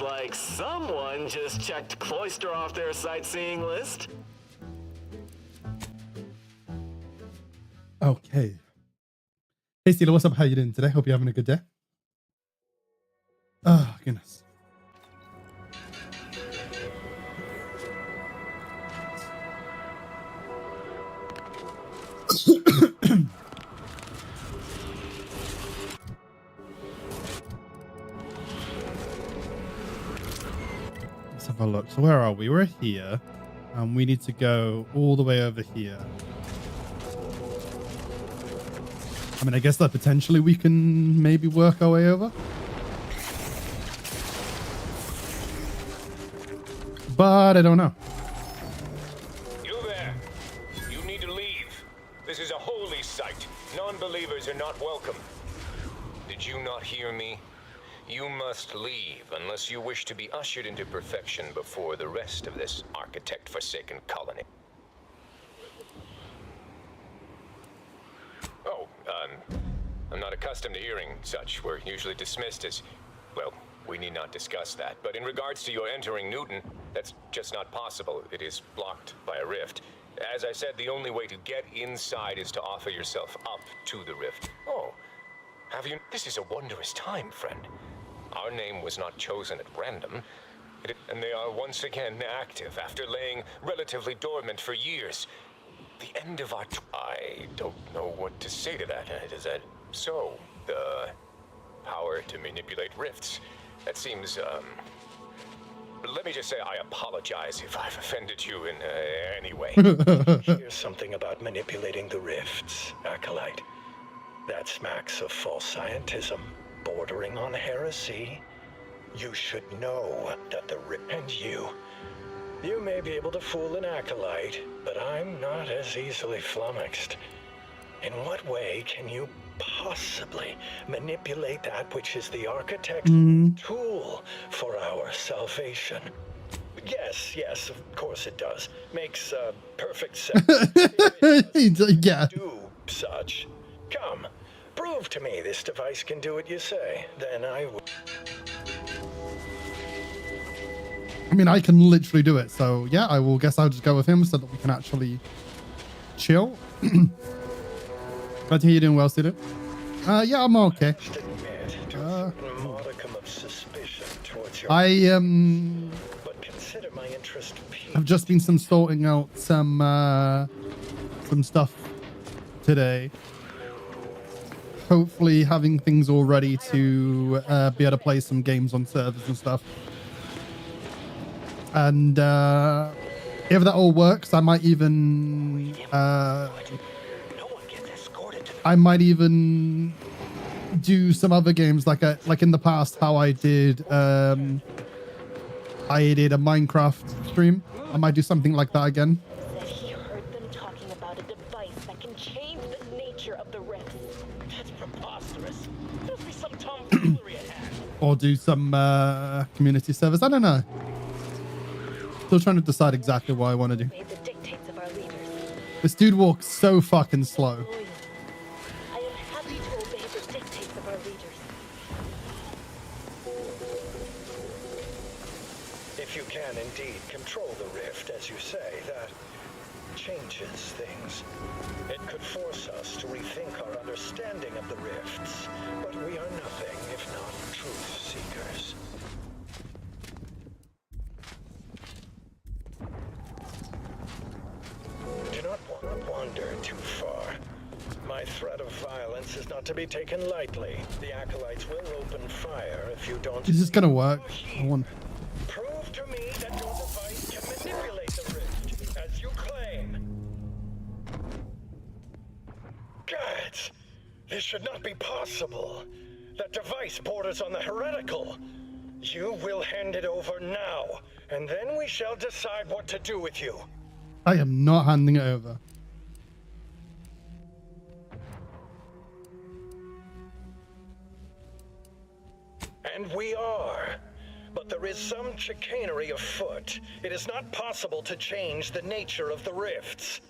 like someone just checked Cloister off their sightseeing list. Okay. Hey, Steeler, what's up? How you doing today? Hope you're having a good day. Oh, goodness. Let's have a look. So where are we? We're here. And we need to go all the way over here. I mean, I guess that potentially we can maybe work our way over. But I don't know. You there. You need to leave. This is a holy site. Non-believers are not welcome. Did you not hear me? You must leave unless you wish to be ushered into perfection before the rest of this architect-forsaken colony. Oh, I'm not accustomed to hearing such. We're usually dismissed as, well, we need not discuss that. But in regards to your entering Newton, that's just not possible. It is blocked by a rift. As I said, the only way to get inside is to offer yourself up to the rift. Oh, have you? This is a wondrous time, friend. Our name was not chosen at random, and they are once again active after laying relatively dormant for years. The end of our... I don't know what to say to that. Is that so? The power to manipulate rifts. That seems, let me just say I apologize if I've offended you in any way. Here's something about manipulating the rifts, Acolyte. That smacks of false scientism, bordering on heresy. You should know that the and you may be able to fool an Acolyte, but I'm not as easily flummoxed. In what way can you possibly manipulate that which is the architect's tool for our salvation? Yes, of course it does. Makes perfect sense. Yeah. Do such. Come, prove to me this device can do what you say. Then I will. I mean, I can literally do it. So yeah, I'll just go with him so that we can actually chill. Glad to hear you're doing well, student. Yeah, I'm okay. I've just been sorting out some stuff today. Hopefully having things all ready to be able to play some games on servers and stuff. And if that all works, I might even do some other games like in the past how I did a Minecraft stream. I might do something like that again. He heard them talking about a device that can change the nature of the rifts. That's preposterous. There must be some tomfoolery at hand. Or do some community service. I don't know. Still trying to decide exactly what I want to do. The dictates of our leaders. This dude walks so fucking slow. I am happy to obey the dictates of our leaders. If you can indeed control the rift, as you say, that changes things. It could force us to rethink our understanding of the rifts, but we are nothing if not truth seekers. Do not wander too far. My threat of violence is not to be taken lightly. The Acolytes will open fire if you don't... Is this gonna work? Prove to me that your device can manipulate the rift, as you claim. Gods, this should not be possible. That device borders on the heretical. You will hand it over now, and then we shall decide what to do with you. I am not handing it over. And we are. But there is some chicanery afoot. It is not possible to change the nature of the rifts.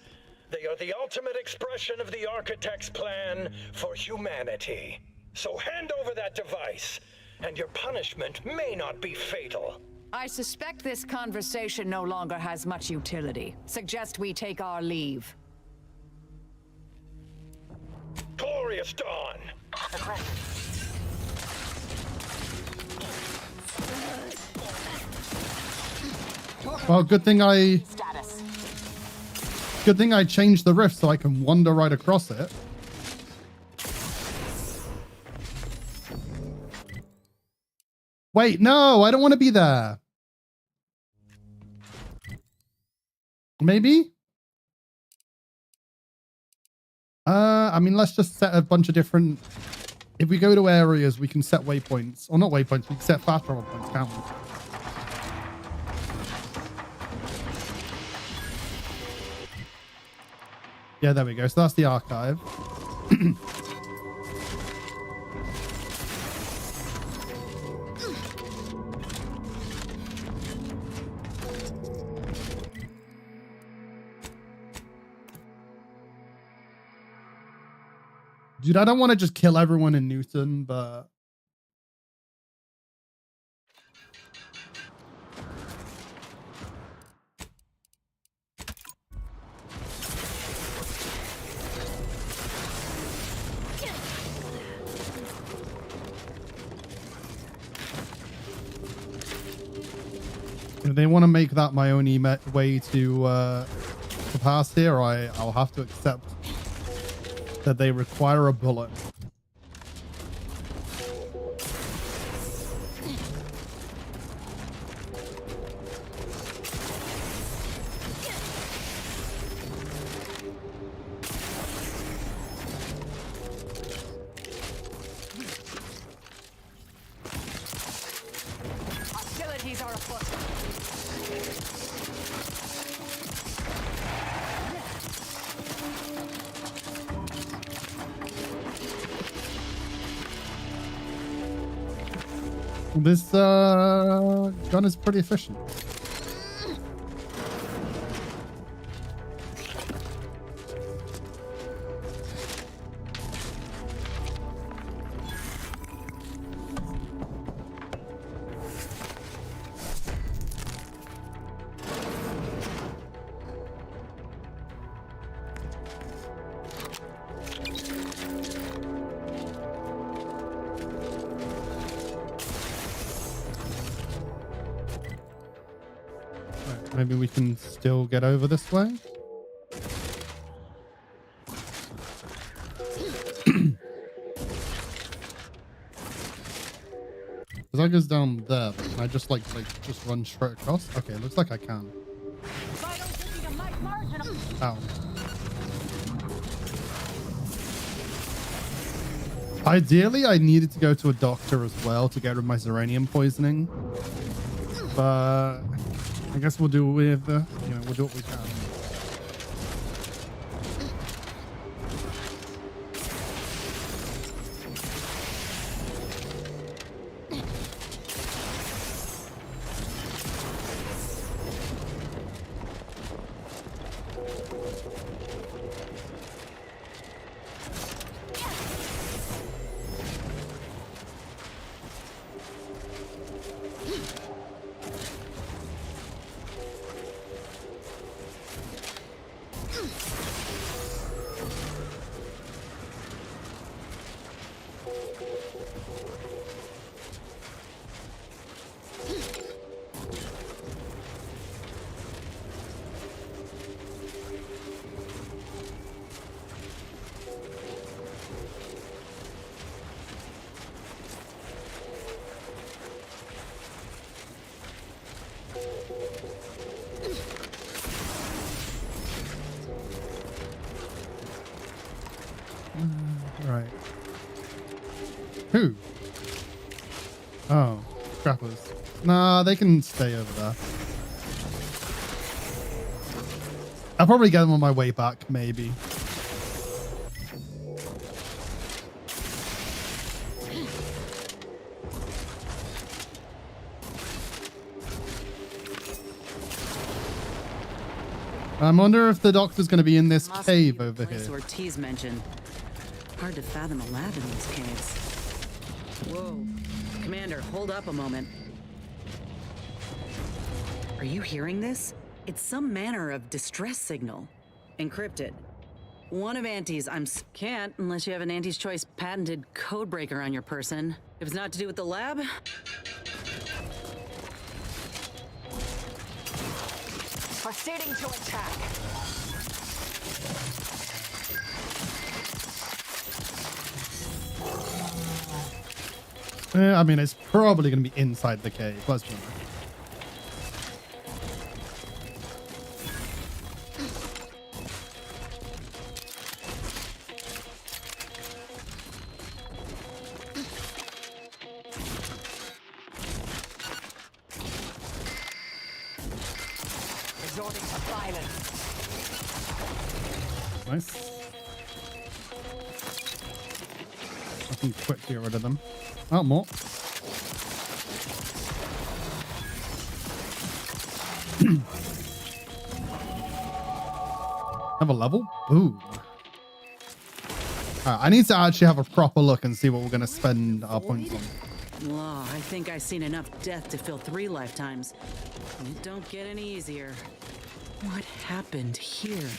They are the ultimate expression of the architect's plan for humanity. So hand over that device, and your punishment may not be fatal. I suspect this conversation no longer has much utility. Suggest we take our leave. Glorious dawn! Well, good thing I Status. changed the rift so I can wander right across it. Wait, no, I don't want to be there. Maybe? I mean, let's just set a bunch of different... If we go to areas, we can set waypoints. Or not waypoints, we can set fast travel points, can't we? Yeah, there we go. So that's the archive. Dude, I don't want to just kill everyone in Newton, but... If they want to make that my only way to pass here, I'll have to accept that they require a bullet. Hostilities are afoot. This gun is pretty efficient. Maybe we can still get over this way. Because that goes down there, but can I just just run straight across? Okay, looks like I can. Ow. Ideally, I needed to go to a doctor as well to get rid of my uranium poisoning, but I guess we'll do with we'll do what we can. Right. Who? Oh, scrappers. Nah, they can stay over there. I'll probably get them on my way back, maybe. I wonder if the doctor's going to be in this cave over here. Ortiz mentioned. Hard to fathom a lab in these caves. Whoa. Commander, hold up a moment. Are you hearing this? It's some manner of distress signal. Encrypted. One of Auntie's. Can't unless you have an Auntie's Choice patented codebreaker on your person. If it's not to do with the lab. Proceeding to attack. I mean, it's probably going to be inside the cave. Let's be honest. Resorting to violence. Nice. I can quickly get rid of them. Oh, more. Have a level? Boom. I need to actually have a proper look and see what we're going to spend our points on. Law, I think I've seen enough death to fill 3 lifetimes. It don't get any easier. What happened here?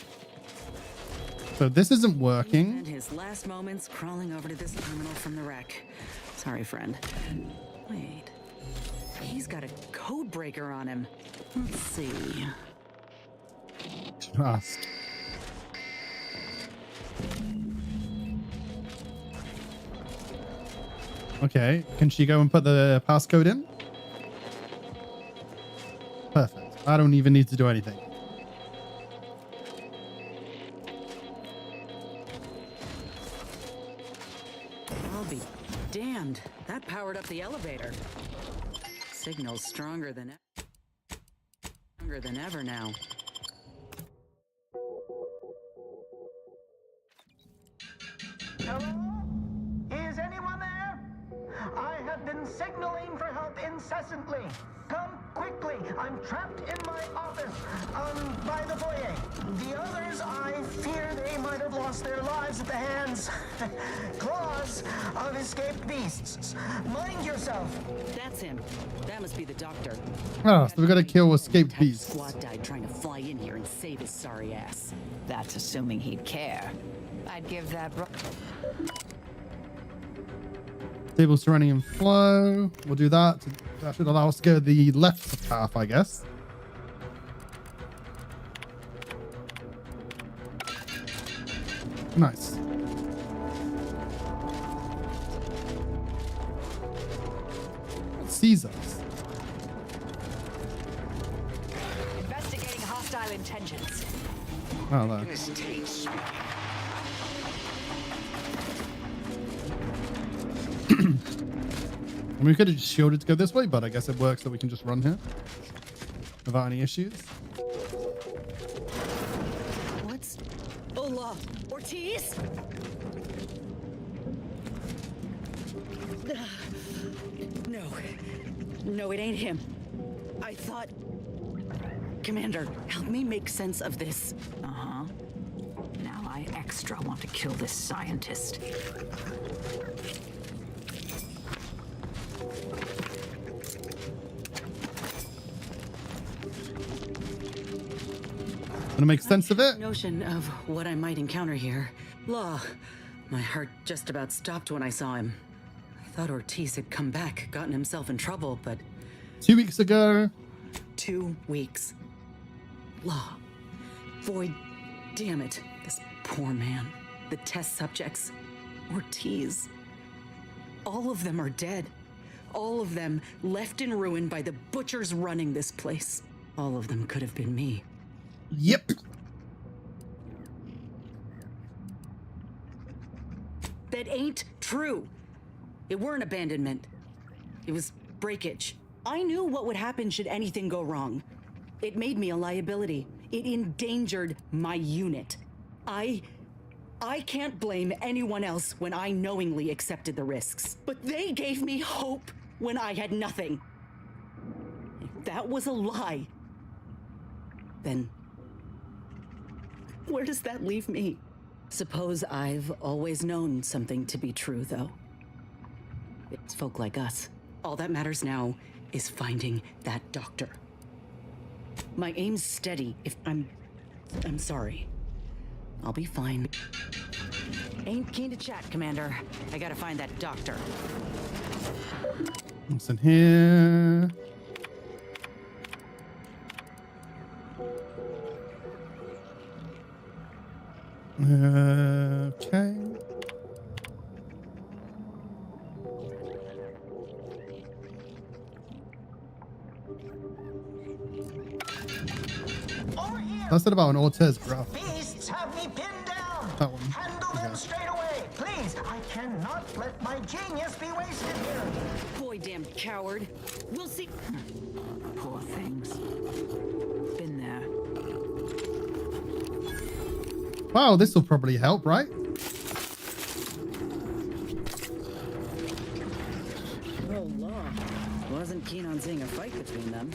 So this isn't working. And his last moments crawling over to this terminal from the wreck. Sorry, friend. Wait. He's got a code breaker on him. Let's see. Trust. Okay, can she go and put the passcode in? Perfect. I don't even need to do anything. I'll be damned. That powered up the elevator. Signal's stronger than ever now. Hello? Is anyone there? I have been signaling for help incessantly. Come quickly. I'm trapped in my office, by the foyer. The others, I fear they might have lost their lives at the hands, claws of escaped beasts. Mind yourself. That's him. That must be the doctor. Oh, so we got to kill escaped beasts. Squad died trying to fly in here and save his sorry ass. That's assuming he'd care. I'd give that. Table surrounding and flow. We'll do that. That should allow us to go the left path, I guess. Nice. What sees us? Investigating hostile intentions. Oh, there. And we could have just shielded to go this way, but I guess it works that we can just run here without any issues. What's... Hola, Ortiz? No. No, it ain't him. I thought... Commander, help me make sense of this. Uh-huh. Now I extra want to kill this scientist. Gonna make sense of it? Notion of what I might encounter here. Law. My heart just about stopped when I saw him. I thought Ortiz had come back, gotten himself in trouble, but 2 weeks ago. 2 weeks. Law. Void. Damn it. This poor man. The test subjects. Ortiz. All of them are dead. All of them left in ruin by the butchers running this place. All of them could have been me. Yep. That ain't true. It weren't abandonment. It was breakage. I knew what would happen should anything go wrong. It made me a liability. It endangered my unit. I can't blame anyone else when I knowingly accepted the risks. But they gave me hope when I had nothing. If that was a lie, then where does that leave me? Suppose I've always known something to be true, though. It's folk like us, All that matters now is finding that doctor. My aim's steady. If I'm sorry. I'll be fine. Ain't keen to chat, Commander. I gotta find that doctor. What's in here? Okay. Over here! That's not about an Ortez graph. Beasts have me pinned down! That one. Handle them Okay. straight away, please! I cannot let my genius be wasted here! Boy, damn coward. We'll see. Poor things. Been there. Wow, this will probably help, right? Oh, law. Wasn't keen on seeing a fight between them.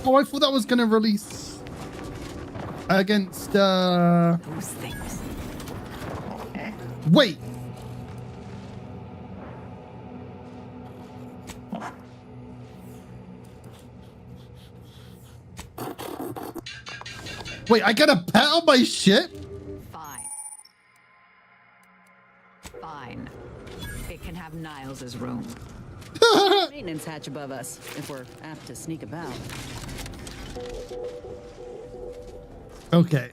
Oh, I thought that was gonna release against Those things. wait. Wait, I got a pet on my ship? Fine. Fine. It can have Niles' room. Maintenance hatch above us, if we're apt to sneak about. Okay.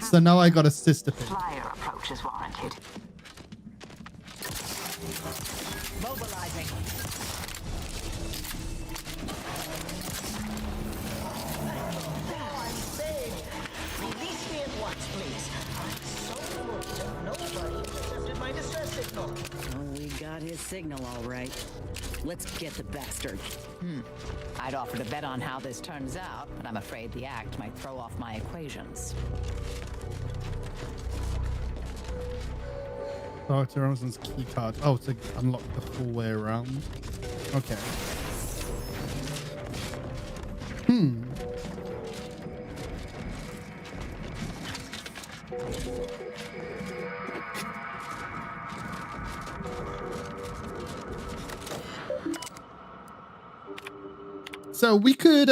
So now I got a sister pig. Flyer approach is warranted. Mobilizing. I'm saved! Release me at once, please! I'm so moved that nobody accepted my distress signal! Oh, we got his signal all right. Let's get the bastard. I'd offer to bet on how this turns out, but I'm afraid the act might throw off my equations. Dr. Emerson's key card. Oh, to unlock the full way around. Okay. So we could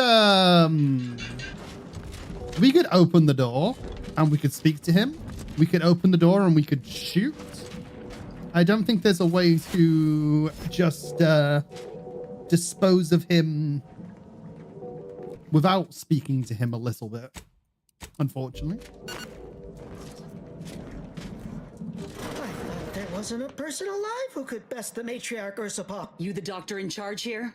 open the door and we could speak to him. We could open the door and we could shoot. I don't think there's a way to just dispose of him without speaking to him a little bit, unfortunately. I thought there wasn't a person alive who could best the matriarch Ursapa. You the doctor in charge here?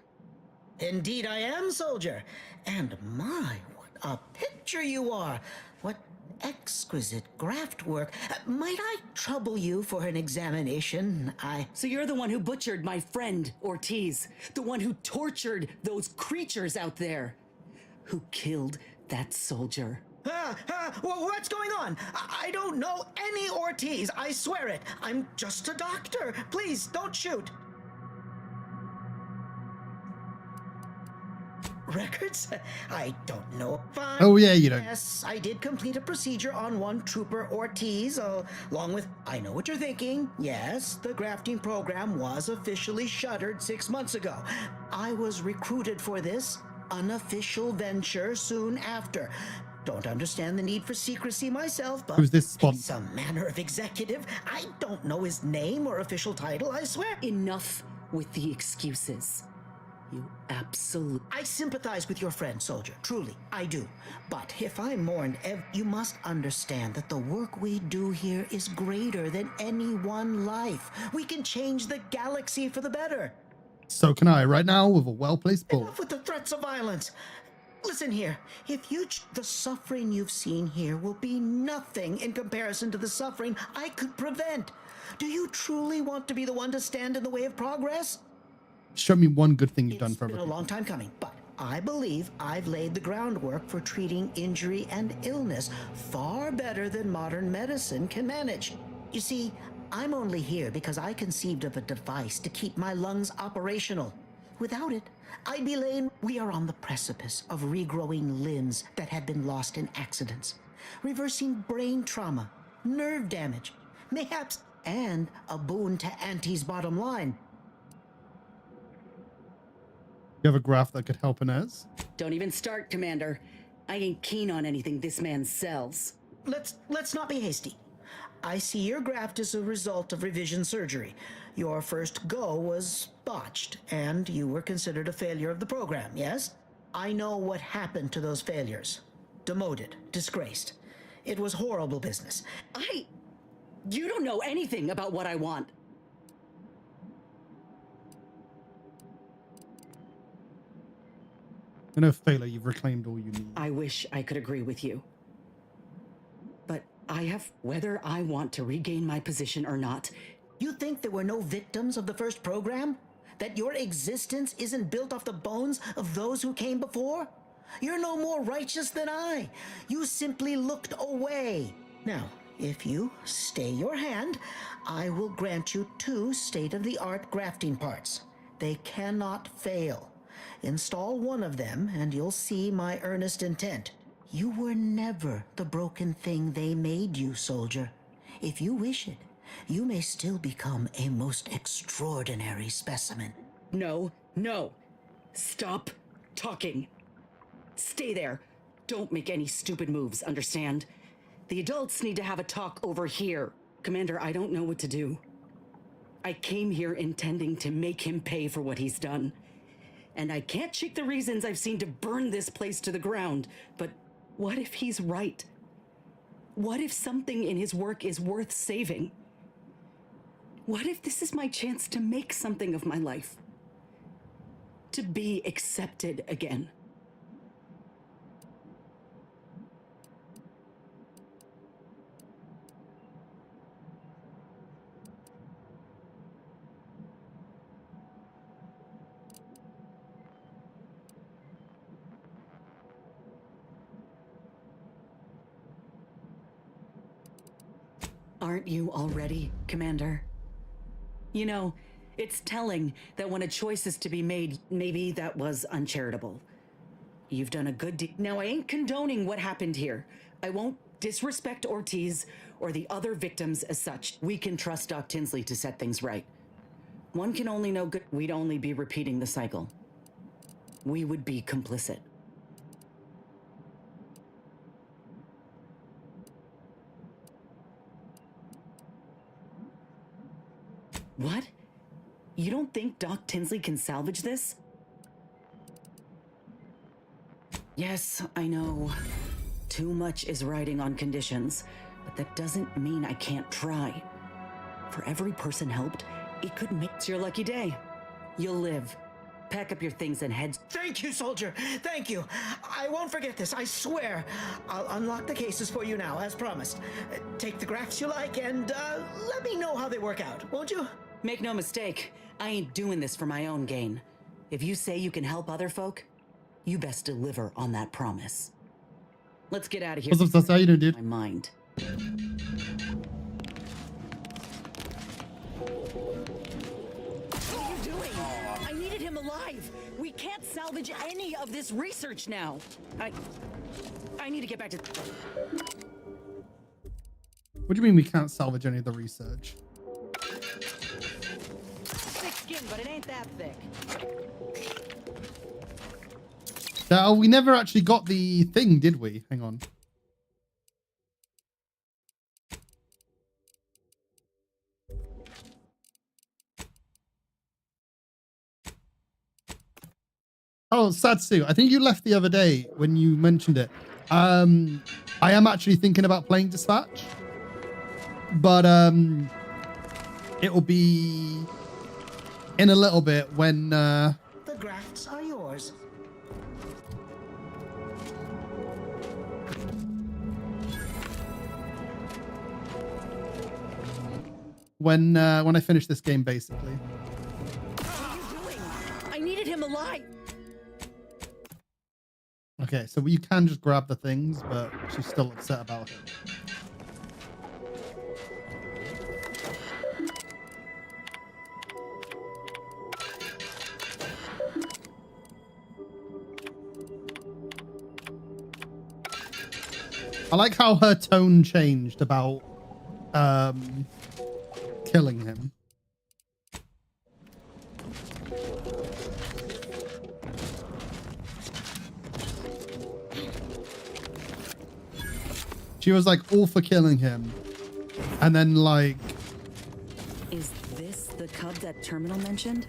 Indeed I am, soldier. And my, what a picture you are. What exquisite graft work. Might I trouble you for an examination? So you're the one who butchered my friend, Ortiz. The one who tortured those creatures out there. Who killed that soldier. What's going on? I don't know any Ortiz. I swear it. I'm just a doctor. Please, don't shoot. Records? I don't know. Fine. Oh, yeah, you don't. Yes, I did complete a procedure on one Trooper Ortiz, along with... I know what you're thinking. Yes, the grafting program was officially shuttered 6 months ago. I was recruited for this unofficial venture soon after. Don't understand the need for secrecy myself, but... Who's this sponsor? Some manner of executive. I don't know his name or official title, I swear. Enough with the excuses. You absolute... I sympathize with your friend, soldier. Truly, I do. But if I mourn, you must understand that the work we do here is greater than any one life. We can change the galaxy for the better. So can I, right now, with a well-placed ball. Enough with the threats of violence. Listen here. If the suffering you've seen here will be nothing in comparison to the suffering I could prevent. Do you truly want to be the one to stand in the way of progress? Show me one good thing you've done for It's been a everyone. long time coming, but I believe I've laid the groundwork for treating injury and illness far better than modern medicine can manage. You see, I'm only here because I conceived of a device to keep my lungs operational. Without it, I'd be laying. We are on the precipice of regrowing limbs that had been lost in accidents, reversing brain trauma, nerve damage, mayhaps, and a boon to Auntie's bottom line. You have a graph that could help Inez? Don't even start, Commander. I ain't keen on anything this man sells. Let's not be hasty. I see your graft is a result of revision surgery. Your first go was botched, and you were considered a failure of the program, yes? I know what happened to those failures. Demoted, disgraced. It was horrible business. You don't know anything about what I want. I know, Thaler, you've reclaimed all you need. I wish I could agree with you. But I have, whether I want to regain my position or not. You think there were no victims of the first program? That your existence isn't built off the bones of those who came before? You're no more righteous than I. You simply looked away. Now, if you stay your hand, I will grant you 2 state-of-the-art grafting parts. They cannot fail. Install one of them, and you'll see my earnest intent. You were never the broken thing they made you, soldier. If you wish it, you may still become a most extraordinary specimen. No. Stop talking. Stay there. Don't make any stupid moves, understand? The adults need to have a talk over here. Commander, I don't know what to do. I came here intending to make him pay for what he's done. And I can't shake the reasons I've seen to burn this place to the ground. But what if he's right? What if something in his work is worth saving? What if this is my chance to make something of my life? To be accepted again? Aren't you already, Commander? You know, it's telling that when a choice is to be made, maybe that was uncharitable. You've done a good deed. Now, I ain't condoning what happened here. I won't disrespect Ortiz or the other victims as such. We can trust Doc Tinsley to set things right. One can only know good. We'd only be repeating the cycle. We would be complicit. What? You don't think Doc Tinsley can salvage this? Yes, I know. Too much is riding on conditions, but that doesn't mean I can't try. For every person helped, it could make it's your lucky day. You'll live. Pack up your things and head. Thank you, soldier. Thank you. I won't forget this, I swear. I'll unlock the cases for you now, as promised. Take the grafts you like, and let me know how they work out, won't you? Make no mistake, I ain't doing this for my own gain. If you say you can help other folk, you best deliver on that promise. Let's get out of here. What's up, how you doing, dude? My mind. What are you doing? I needed him alive. We can't salvage any of this research now. I need to get back to. What do you mean we can't salvage any of the research? Thick skin, but it ain't that thick. We never actually got the thing, did we? Hang on. Oh, Satsu, I think you left the other day when you mentioned it. I am actually thinking about playing Dispatch, but it will be in a little bit when The grafts are yours. when I finish this game, basically. What are you doing? I needed him alive. Okay, so you can just grab the things, but she's still upset about it. I like how her tone changed about killing him. She was like all for killing him. And then like... Is this the cub that Terminal mentioned?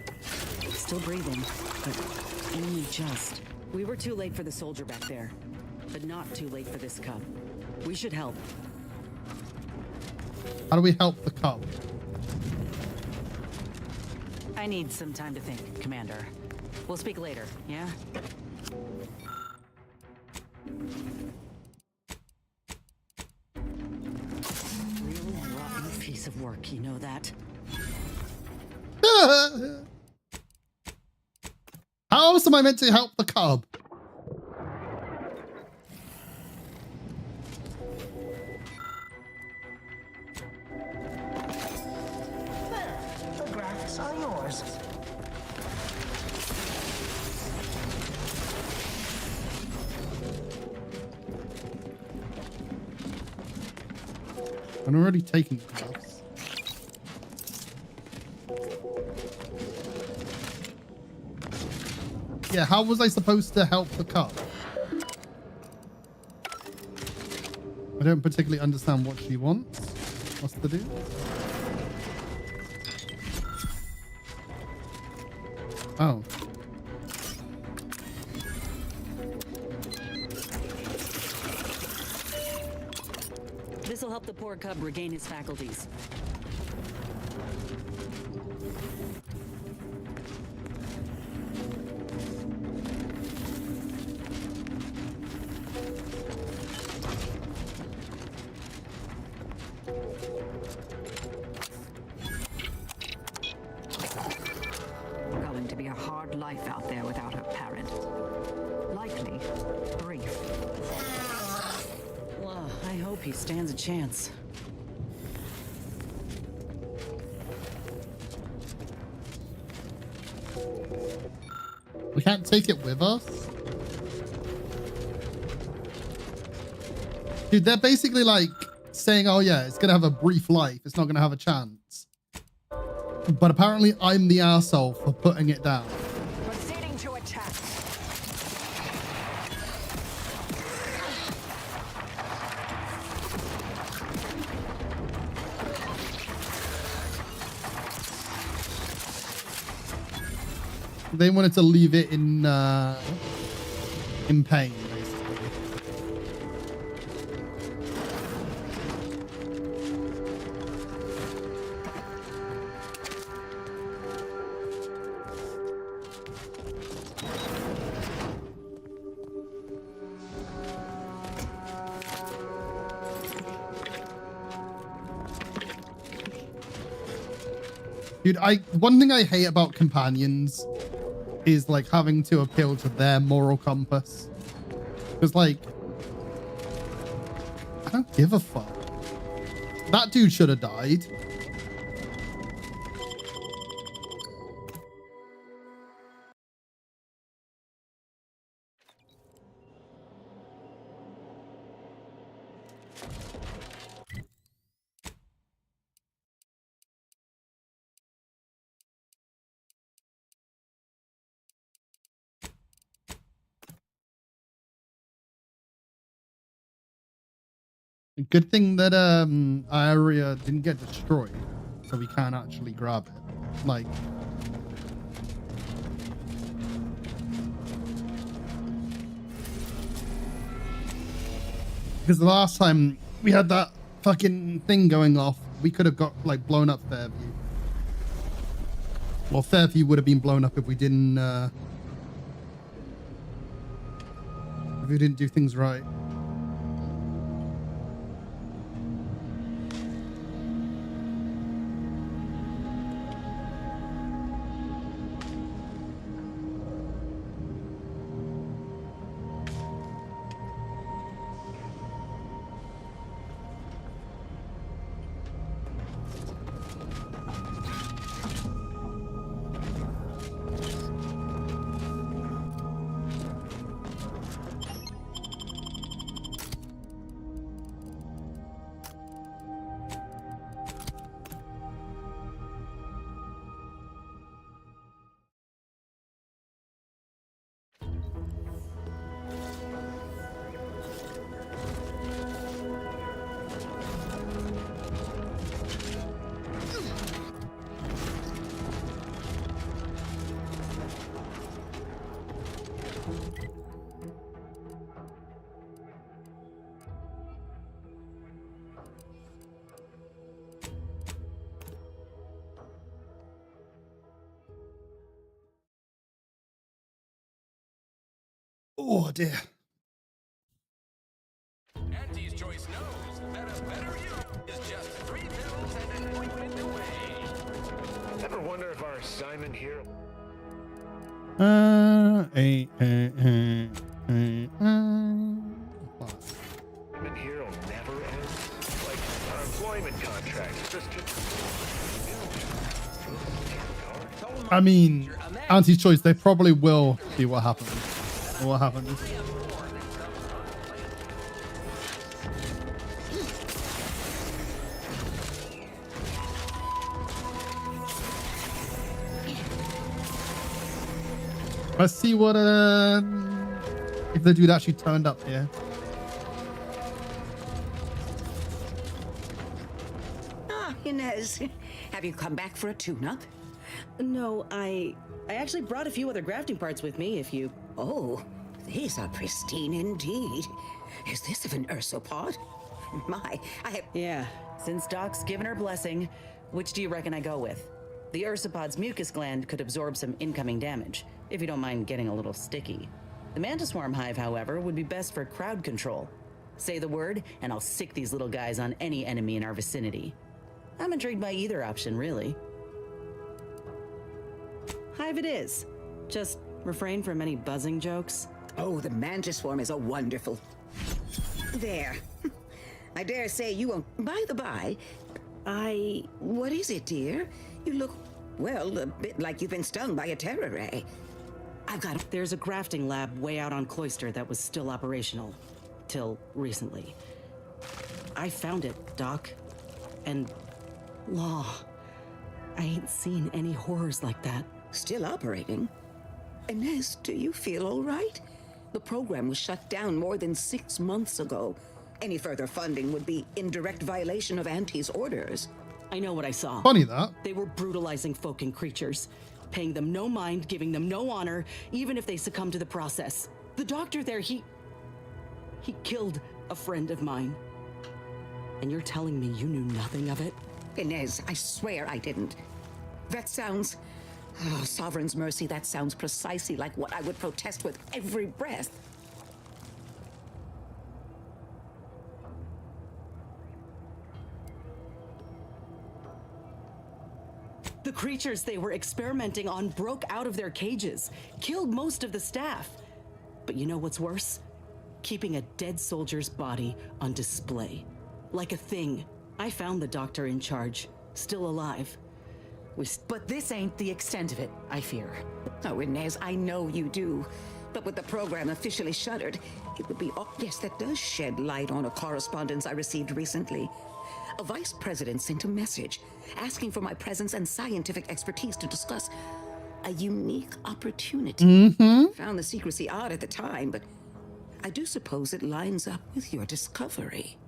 Still breathing, but only just. We were too late for the soldier back there, but not too late for this cub. We should help. How do we help the cub? I need some time to think, Commander. We'll speak later, yeah? Real rotten piece of work, you know that? How else am I meant to help the cub? There, the Glawks are yours. I'm already taking the gloves. Yeah, how was I supposed to help the cub? I don't particularly understand what she wants. What's to do? Oh. This'll help the poor cub regain his faculties. Going to be a hard life out there without her parent. Likely brief. Well, I hope he stands a chance. We can't take it with us? Dude, they're basically like saying, oh yeah, it's going to have a brief life. It's not going to have a chance. But apparently I'm the arsehole for putting it down. Proceeding to attack. They wanted to leave it in pain, basically. Dude, one thing I hate about companions is like having to appeal to their moral compass. Because like, I don't give a fuck. That dude should have died. Good thing that our area didn't get destroyed, so we can't actually grab it. Like, because the last time we had that fucking thing going off, we could have got like blown up Fairview. Well, Fairview would have been blown up if we didn't do things right. Oh dear. Auntie's choice knows that a better you is just 3 pills and an ointment away. Ever wonder if our assignment here... assignment here will never end? Like our employment contract, just... I mean, Auntie's choice, they probably will see what happens. What happens. Let's see what if the dude actually turned up here. Ah, Inez, have you come back for a tune-up? No, I actually brought a few other grafting parts with me if you... Oh, these are pristine indeed. Is this of an ursopod? My, I have... Yeah, since Doc's given her blessing, which do you reckon I go with? The ursopod's mucus gland could absorb some incoming damage, if you don't mind getting a little sticky. The mantis swarm hive, however, would be best for crowd control. Say the word, and I'll sick these little guys on any enemy in our vicinity. I'm intrigued by either option, really. Hive it is. Just refrain from any buzzing jokes. Oh, the mantis swarm is a wonderful... There. I dare say you won't... By the by, What is it, dear? You look, well, a bit like you've been stung by a terror ray. I've got... There's a grafting lab way out on Cloister that was still operational. Till recently. I found it, Doc. And... Law. I ain't seen any horrors like that. Still operating? Inez, do you feel all right? The program was shut down more than 6 months ago. Any further funding would be in direct violation of Auntie's orders. I know what I saw. Funny that. They were brutalizing folk and creatures, paying them no mind, giving them no honor, even if they succumb to the process. The doctor there, he killed a friend of mine. And you're telling me you knew nothing of it? Inez, I swear I didn't. That sounds... Oh, Sovereign's mercy, that sounds precisely like what I would protest with every breath. The creatures they were experimenting on broke out of their cages, killed most of the staff. But you know what's worse? Keeping a dead soldier's body on display. Like a thing. I found the doctor in charge, still alive. But this ain't the extent of it, I fear. Oh, Inez, I know you do. But with the program officially shuttered, it would be... Oh, yes, that does shed light on a correspondence I received recently. A vice president sent a message asking for my presence and scientific expertise to discuss a unique opportunity. Found the secrecy odd at the time, but I do suppose it lines up with your discovery.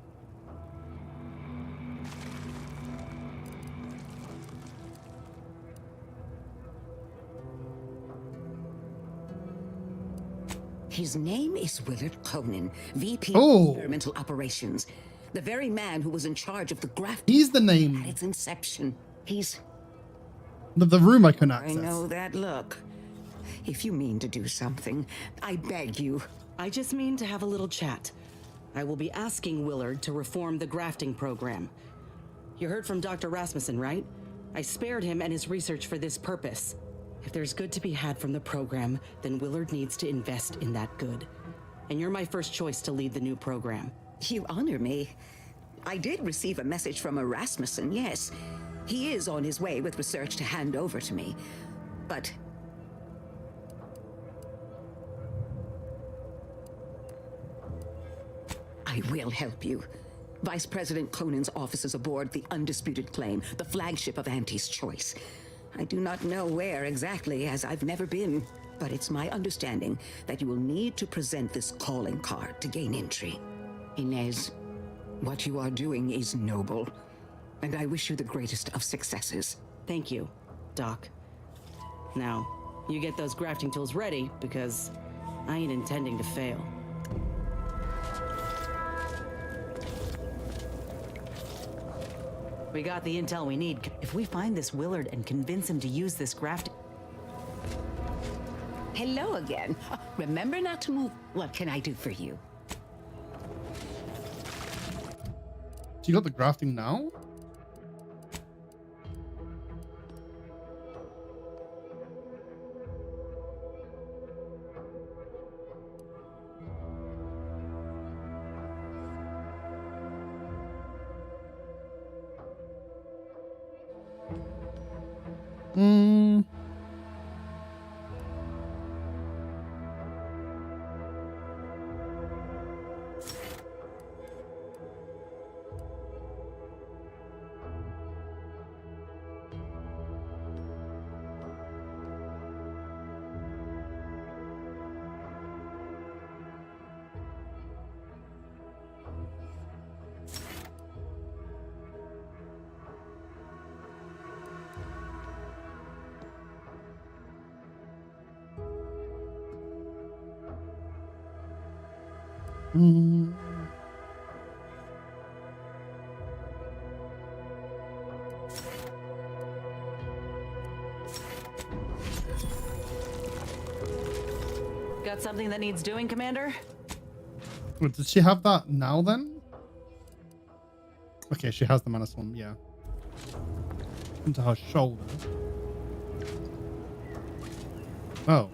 His name is Willard Conan, VP of Experimental Operations. The very man who was in charge of the graft. He's the name. At its inception. He's... The room I can access. I know that look. If you mean to do something, I beg you. I just mean to have a little chat. I will be asking Willard to reform the grafting program. You heard from Dr. Rasmussen, right? I spared him and his research for this purpose. If there's good to be had from the program, then Willard needs to invest in that good. And you're my first choice to lead the new program. You honor me. I did receive a message from a Rasmussen, yes. He is on his way with research to hand over to me. But... I will help you. Vice President Conan's office is aboard the Undisputed Claim, the flagship of Auntie's choice. I do not know where exactly, as I've never been, but it's my understanding that you will need to present this calling card to gain entry. Inez, what you are doing is noble, and I wish you the greatest of successes. Thank you, Doc. Now, you get those grafting tools ready, because I ain't intending to fail. We got the intel we need. If we find this Willard and convince him to use this graft... Hello again. Remember not to move. What can I do for you? You got the grafting now? Hmm. Mm. Got something that needs doing, Commander? Wait, does she have that now then? Okay, she has the mana swamp, yeah. Into her shoulder. Oh.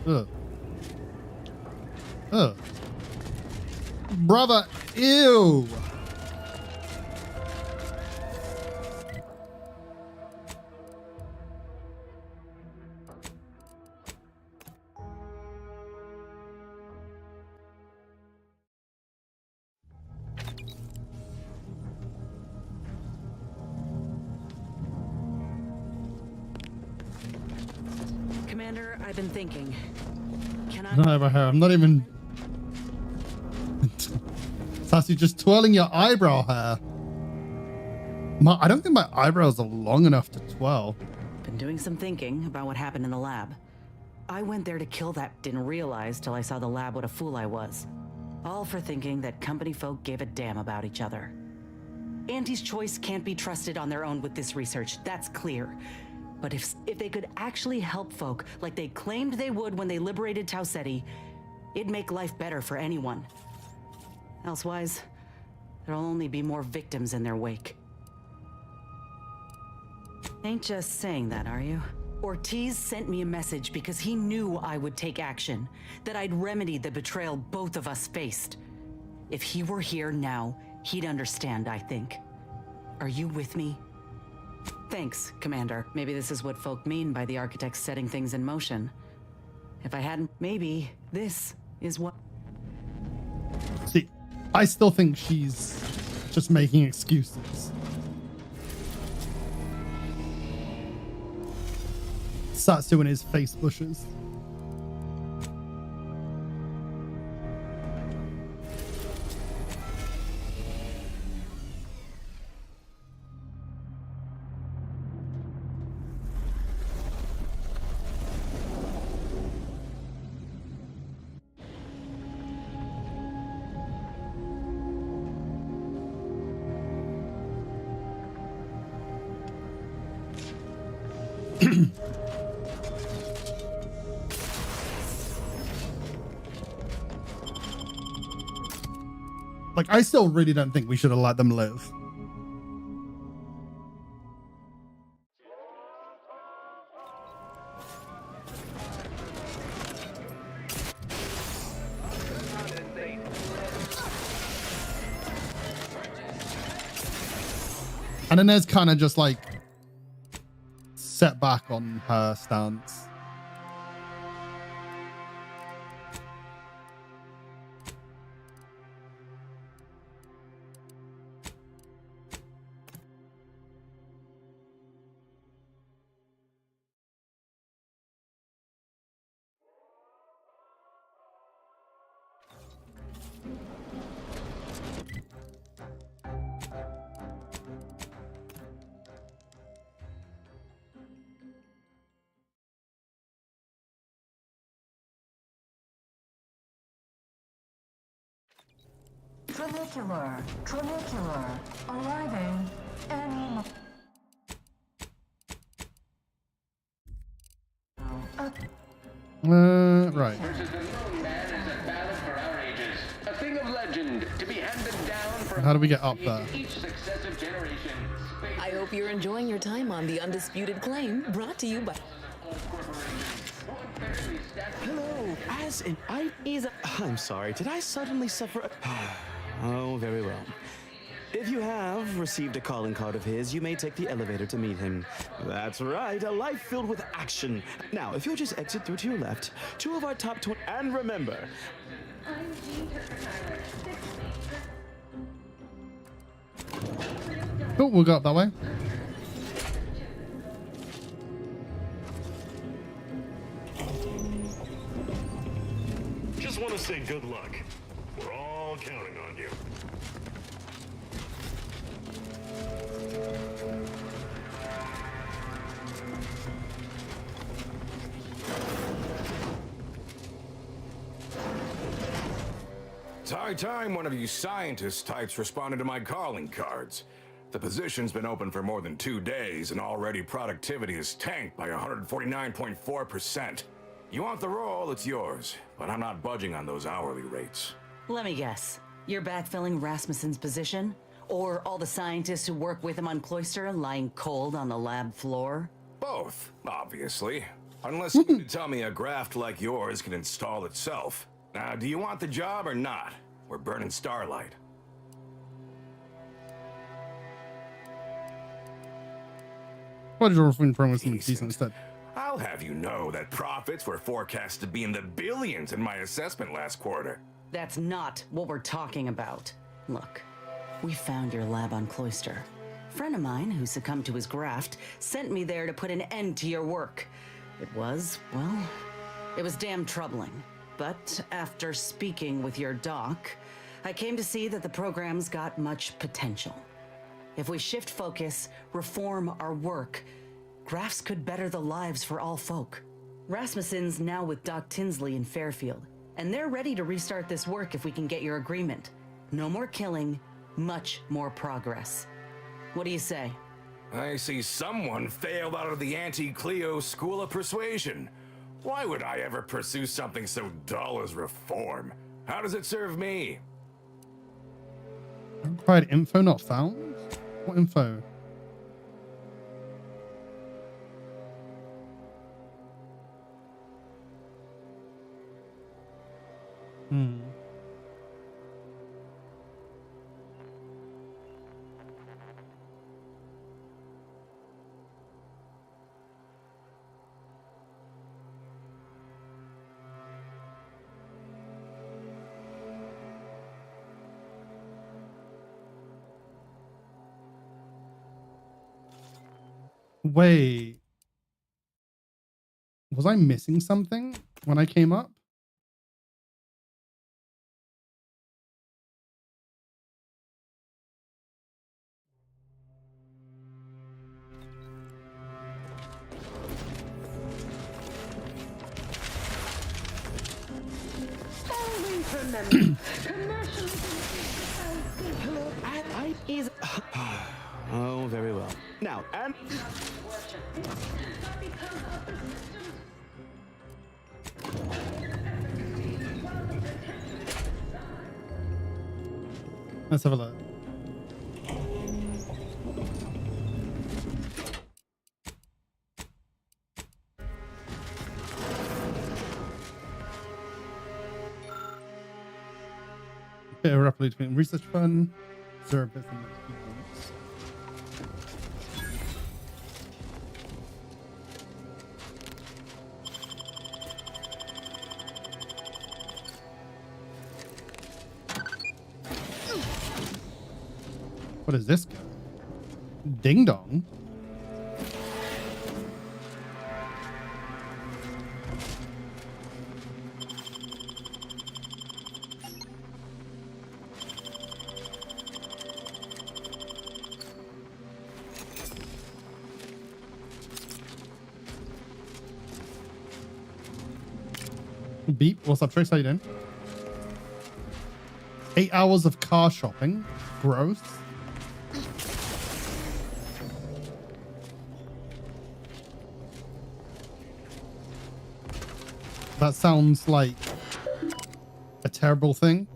Ugh. Ugh. Brother, ew. Commander, I've been thinking. Can I... Not over here. I'm not even... Sassy, just twirling your eyebrow hair. I don't think my eyebrows are long enough to twirl. Been doing some thinking about what happened in the lab. I went there to kill that, didn't realize till I saw the lab what a fool I was. All for thinking that company folk gave a damn about each other. Auntie's choice can't be trusted on their own with this research, that's clear. But if they could actually help folk like they claimed they would when they liberated Tau Ceti, it'd make life better for anyone. Elsewise, there'll only be more victims in their wake. Ain't just saying that, are you? Ortiz sent me a message because he knew I would take action, that I'd remedy the betrayal both of us faced. If he were here now, he'd understand, I think. Are you with me? Thanks, Commander. Maybe this is what folk mean by the architects setting things in motion. If I hadn't, maybe this is what... See, I still think she's just making excuses. Satsu and his face bushes. Like, I still really don't think we should have let them live. And Inez kind of just like set back on her stance. Trinicular. Arriving any Right. Versus the known man as a battle for our ages. A thing of legend to be handed down for How do we get up there? each successive generation. I hope you're enjoying your time on The Undisputed Claim, brought to you by... Hello, as in I'm sorry, did I suddenly suffer Oh, very well. If you have received a calling card of his, you may take the elevator to meet him. That's right, a life filled with action. Now, if you'll just exit through to your left, 2 of our top 20, and remember... Cool, we'll go up that way. Just want to say good luck. We're all counting on you. It's high time one of you scientist types responded to my calling cards. The position's been open for more than 2 days, and already productivity is tanked by 149.4%. You want the role, it's yours, but I'm not budging on those hourly rates. Let me guess. You're backfilling Rasmussen's position? Or all the scientists who work with him on Cloister lying cold on the lab floor? Both, obviously. Unless you can tell me a graft like yours can install itself. Now, do you want the job or not? We're burning starlight. Why did you refrain from something decent instead? I'll have you know that profits were forecast to be in the billions in my assessment last quarter. That's not what we're talking about. Look, we found your lab on Cloister. A friend of mine who succumbed to his graft sent me there to put an end to your work. It was damn troubling. But after speaking with your doc, I came to see that the program's got much potential. If we shift focus, reform our work, grafts could better the lives for all folk. Rasmussen's now with Doc Tinsley in Fairfield, and they're ready to restart this work if we can get your agreement. No more killing, much more progress. What do you say? I see someone failed out of the anti-Cleo School of Persuasion. Why would I ever pursue something so dull as reform? How does it serve me? Required info not found? What info? Wait. Was I missing something when I came up? Hello, I is... Oh, very well. Now, and... Let's have a look. Bit of roughly between research fund, 0 bits and points. What is this guy? Ding dong. Beep. What's up, Trace? How you doing? 8 hours of car shopping. Gross. That sounds like a terrible thing.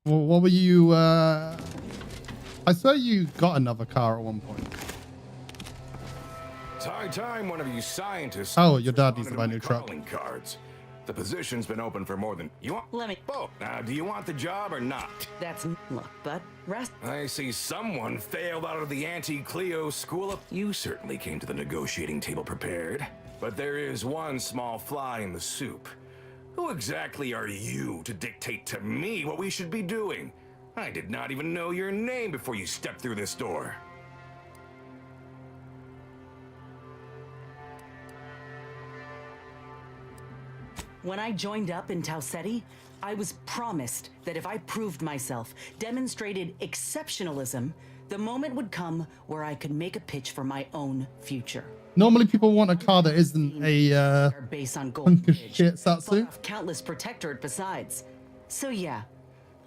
Well, what were you, I swear you got another car at one point. It's high time one of you scientists. Oh, your dad needs to buy a new truck. Calling cards. The position's been open for more than you want. Let me. Oh, now do you want the job or not? That's look, but rest. I see someone failed out of the anti-Cleo school of. You certainly came to the negotiating table prepared, but there is one small fly in the soup. Who exactly are you to dictate to me what we should be doing? I did not even know your name before you stepped through this door. When I joined up in Tau Ceti, I was promised that if I proved myself, demonstrated exceptionalism, the moment would come where I could make a pitch for my own future. Normally people want a car that isn't a base on gold hunk of shit Satsu. countless protectorate besides. So yeah,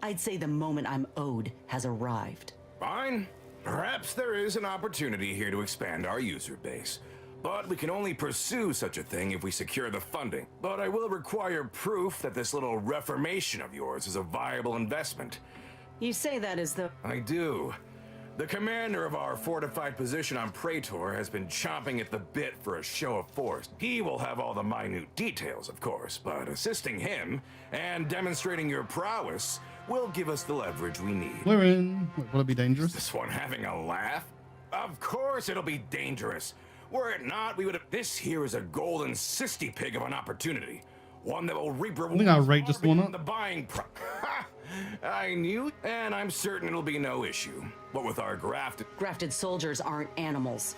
I'd say the moment I'm owed has arrived. Fine. Perhaps there is an opportunity here to expand our user base. But we can only pursue such a thing if we secure the funding. But I will require proof that this little reformation of yours is a viable investment. You say that as though... I do. The commander of our fortified position on Praetor has been chomping at the bit for a show of force. He will have all the minute details, of course, but assisting him and demonstrating your prowess will give us the leverage we need. We're in. Will it be dangerous? This one having a laugh? Of course it'll be dangerous. Were it not, we would have. This here is a golden cysty pig of an opportunity. One that will reap rewards. I think I'll rate this one up. The buying I knew, and I'm certain it'll be no issue. But with our grafted soldiers aren't animals.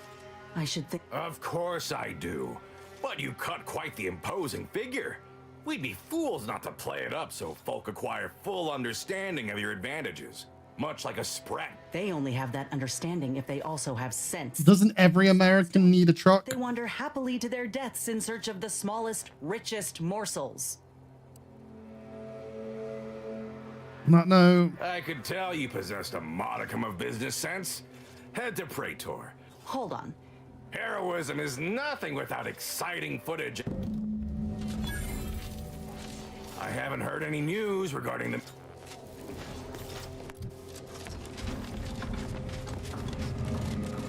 I should think. Of course I do. But you cut quite the imposing figure. We'd be fools not to play it up so folk acquire full understanding of your advantages. Much like a sprat. They only have that understanding if they also have sense. Doesn't every American need a truck? They wander happily to their deaths in search of the smallest, richest morsels. No. I could tell you possessed a modicum of business sense. Head to Praetor. Hold on. Heroism is nothing without exciting footage. I haven't heard any news regarding the...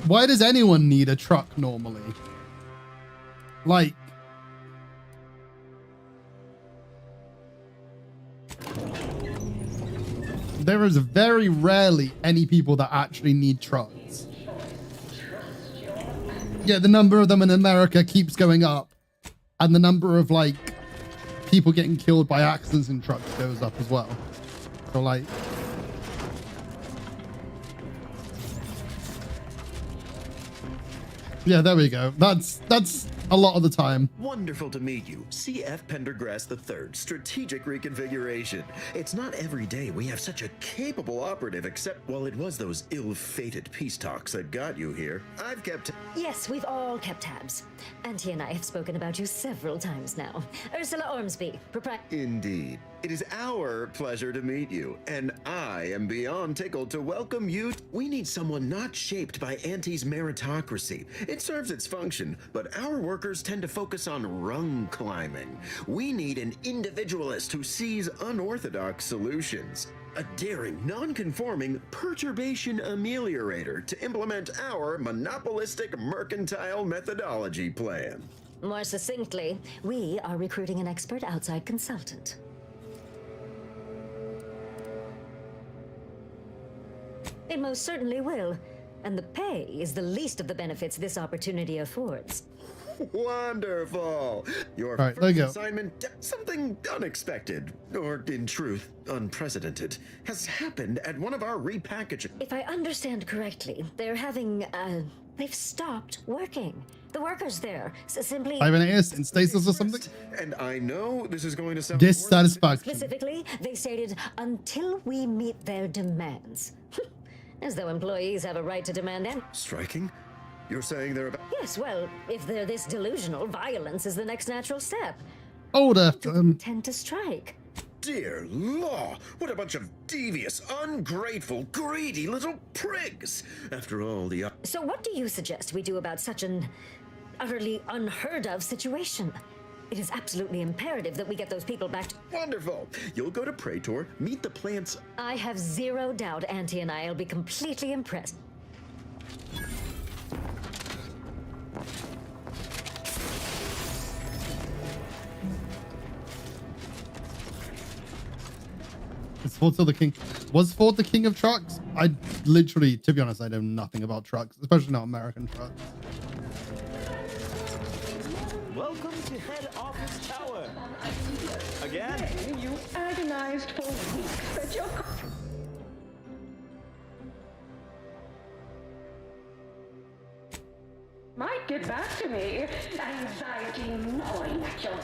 Why does anyone need a truck normally? Like... There is very rarely any people that actually need trucks. Yeah, the number of them in America keeps going up. And the number of, like, people getting killed by accidents in trucks goes up as well. So, like... Yeah, there we go. That's a lot of the time. Wonderful to meet you. C.F. Pendergrass III, Strategic Reconfiguration. It's not every day we have such a capable operative, except, well, it was those ill-fated peace talks that got you here. I've kept... Yes, we've all kept tabs. Auntie and I have spoken about you several times now. Ursula Ormsby, proprietor... Indeed. It is our pleasure to meet you, and I am beyond tickled to welcome you. We need someone not shaped by Auntie's meritocracy. It serves its function, but our workers tend to focus on rung climbing. We need an individualist who sees unorthodox solutions. A daring, non-conforming perturbation ameliorator to implement our monopolistic mercantile methodology plan. More succinctly, we are recruiting an expert outside consultant. It most certainly will, and the pay is the least of the benefits this opportunity affords. Wonderful! Your right, there you go. assignment, something unexpected, or in truth, unprecedented, has happened at one of our repackaging. If I understand correctly, they're having a They've stopped working. The workers there simply... 5 minutes in stasis or something? And I know this is going to sound Dissatisfaction. Specifically, they stated, until we meet their demands. As though employees have a right to demand and... Striking? You're saying they're about... Yes, well, if they're this delusional, violence is the next natural step. Older. Tend to strike. Dear law, what a bunch of devious, ungrateful, greedy little prigs. After all, the... So what do you suggest we do about such an utterly unheard of situation? It is absolutely imperative that we get those people back to... Wonderful. You'll go to Praetor, meet the plants... I have zero doubt Auntie and I will be completely impressed. Is Ford still the king? Was Ford the king of trucks? I literally, to be honest, I know nothing about trucks, especially not American trucks. Welcome to head office tower. Again? You agonized for weeks at your... Might get back to me. Anxiety gnawing at your...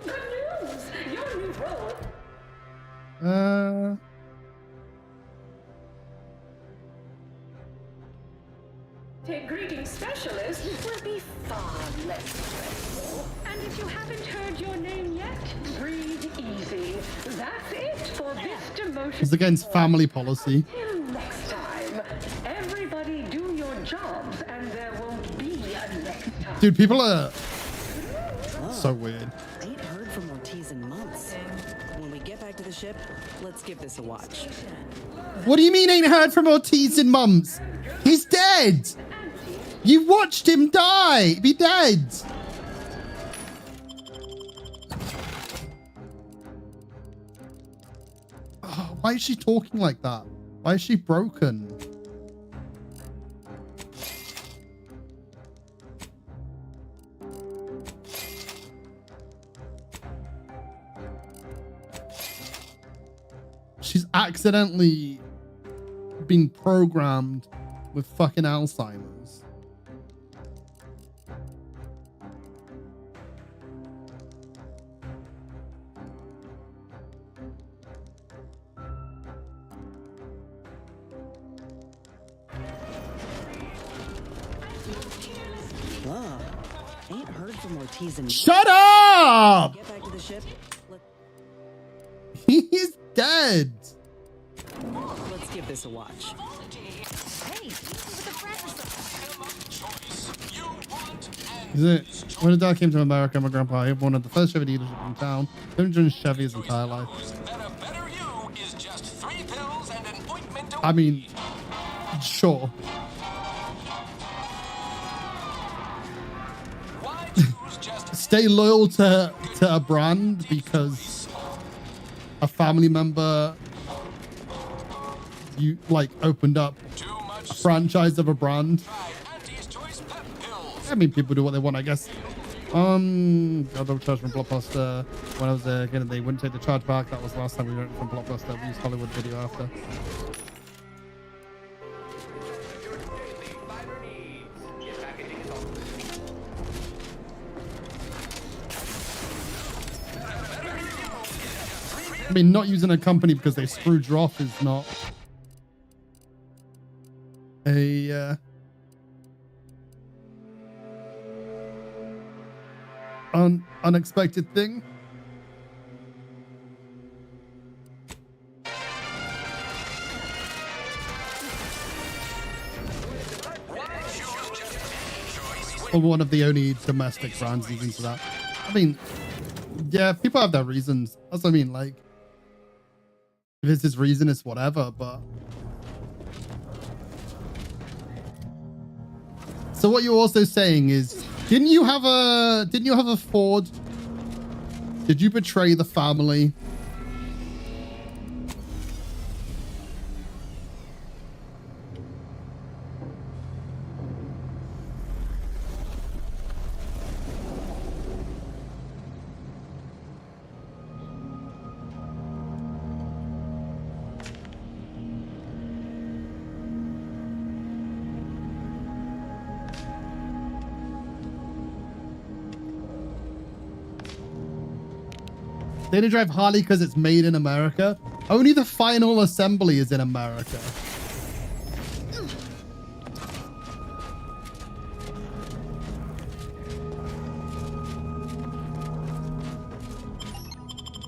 Good news! Your new role... Take greeting specialist will be far less stressful. And if you haven't heard your name yet, breathe easy. That's it for this demotion. It's against family policy. Till next time, everybody do your jobs and there won't be a next time. Dude, people are so weird. I ain't heard from Ortiz in months. When we get back to the ship, let's give this a watch. What do you mean ain't heard from Ortiz in months? He's dead. You watched him die. Be dead. Oh, why is she talking like that? Why is she broken? She's accidentally been programmed with fucking Alzheimer's. Wow. Ain't heard from Ortiz in... Shut up! Get back to the ship. He's dead. Let's give this a watch. Is it? When a dad came to America, my grandpa had one of the first Chevy dealerships in town. Lived during Chevy's entire life. I mean, sure. Stay loyal to a brand because a family member you like opened up a franchise of a brand. I mean, people do what they want, I guess. Got double charge from Blockbuster when I was there. Again, they wouldn't take the charge back. That was the last time we went from Blockbuster. We used Hollywood Video after. I mean, not using a company because they screwed you off is not a unexpected thing. Or one of the only domestic brands using for that. I mean, yeah, people have their reasons. That's what I mean, like, if it's his reason, it's whatever, but... So what you're also saying is, didn't you have a Ford? Did you betray the family? They didn't drive Harley because it's made in America. Only the final assembly is in America.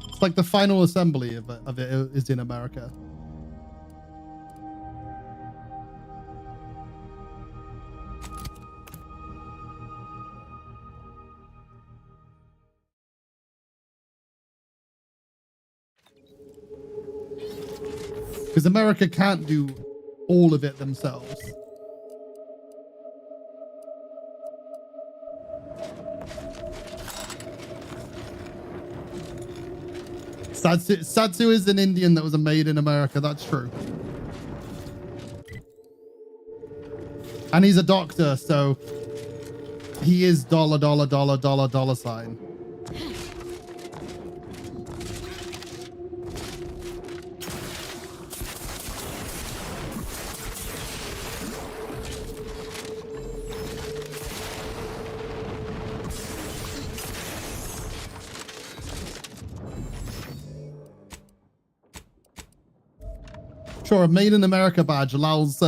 It's like the final assembly of it is in America. Because America can't do all of it themselves. Satsu is an Indian that was made in America. That's true. And he's a doctor, so he is $dollar sign. Sure, a made in America badge allows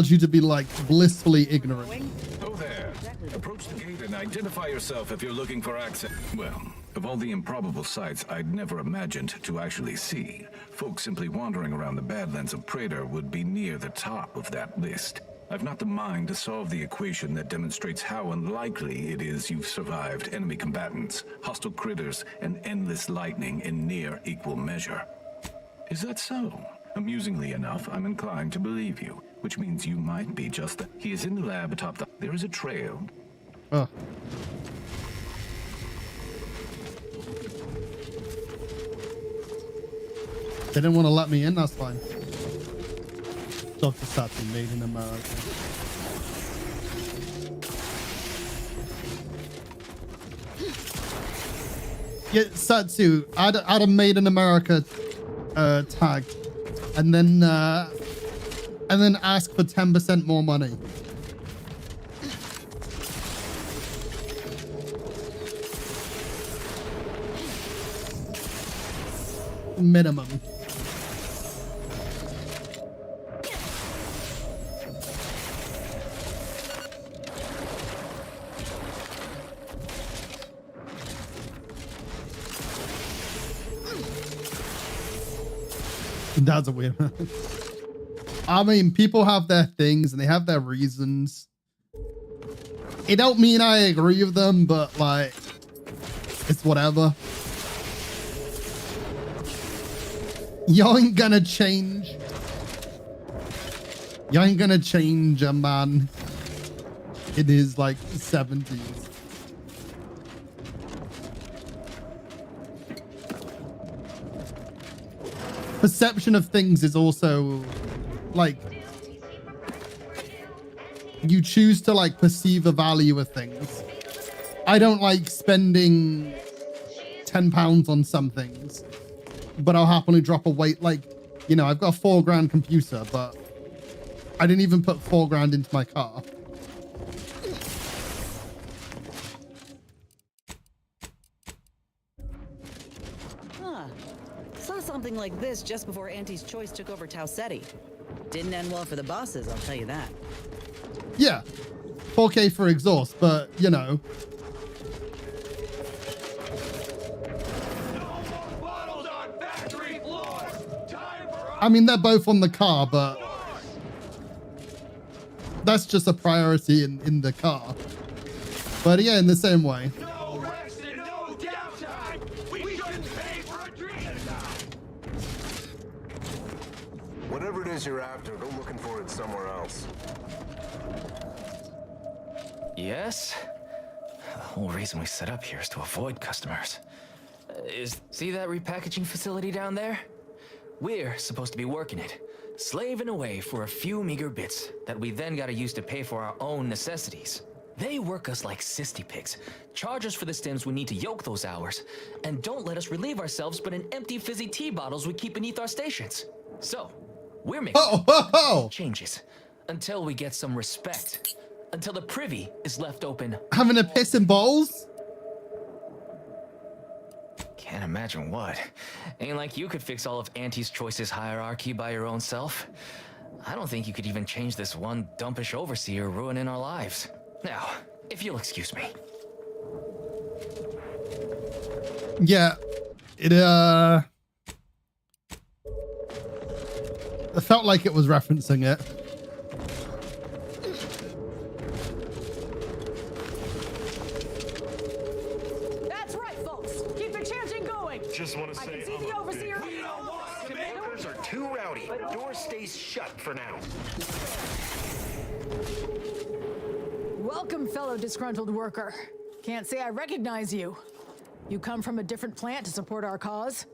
you to be like blissfully ignorant. Oh there. Approach the gate and identify yourself if you're looking for access. Well, of all the improbable sights I'd never imagined to actually see, folks simply wandering around the Badlands of Praetor would be near the top of that list. I've not the mind to solve the equation that demonstrates how unlikely it is you've survived enemy combatants, hostile critters, and endless lightning in near equal measure. Is that so? Amusingly enough, I'm inclined to believe you, which means you might be just that. He is in the lab atop the... There is a trail. Oh. They didn't want to let me in, that's fine. Dr. Satsu, made in America. Yeah, Satsu, add a made in America tag, and then ask for 10% more money. Minimum. That's a weird one. I mean, people have their things and they have their reasons. It don't mean I agree with them, but like, it's whatever. You ain't gonna change. You ain't gonna change a man in his like 70s. Perception of things is also like, you choose to like perceive a value of things. I don't like spending £10 on some things, but I'll happily drop a weight. Like, you know, I've got a $4,000 computer, but I didn't even put $4,000 into my car. Something like this just before Auntie's Choice took over Tau Ceti. Didn't end well for the bosses, I'll tell you that. Yeah, 4K for exhaust, but you know. I mean, they're both on the car, but that's just a priority in the car. But yeah, in the same way. Whatever it is you're after, go looking for it somewhere else. Yes? The whole reason we set up here is to avoid customers. See that repackaging facility down there? We're supposed to be working it, slaving away for a few meager bits that we then gotta use to pay for our own necessities. They work us like cysty pigs, charge us for the stems we need to yoke those hours, and don't let us relieve ourselves but in empty fizzy tea bottles we keep beneath our stations. So, we're making changes until we get some respect, until the privy is left open. Having a piss in bowls? Can't imagine what. Ain't like you could fix all of Auntie's choices hierarchy by your own self. I don't think you could even change this one dumpish overseer ruining our lives. Now, if you'll excuse me. Yeah, it felt like it was referencing it. That's right, folks. Keep the chanting going. Just want to I say, can see the overseer. Commanders are too rowdy. Door stays shut for now. Welcome, fellow disgruntled worker. Can't say I recognize you. You come from a different plant to support our cause?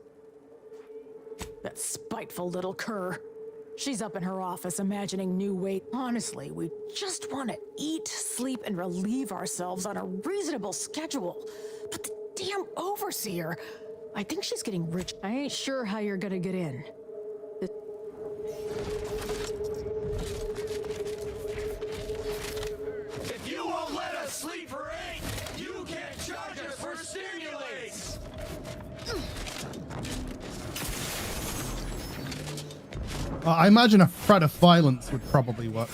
That spiteful little cur. She's up in her office imagining new ways. Honestly, we just want to eat, sleep, and relieve ourselves on a reasonable schedule. But the damn overseer, I think she's getting rich. I ain't sure how you're gonna get in. If you won't let us sleep for 8, you can't charge us for stimulates! I imagine a threat of violence would probably work.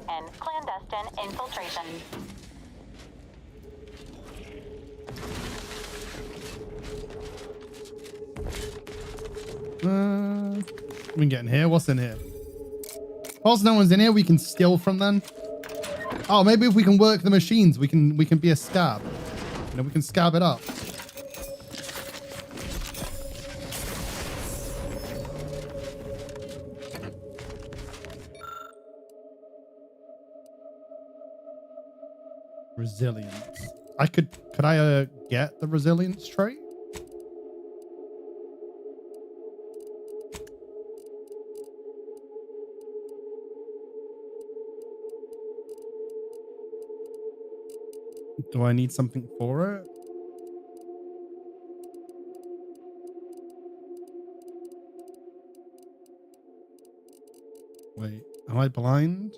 And clandestine infiltration. We can get in here. What's in here? Whilst no one's in here, we can steal from them. Oh, maybe if we can work the machines, we can be a scab. You know, we can scab it up. Resilience. Could I get the resilience trait? Do I need something for it? Wait, am I blind?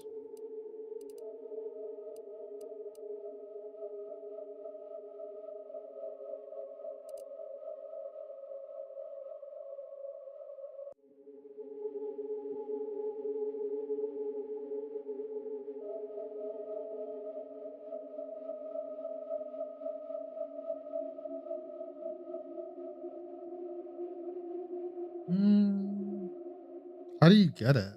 How do you get it?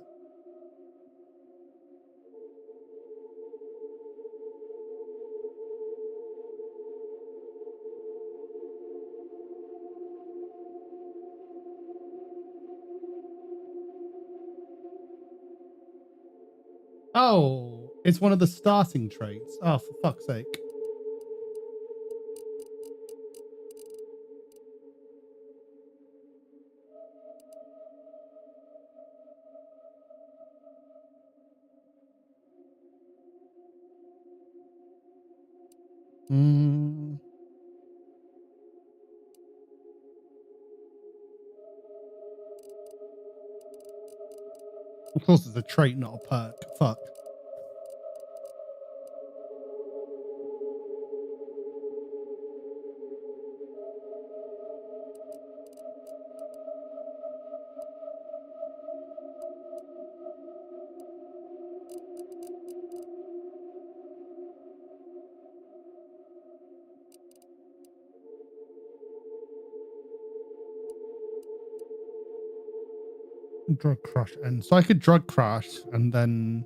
Oh, it's one of the starting traits. Oh, for fuck's sake. Of course, it's a trait, not a perk. Fuck. Drug crush. And so I could drug crash and then...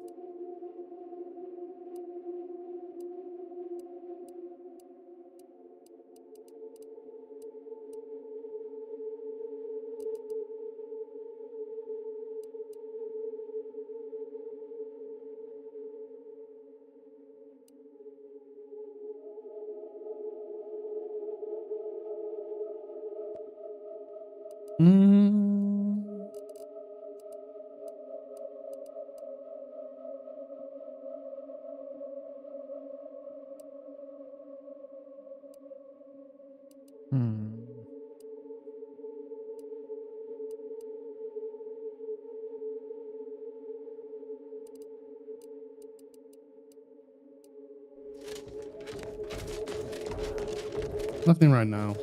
Nothing right now.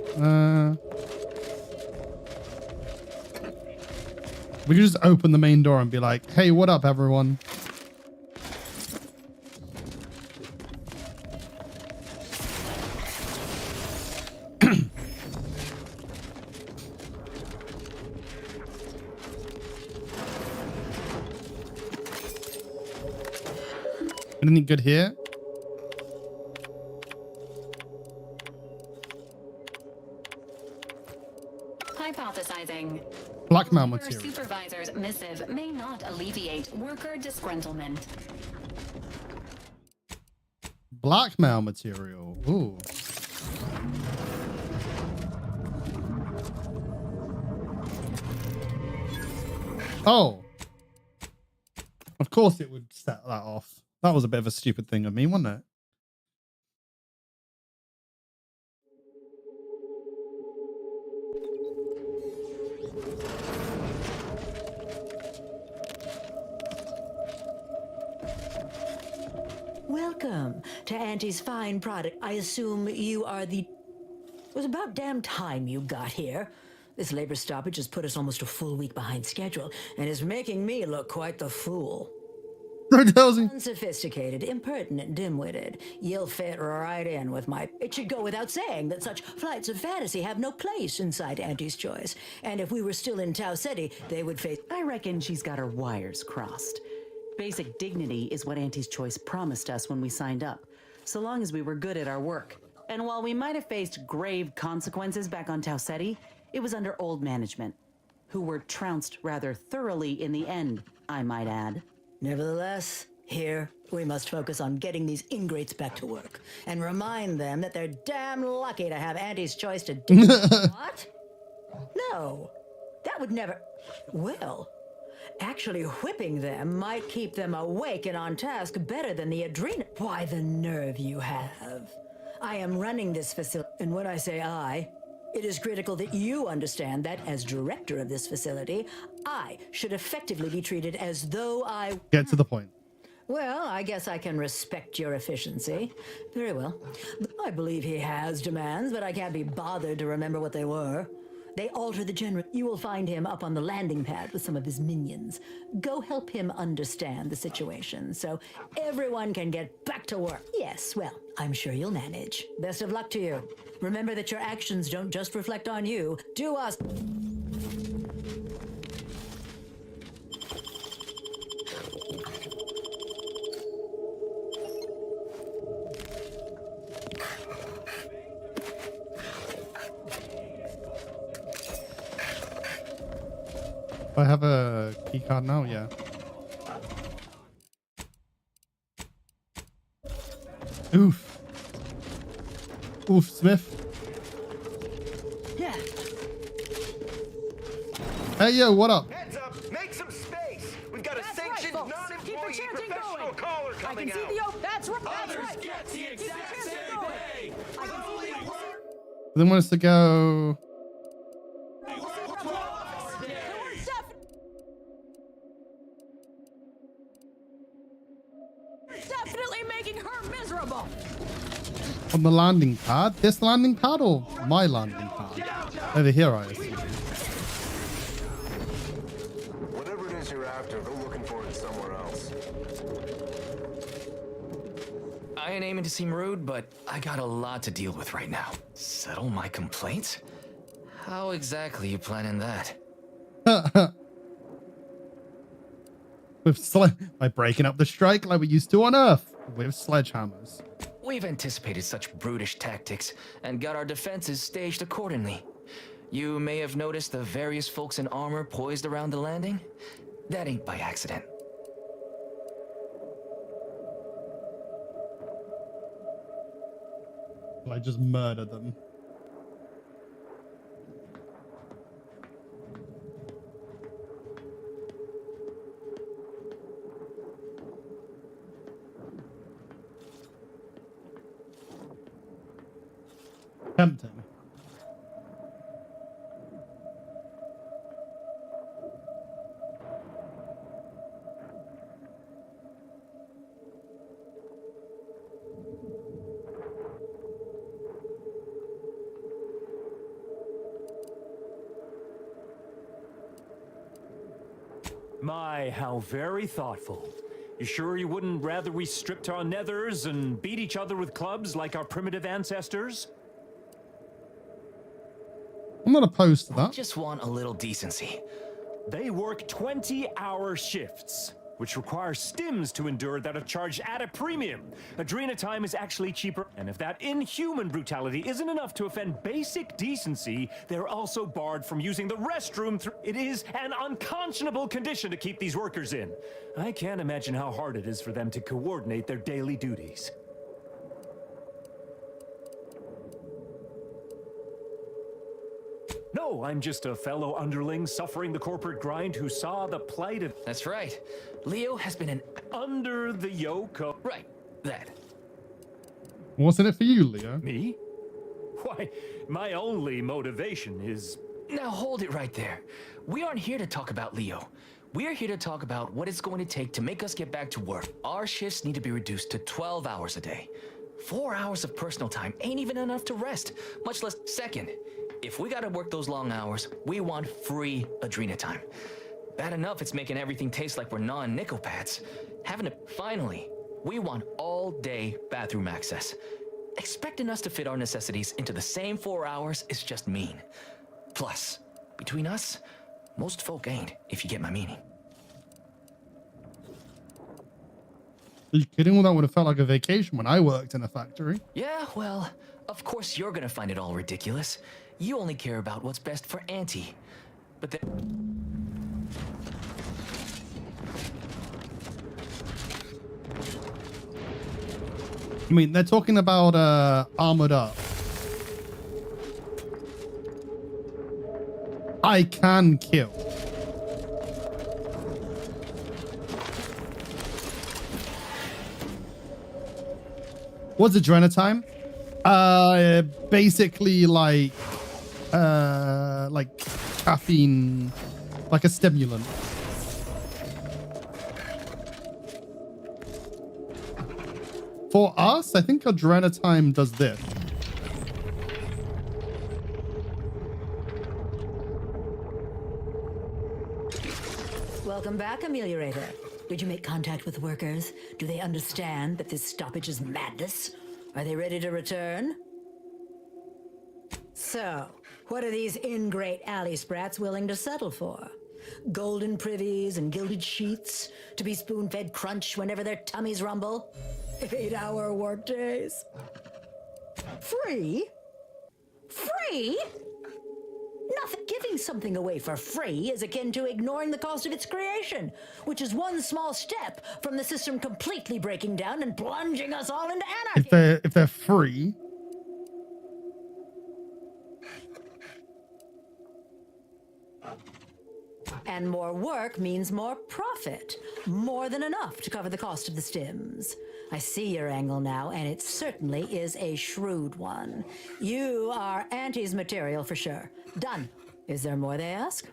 We could just open the main door and be like, hey, what up, everyone? Anything good here? Hypothesizing. Blackmail Your material. supervisor's missive may not alleviate worker disgruntlement. Blackmail material. Ooh. Oh. Of course it would set that off. That was a bit of a stupid thing of me, wasn't it? Welcome to Auntie's fine product. I assume you are the... It was about damn time you got here. This labor stoppage has put us almost a full week behind schedule and is making me look quite the fool. Unsophisticated, impertinent, dim-witted. You'll fit right in with my... It should go without saying that such flights of fantasy have no place inside Auntie's Choice. And if we were still in Tau City, they would face... I reckon she's got her wires crossed. Basic dignity is what Auntie's Choice promised us when we signed up, so long as we were good at our work. And while we might have faced grave consequences back on Tau Ceti, it was under old management, who were trounced rather thoroughly in the end, I might add. Nevertheless, here, we must focus on getting these ingrates back to work and remind them that they're damn lucky to have Auntie's Choice to do. What? No, that would never... Well, actually whipping them might keep them awake and on task better than the adrenal... Why, the nerve you have. I am running this facility, and when I say I, it is critical that you understand that as director of this facility, I should effectively be treated as though I... Get to the point. Well, I guess I can respect your efficiency. Very well. I believe he has demands, but I can't be bothered to remember what they were. They alter the general. You will find him up on the landing pad with some of his minions. Go help him understand the situation so everyone can get back to work. Yes, well, I'm sure you'll manage. Best of luck to you. Remember that your actions don't just reflect on you. Do us. I have a key card now, yeah. Oof. Oof, Smith. Yeah. Hey, yo, what up? Heads up, make some space. We've got a sanctioned, non-employee professional caller coming out. I can see the... That's right. That's Others right. get the exact same pay. I can see the... They want us to go... Definitely making her miserable. On the landing pad? This landing pad or my landing pad? Over here, I assume. Whatever it is you're after, go looking for it somewhere else. I ain't aiming to seem rude, but I got a lot to deal with right now. Settle my complaints? How exactly you planning that? By breaking up the strike like we used to on Earth with sledgehammers. We've anticipated such brutish tactics and got our defenses staged accordingly. You may have noticed the various folks in armor poised around the landing. That ain't by accident. I just murdered them. Tempting. My, how very thoughtful. You sure you wouldn't rather we stripped our nethers and beat each other with clubs like our primitive ancestors? I'm not opposed to I that. just want a little decency. They work 20-hour shifts, which require stims to endure that are charged at a premium. Adrena time is actually cheaper, and if that inhuman brutality isn't enough to offend basic decency, they're also barred from using the restroom. It is an unconscionable condition to keep these workers in. I can't imagine how hard it is for them to coordinate their daily duties. No, I'm just a fellow underling suffering the corporate grind who saw the plight of... That's right. Leo has been an... Under the yoke of... Right, that. What's in it for you, Leo? Me? Why, my only motivation is... Now hold it right there. We aren't here to talk about Leo. We're here to talk about what it's going to take to make us get back to work. Our shifts need to be reduced to 12 hours a day. 4 hours of personal time ain't even enough to rest, much less second. If we gotta work those long hours, we want free Adrena time. Bad enough it's making everything taste like we're gnawing nickel pads. Finally, we want all-day bathroom access. Expecting us to fit our necessities into the same 4 hours is just mean. Plus, between us, most folk ain't, if you get my meaning. Are you kidding? Well, that would have felt like a vacation when I worked in a factory. Yeah, well, of course you're gonna find it all ridiculous. You only care about what's best for Auntie. But then... I mean, they're talking about armored up. I can kill. What's Adrena time? Basically like caffeine, like a stimulant. For us, I think Adrena time does this. Welcome back, Ameliorator. Did you make contact with workers? Do they understand that this stoppage is madness? Are they ready to return? So, what are these ingrate alley sprats willing to settle for? Golden privies and gilded sheets to be spoon-fed crunch whenever their tummies rumble? 8-hour workdays? Free? Free? Nothing. Giving something away for free is akin to ignoring the cost of its creation, which is one small step from the system completely breaking down and plunging us all into anarchy. If they're free. And more work means more profit. More than enough to cover the cost of the stims. I see your angle now, and it certainly is a shrewd one. You are Auntie's material for sure. Done. Is there more they ask?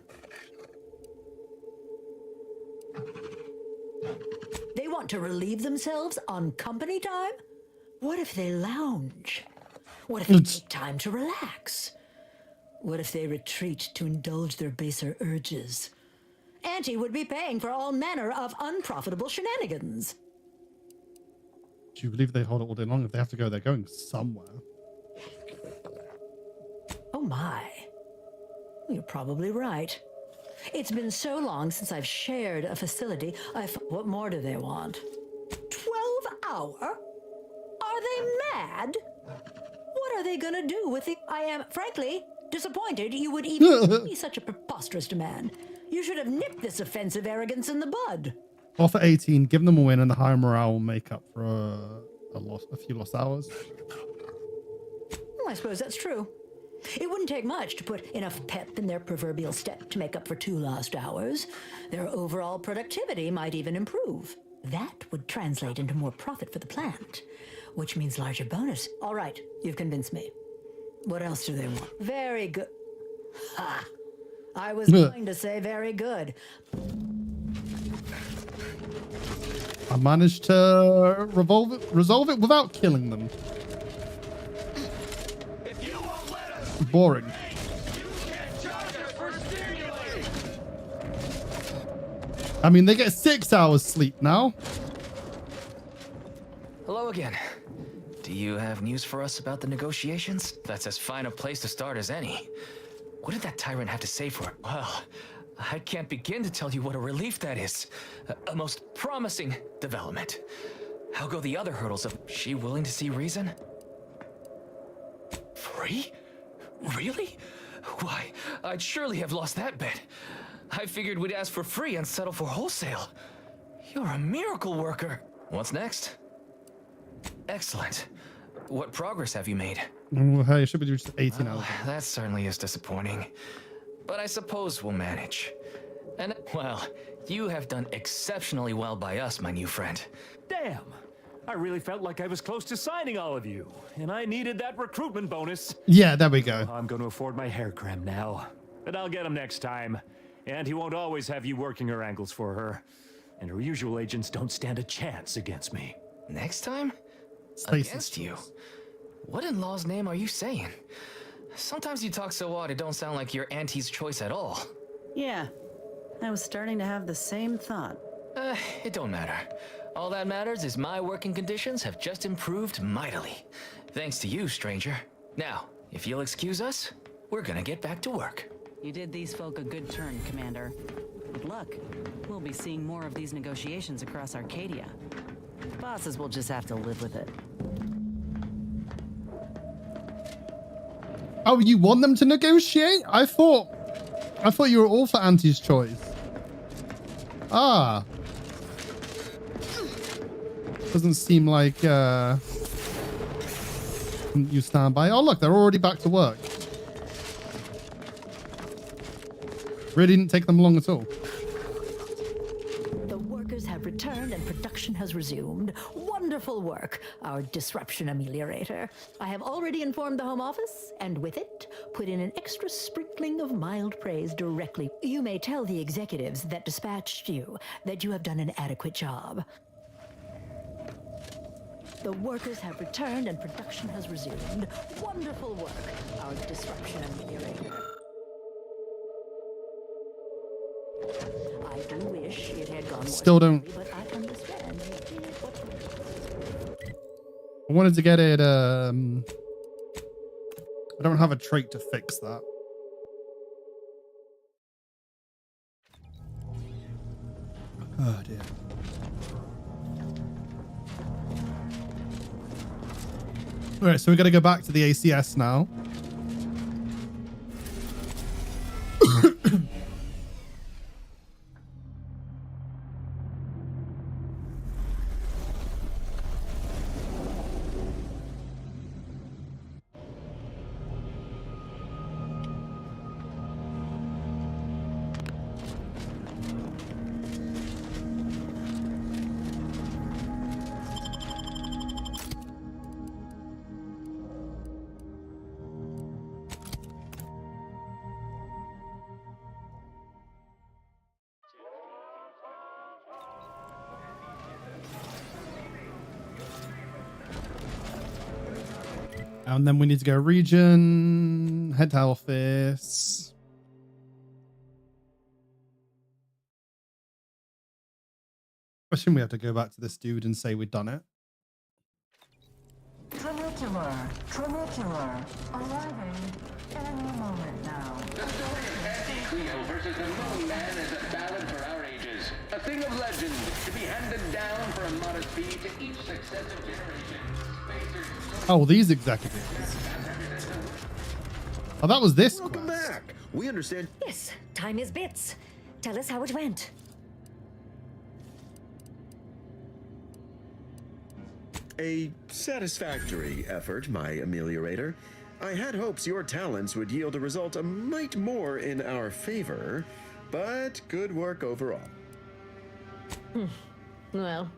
They want to relieve themselves on company time? What if they lounge? What if they take time to relax? What if they retreat to indulge their baser urges? Auntie would be paying for all manner of unprofitable shenanigans. Do you believe they hold it all day long? If they have to go, they're going somewhere. Oh my. You're probably right. It's been so long since I've shared a facility. What more do they want? 12 hour? Are they mad? What are they gonna do with it? I am, frankly, disappointed you would even be such a preposterous demand. You should have nipped this offensive arrogance in the bud. Offer 18, give them a win, and the higher morale will make up for a few lost hours. Well, I suppose that's true. It wouldn't take much to put enough pep in their proverbial step to make up for 2 lost hours. Their overall productivity might even improve. That would translate into more profit for the plant, which means larger bonus. All right, you've convinced me. What else do they want? Very good. Ha! I was going to say very good. I managed to resolve it without killing them. Boring. I mean, they get 6 hours sleep now. Hello again. Do you have news for us about the negotiations? That's as fine a place to start as any. What did that tyrant have to say for it? Well, I can't begin to tell you what a relief that is. A most promising development. How go the other hurdles of she willing to see reason? Free? Really? Why, I'd surely have lost that bet. I figured we'd ask for free and settle for wholesale. You're a miracle worker. What's next? Excellent. What progress have you made? Oh, hey, it should be just 18 hours. That certainly is disappointing. But I suppose we'll manage. And, well, you have done exceptionally well by us, my new friend. Damn! I really felt like I was close to signing all of you, and I needed that recruitment bonus. Yeah, there we go. I'm going to afford my hair creme now, but I'll get him next time. And he won't always have you working her angles for her. And her usual agents don't stand a chance against me. Next time? Stasis. Against you? What in law's name are you saying? Sometimes you talk so odd it don't sound like you're Auntie's choice at all. Yeah, I was starting to have the same thought. It don't matter. All that matters is my working conditions have just improved mightily. Thanks to you, stranger. Now, if you'll excuse us, we're gonna get back to work. You did these folk a good turn, Commander. Good luck. We'll be seeing more of these negotiations across Arcadia. Bosses will just have to live with it. Oh, you want them to negotiate? I thought you were all for Auntie's choice. Ah. Doesn't seem like you stand by. Oh, look, they're already back to work. Really didn't take them long at all. The workers have returned and production has resumed. Wonderful work, our disruption ameliorator. I have already informed the Home Office, and with it, put in an extra sprinkling of mild praise directly. You may tell the executives that dispatched you that you have done an adequate job. The workers have returned and production has resumed. Wonderful work, our disruption ameliorator. I do wish it had gone more Still don't. smoothly, but I understand you did what you I wanted to get it. I don't have a trait to fix that. Oh dear. All right, so we got to go back to the ACS now. And then we need to go region, head to office. I assume we have to go back to this dude and say we've done it. Trinicular, arriving any moment now. The story of Anti-Cleo versus the Moon Man is a ballad for our ages. A thing of legend to be handed down for a modest fee to each successive generation. Oh, these executives. Oh, that was this. Welcome back. We understand. Yes, time is bits. Tell us how it went. A satisfactory effort, my ameliorator. I had hopes your talents would yield a result a mite more in our favor, but good work overall. Well,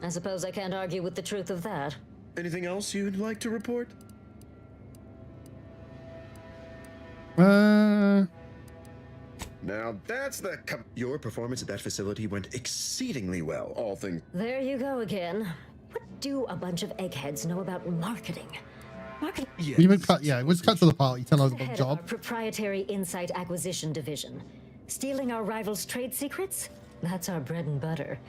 I suppose I can't argue with the truth of that. Anything else you'd like to report? Now that's the your performance at that facility went exceedingly well, all things. There you go again. What do a bunch of eggheads know about marketing? Marketing. Yes. We'll cut to the part. You tell us about the Head of our job. proprietary insight acquisition division. Stealing our rivals' trade secrets? That's our bread and butter.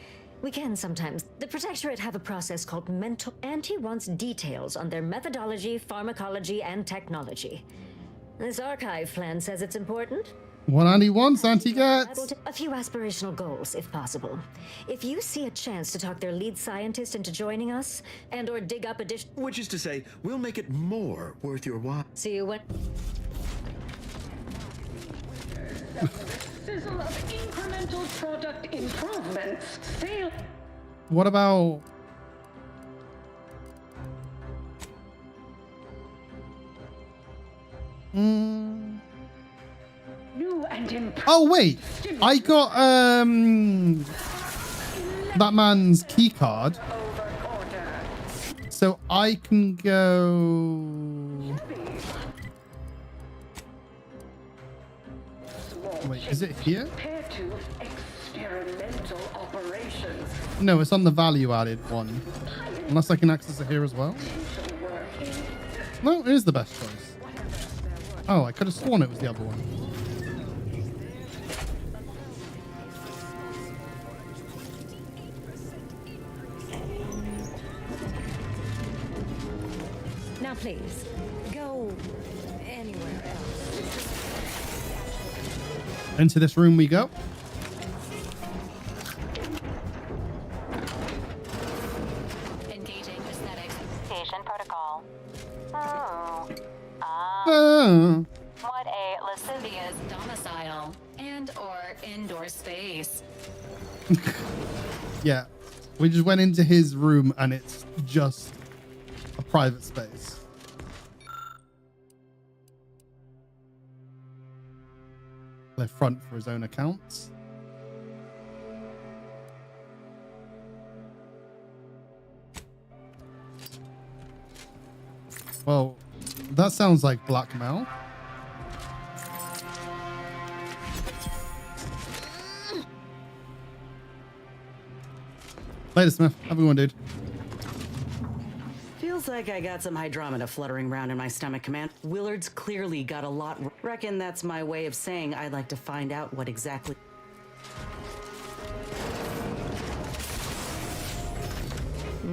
We can sometimes. The Protectorate have a process called mental. Auntie wants details on their methodology, pharmacology, and technology. This archive plan says it's important. What Auntie wants, Auntie gets. A few aspirational goals, if possible. If you see a chance to talk their lead scientist into joining us, and/or dig up additional. Which is to say, we'll make it more worth your while. See you when. Sizzle of incremental product improvements. Sale. What about... New and improved. Oh, wait. I got that man's key card. So I can go... Wait, is it here? Compared to experimental operations. No, it's on the value added one. Unless I can access it here as well. No, it is the best choice. Oh, I could have sworn it was the other one. Now, please, go anywhere else. Into this room we go. Engaging aesthetics. Patient protocol. Oh. What a lascivious domicile and/or indoor space. Yeah, we just went into his room and it's just a private space. The front for his own accounts. Well, that sounds like blackmail. Later, Smith. Have a good one, dude. Feels like I got some hydrometa fluttering around in my stomach, Command. Willard's clearly got a lot. Reckon that's my way of saying I'd like to find out what exactly.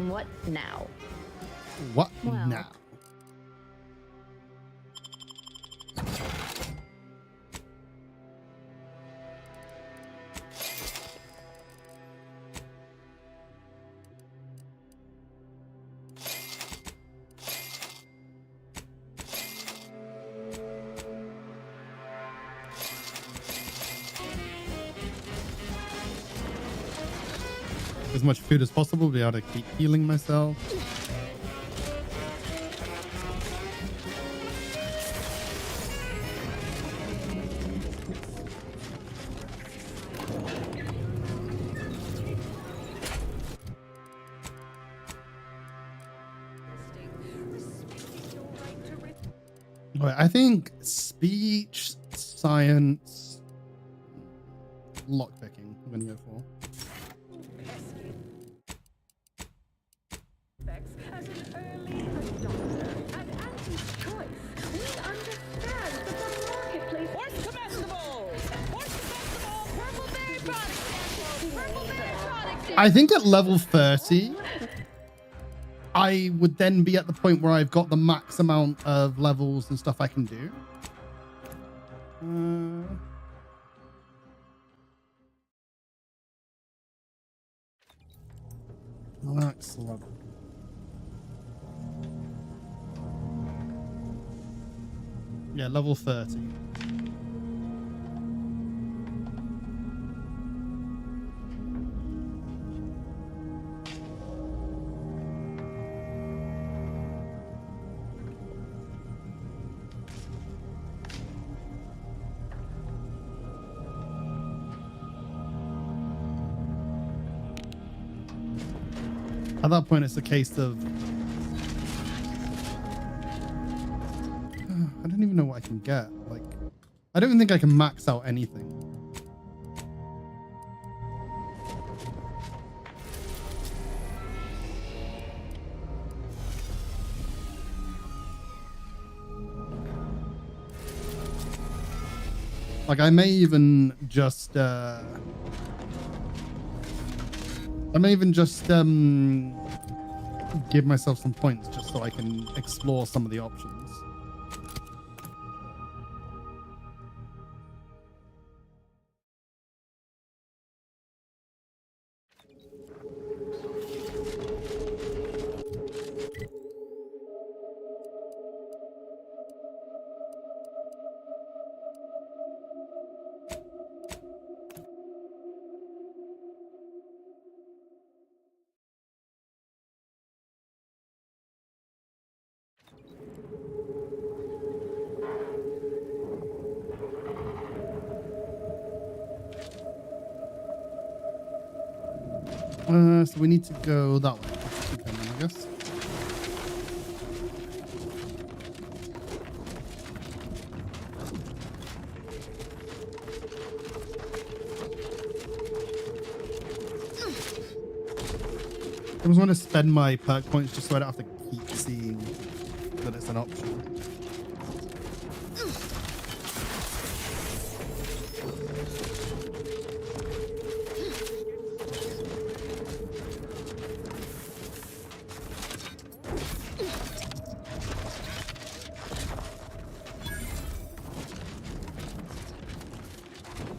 What now? What Well, now? As much food as possible to be able to keep healing myself. Right, I think speech, science, lockpicking I'm going to go for. As an early adopter and Auntie's choice, we understand that the marketplace. Horse comestibles! Horse comestibles! Purple berry products! Purple berry products! I think at level 30, I would then be at the point where I've got the max amount of levels and stuff I can do. Max level. Yeah, level 30. At that point, it's a case of... I don't even know what I can get. Like, I don't even think I can max out anything. Like, I may even just... I may even just give myself some points just so I can explore some of the options. So we need to go that way. Keep going, I guess. I just want to spend my perk points just so I don't have to keep seeing that it's an option.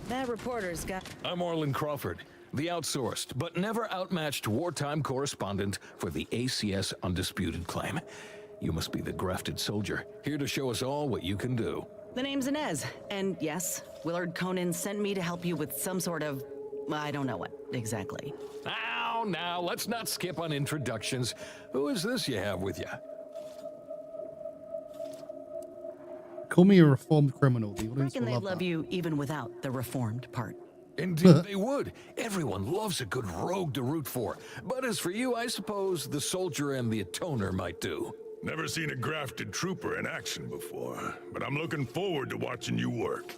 That reporter's got... I'm Orland Crawford, the outsourced but never outmatched wartime correspondent for the ACS Undisputed Claim. You must be the grafted soldier, here to show us all what you can do. The name's Inez, and yes, Willard Conan sent me to help you with some sort of... I don't know what exactly. Now, let's not skip on introductions. Who is this you have with you? Call me a reformed criminal. The I audience reckon will they'd love love that. you even without the reformed part. Indeed they would. Everyone loves a good rogue to root for. But as for you, I suppose the soldier and the atoner might do. Never seen a grafted trooper in action before, but I'm looking forward to watching you work.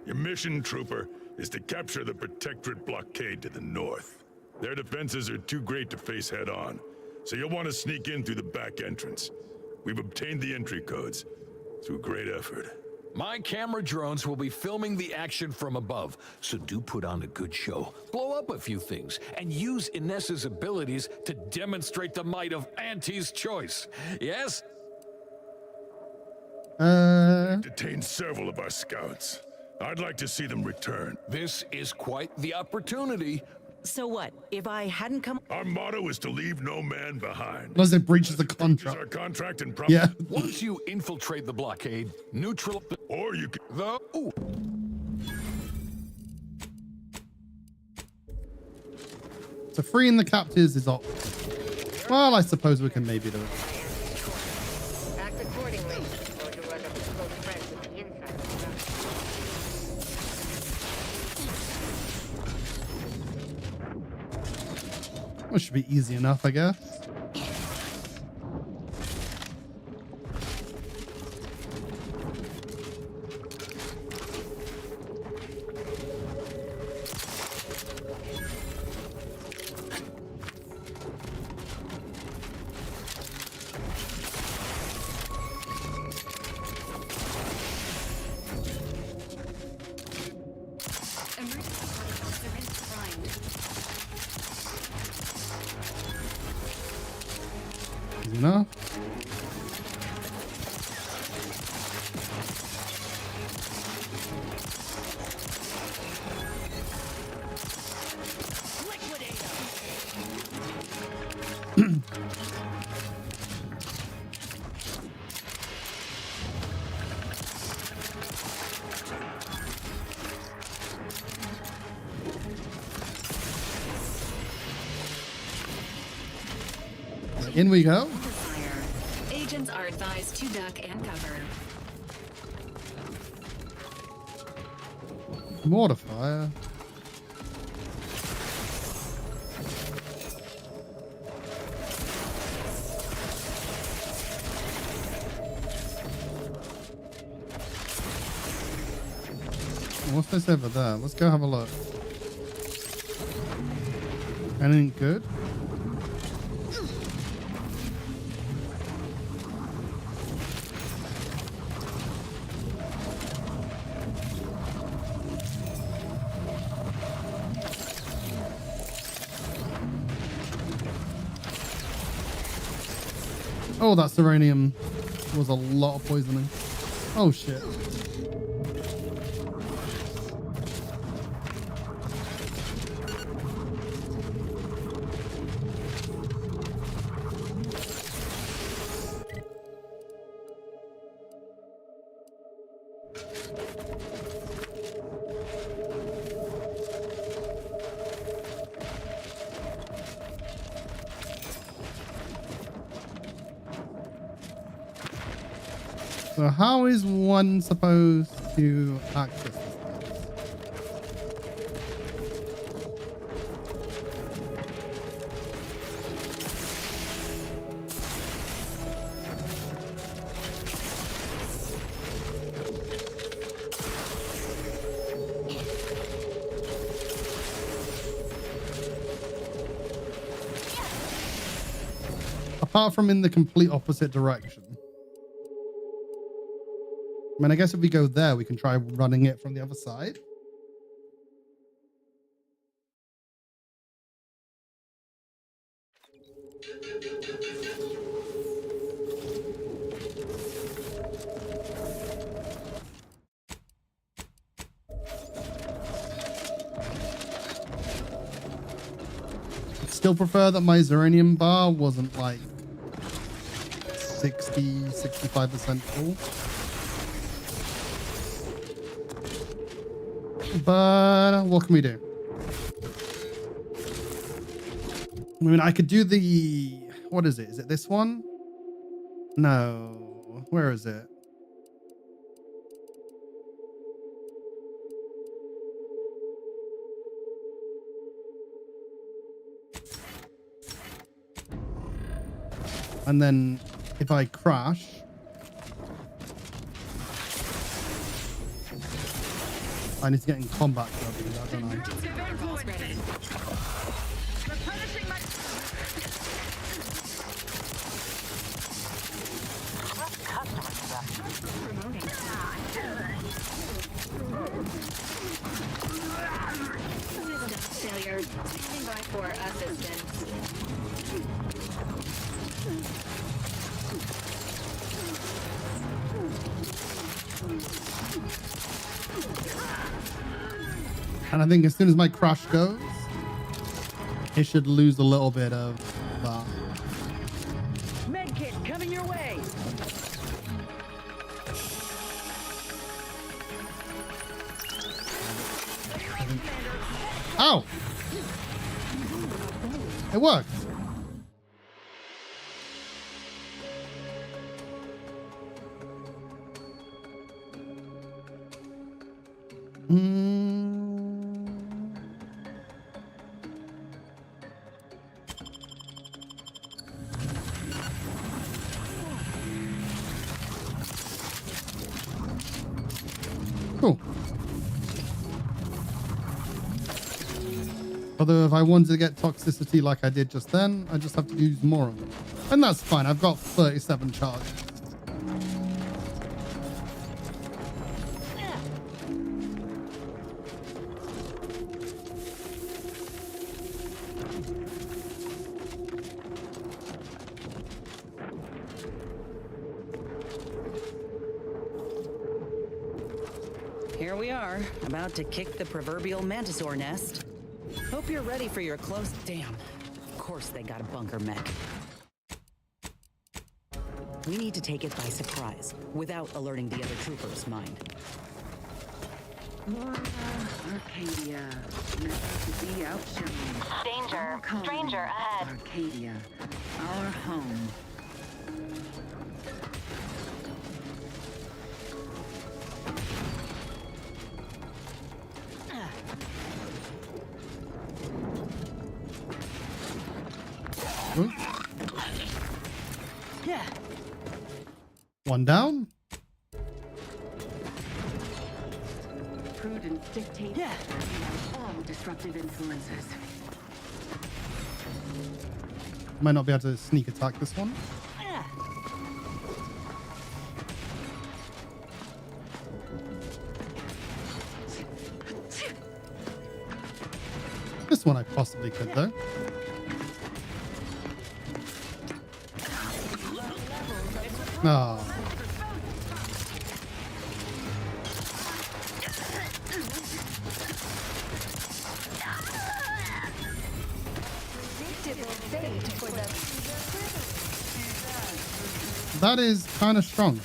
Your mission, trooper, is to capture the Protectorate blockade to the north. Their defenses are too great to face head on, so you'll want to sneak in through the back entrance. We've obtained the entry codes through great effort. My camera drones will be filming the action from above, so do put on a good show. Blow up a few things, and use Inez's abilities to demonstrate the might of Auntie's choice. Yes? Detained several of our scouts. I'd like to see them return. This is quite the opportunity. So what? If I hadn't come... Our motto is to leave no man behind. Unless it breaches the contract. Our contract and Yeah. Once you infiltrate the blockade, neutral... Or you can... So freeing the captives is optional. Well, I suppose we can maybe do it. Act accordingly, or you end up close friends with the inside. Well, should be easy enough, I guess. Easy enough. In we go. Agents are advised to duck and cover. Mortifier. What's this over there? Let's go have a look. Anything good? Oh, that Serenium was a lot of poisoning. Oh, shit. So how is one supposed to access this? Apart from in the complete opposite direction. I mean, I guess if we go there, we can try running it from the other side. I'd still prefer that my Zeranium bar wasn't like 65% full. But what can we do? I mean, I could do the... What is it? Is it this one? No. Where is it? And then if I crash... I need to get in combat to do that, don't I? Failure. Standing by for assistance. And I think as soon as my crash goes, it should lose a little bit of that. Medkit coming your way. Ow! It worked. Cool. Although if I wanted to get toxicity like I did just then, I just have to use more of them. And that's fine. I've got 37 charges. Here we are, about to kick the proverbial mantisaur nest. Hope you're ready for your close... Damn. Of course they got a bunker mech. We need to take it by surprise, without alerting the other troopers, mind. Arcadia, meant to be outshone. Danger. Stranger ahead. Arcadia, our home. Yeah. One down. Prudence dictates all disruptive influences. Might not be able to sneak attack this one. This one I possibly could though. Oh. That is kind of strong.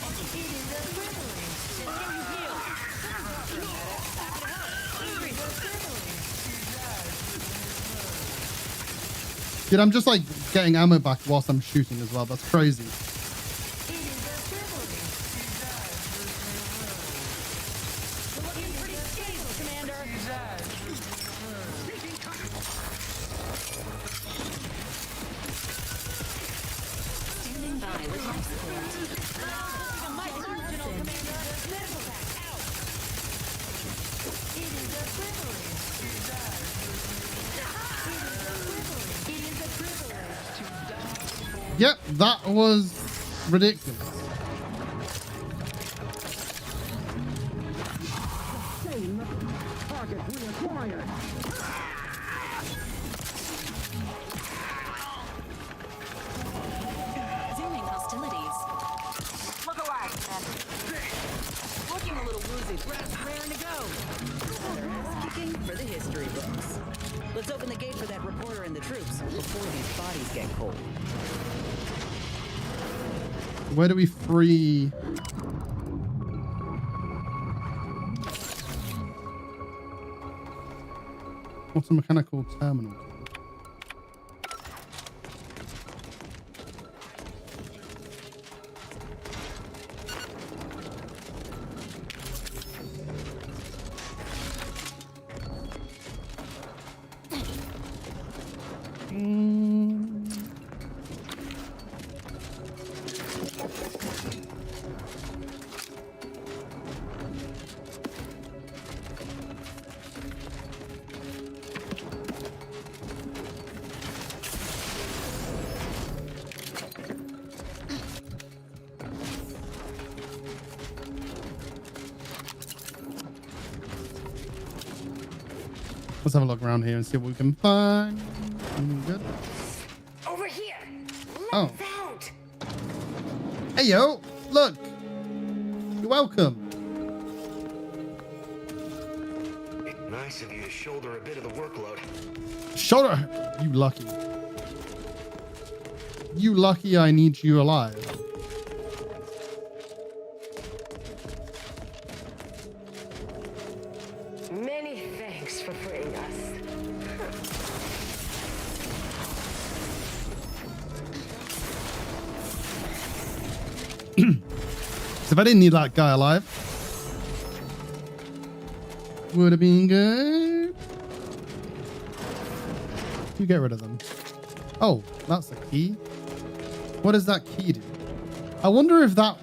Dude, I'm just like getting ammo back whilst I'm shooting as well. That's crazy. Yep, that was ridiculous. Resuming hostilities. Look alive, man. Looking a little woozy. Raring to go. Kicking for the history books. Let's open the gate for that reporter and the troops before these bodies get cold. Where do we free? What's a mechanical terminal? Let's have a look around here and see what we can find. Good. Over here. Oh. Out. Hey, yo. Look. You're welcome. Nice of you to shoulder a bit of the workload. Shoulder. You lucky. You lucky I need you alive. Many thanks for freeing us. So if I didn't need that guy alive, would have been good to get rid of them. Oh, that's the key. What does that key do? I wonder if that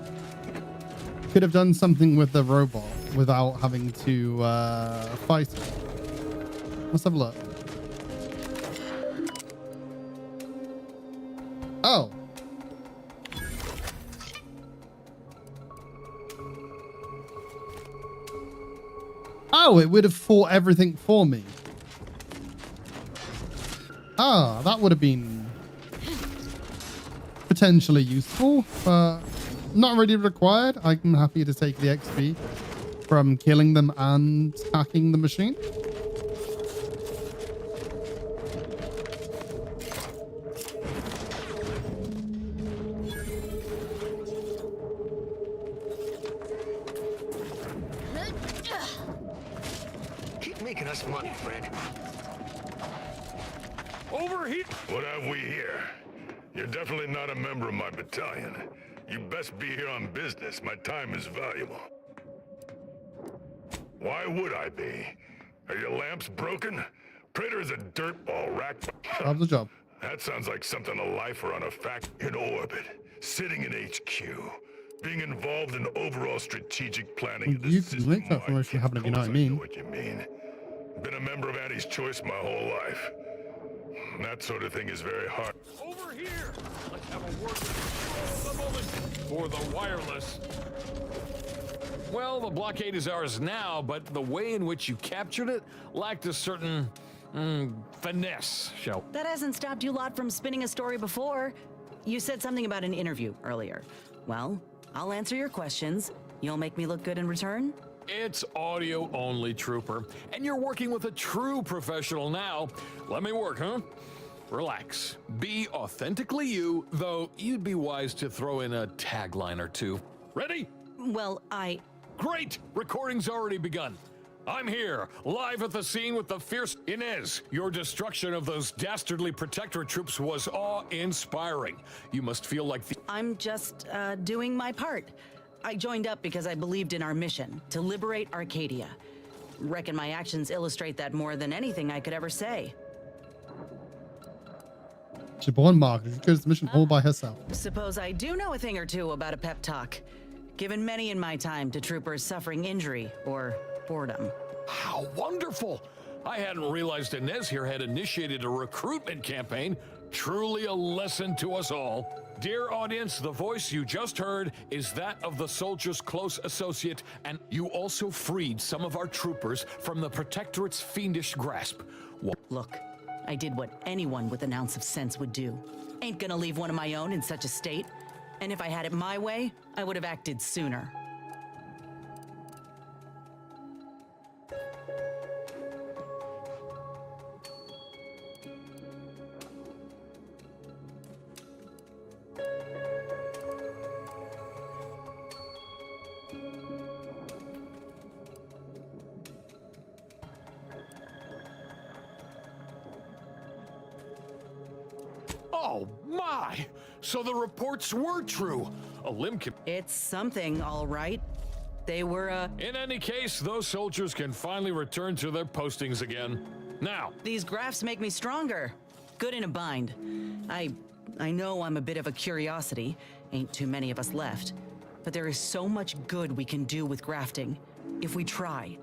could have done something with the robot without having to fight it. Let's have a look. Oh. Oh, it would have fought everything for me. Ah, that would have been potentially useful, but not really required. I'm happy to take the XP from killing them and hacking the machine. Keep making us money, Fred. Over here. What have we here? You're definitely not a member of my battalion. You best be here on business. My time is valuable. Why would I be? Are your lamps broken? Prater is a dirtball racked. Job's a job. That sounds like something a lifer on a fact in orbit, sitting in HQ, being involved in overall strategic planning of the You can make that promotion happen if you know what I mean. what you mean. Been a member of Annie's Choice my whole life. That sort of thing is very hard. Over here! Let's have a word with the moment for the wireless. Well, the blockade is ours now, but the way in which you captured it lacked a certain finesse, shall we? That hasn't stopped you lot from spinning a story before. You said something about an interview earlier. Well, I'll answer your questions. You'll make me look good in return? It's audio only, Trooper. And you're working with a true professional now. Let me work, huh? Relax. Be authentically you, though you'd be wise to throw in a tagline or two. Ready? Well, Great! Recording's already begun. I'm here, live at the scene with the fierce Inez. Your destruction of those dastardly protectorate troops was awe-inspiring. You must feel like the— I'm just, doing my part. I joined up because I believed in our mission, to liberate Arcadia. Reckon my actions illustrate that more than anything I could ever say. She born Mark. She goes the mission all by herself. Suppose I do know a thing or two about a pep talk. Given many in my time to troopers suffering injury or boredom. How wonderful! I hadn't realized Inez here had initiated a recruitment campaign. Truly a lesson to us all. Dear audience, the voice you just heard is that of the soldier's close associate, and you also freed some of our troopers from the Protectorate's fiendish grasp. Look, I did what anyone with an ounce of sense would do. Ain't gonna leave one of my own in such a state. And if I had it my way, I would have acted sooner. Oh my! So the reports were true. A limb can— It's something, all right. They were, In any case, those soldiers can finally return to their postings again. Now, these graphs make me stronger. Good in a bind. I know I'm a bit of a curiosity. Ain't too many of us left. But there is so much good we can do with grafting, if we try.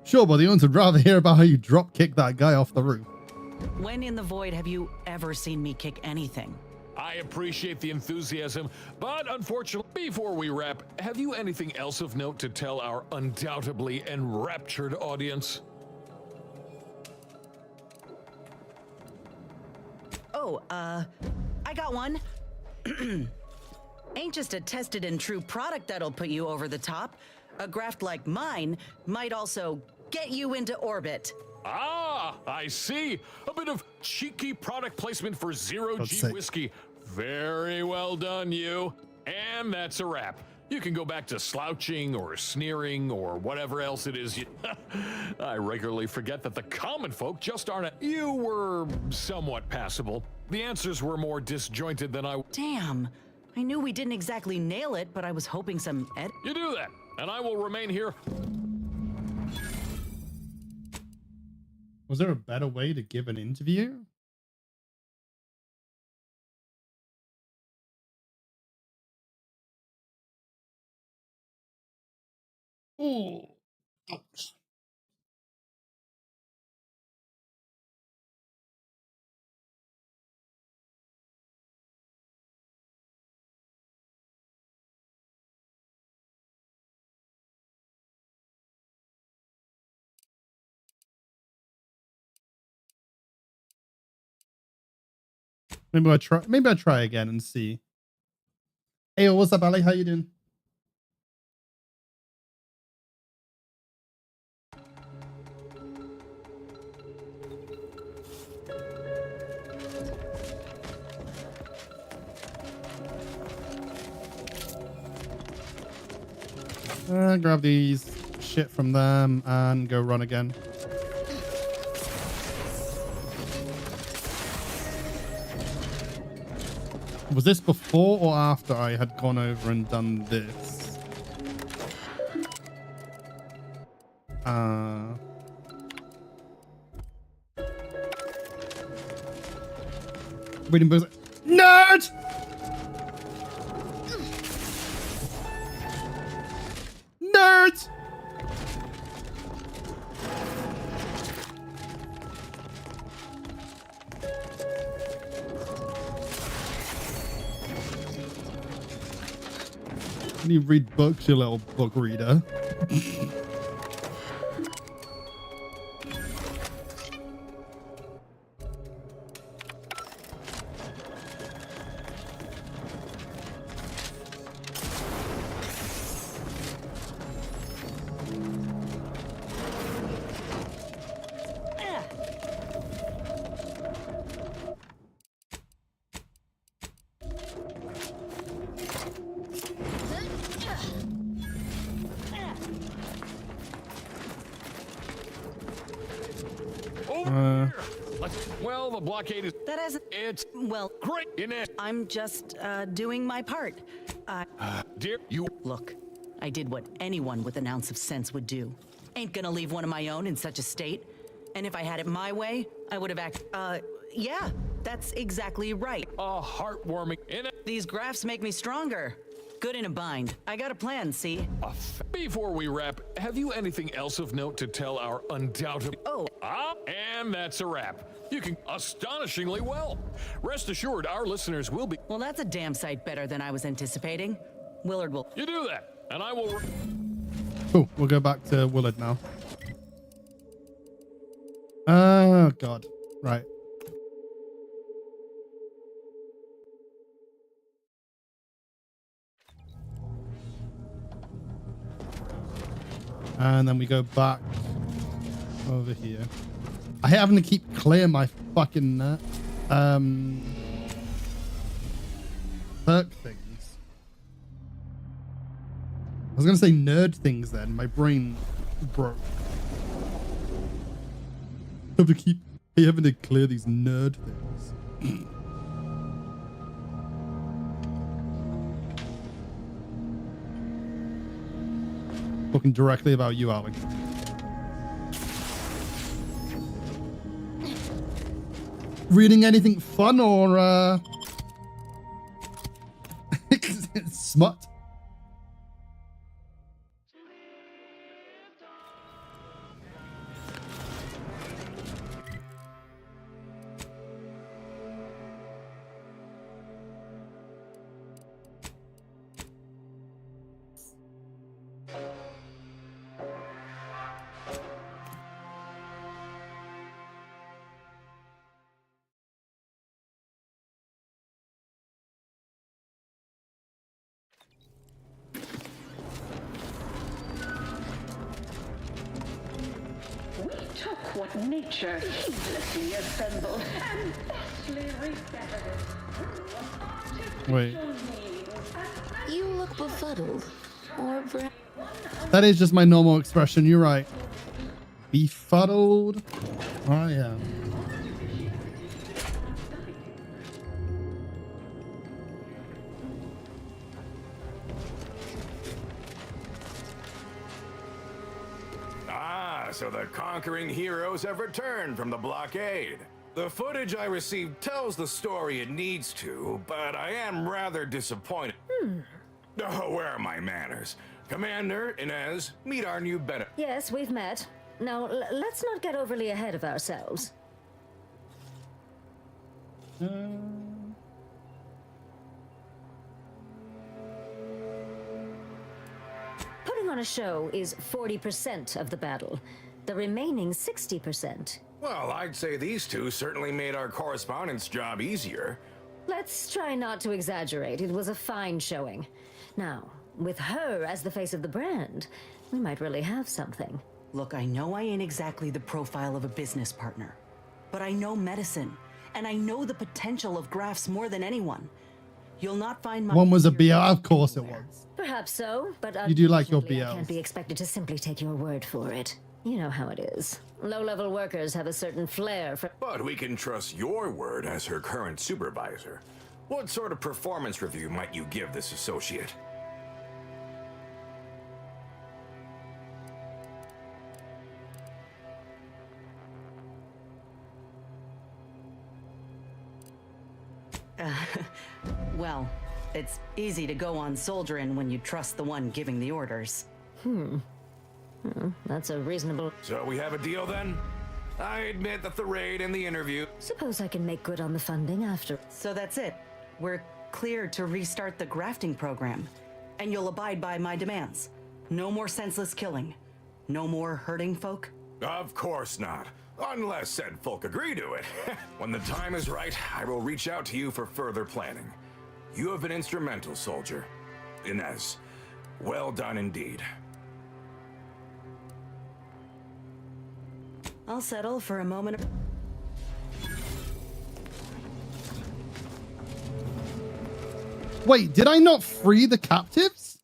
Sure, but the ones would rather hear about how you drop kick that guy off the roof. When in the void have you ever seen me kick anything? I appreciate the enthusiasm, but unfortunately, before we wrap, have you anything else of note to tell our undoubtedly enraptured audience? Oh, I got one. Ain't just a tested and true product that'll put you over the top. A graft like mine might also get you into orbit. Ah, I see. A bit of cheeky product placement for zero-G whiskey. Very well done, you. And that's a wrap. You can go back to slouching or sneering or whatever else it is. I regularly forget that the common folk just aren't. You were somewhat passable. The answers were more disjointed than I— Damn. I knew we didn't exactly nail it, but I was hoping some You do that, and I will remain here. Was there a better way to give an interview? Oh. Ouch. Maybe I try. Maybe I try again and see. Hey, what's up, Ali? How you doing? Grab these shit from them and go run again. Was this before or after I had gone over and done this? Reading books. Nerd! Nerds! You read books, you little book reader. Well, the blockade is... That hasn't... It's... Well, great, isn't it? I'm just doing my part. Dear, you... Look, I did what anyone with an ounce of sense would do. Ain't gonna leave one of my own in such a state. And if I had it my way, I would have acted... yeah, that's exactly right. Heartwarming, innit? These graphs make me stronger. Good in a bind. I got a plan, see? Before we wrap, have you anything else of note to tell our undoubted... Oh. And that's a wrap. You can astonishingly well. Rest assured, our listeners will be... Well, that's a damn sight better than I was anticipating. Willard will... You do that, and I will... Cool. We'll go back to Willard now. Oh, God. Right. And then we go back over here. I hate having to keep clear my fucking perk things. I was gonna say nerd things then. My brain broke. I have to keep having to clear these nerd things. Talking directly about you, Alex. Reading anything fun or smut? Took what nature heedlessly assembled and bestly rebellious. Wait. You look befuddled. Or That is just my normal expression. You're right. Befuddled. I am. So the conquering heroes have returned from the blockade. The footage I received tells the story it needs to, but I am rather disappointed. Oh, where are my manners? Commander, Inez, meet our new benefit. Yes, we've met. Now, let's not get overly ahead of ourselves. Putting on a show is 40% of the battle. The remaining 60%. Well, I'd say these two certainly made our correspondence job easier. Let's try not to exaggerate. It was a fine showing. Now, with her as the face of the brand, we might really have something. Look, I know I ain't exactly the profile of a business partner, but I know medicine, and I know the potential of graphs more than anyone. You'll not find my... One was a BL. Of course it was. Perhaps so, but You do like your unfortunately, I BLs. can't be expected to simply take your word for it. You know how it is. Low-level workers have a certain flair for... But we can trust your word as her current supervisor. What sort of performance review might you give this associate? Well, it's easy to go on soldiering when you trust the one giving the orders. That's a reasonable... So we have a deal then? I admit that the raid and the interview... Suppose I can make good on the funding after... So that's it. We're cleared to restart the grafting program. And you'll abide by my demands. No more senseless killing. No more hurting folk. Of course not. Unless said folk agree to it. When the time is right, I will reach out to you for further planning. You have been instrumental, soldier. Inez, well done indeed. I'll settle for a moment of... Wait, did I not free the captives?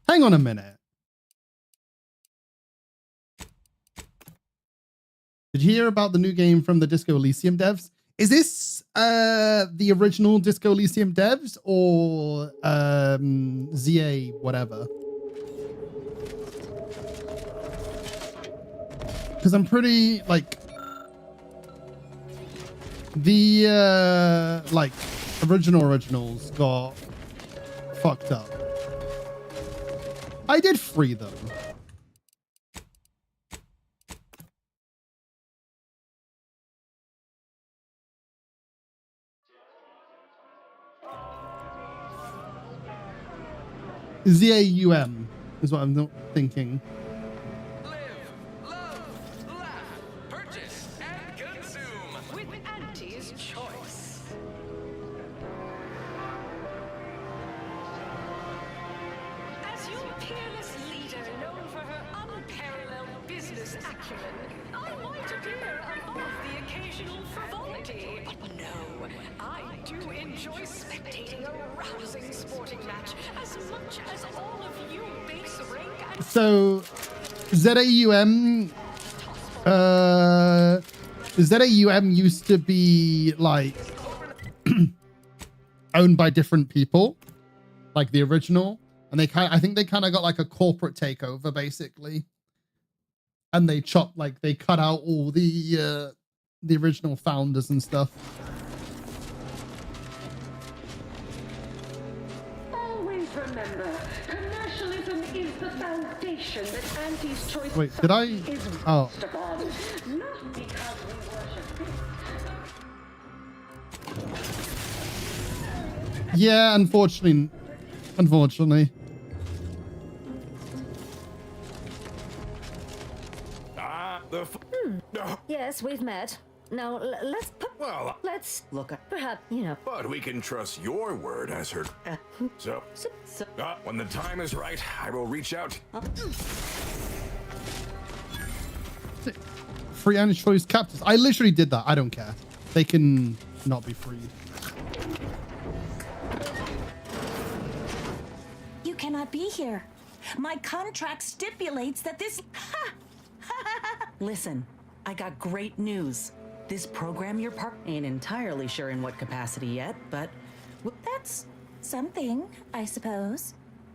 Hang on a minute. Did you hear about the new game from the Disco Elysium devs? Is this the original Disco Elysium devs or ZA whatever? Because I'm pretty like the like originals got fucked up. I did free them. ZAUM is what I'm not thinking. Purchase and consume with Auntie's choice. As your peerless leader, known for her unparalleled business acumen, I might appear above the occasional frivolity. But no, I do enjoy spectating a rousing sporting match as much as all of you base rank and... So ZAUM ZAUM used to be like owned by different people, like the original, and I think they kind of got like a corporate takeover basically, and they cut out all the original founders and stuff. Always remember, commercialism is the foundation that Auntie's choice. Wait, did I? Is Oh. based upon. Not because we worship it. Yeah, unfortunately. Yes, we've met. Now let's put. Well, let's look. Perhaps But we can trust your word as her. So, when the time is right, I will reach out. Free and choice captors. I literally did that. I don't care. They can not be freed. You cannot be here. My contract stipulates that this... Listen, I got great news. This program you're part ain't entirely sure in what capacity yet, but... That's something, I suppose.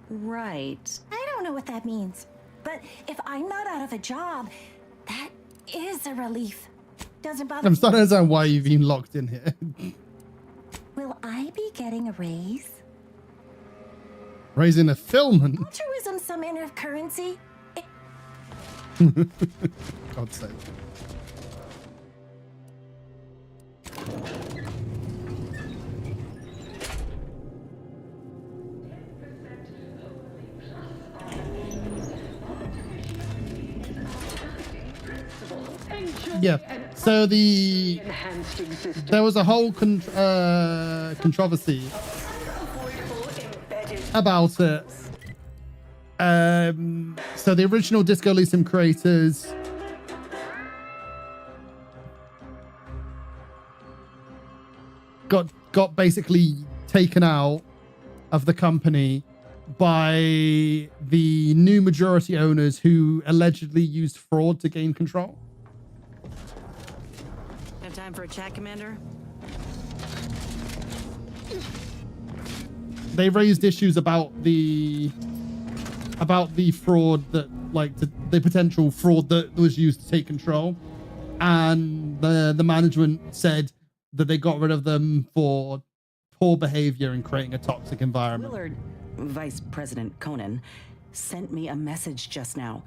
Right. I don't know what that means. But if I'm not out of a job, that is a relief. Doesn't bother I'm me. starting to understand why you've been locked in here. Will I be getting a raise? Raising a filament. Altruism some inner currency? God's sake. Yeah. So there was a whole controversy about it. So the original Disco Elysium creators got basically taken out of the company by the new majority owners who allegedly used fraud to gain control. Have time for a chat, Commander? They raised issues about the fraud that, like, the potential fraud that was used to take control, and the management said that they got rid of them for poor behavior and creating a toxic environment. Willard, Vice President Conan, sent me a message just now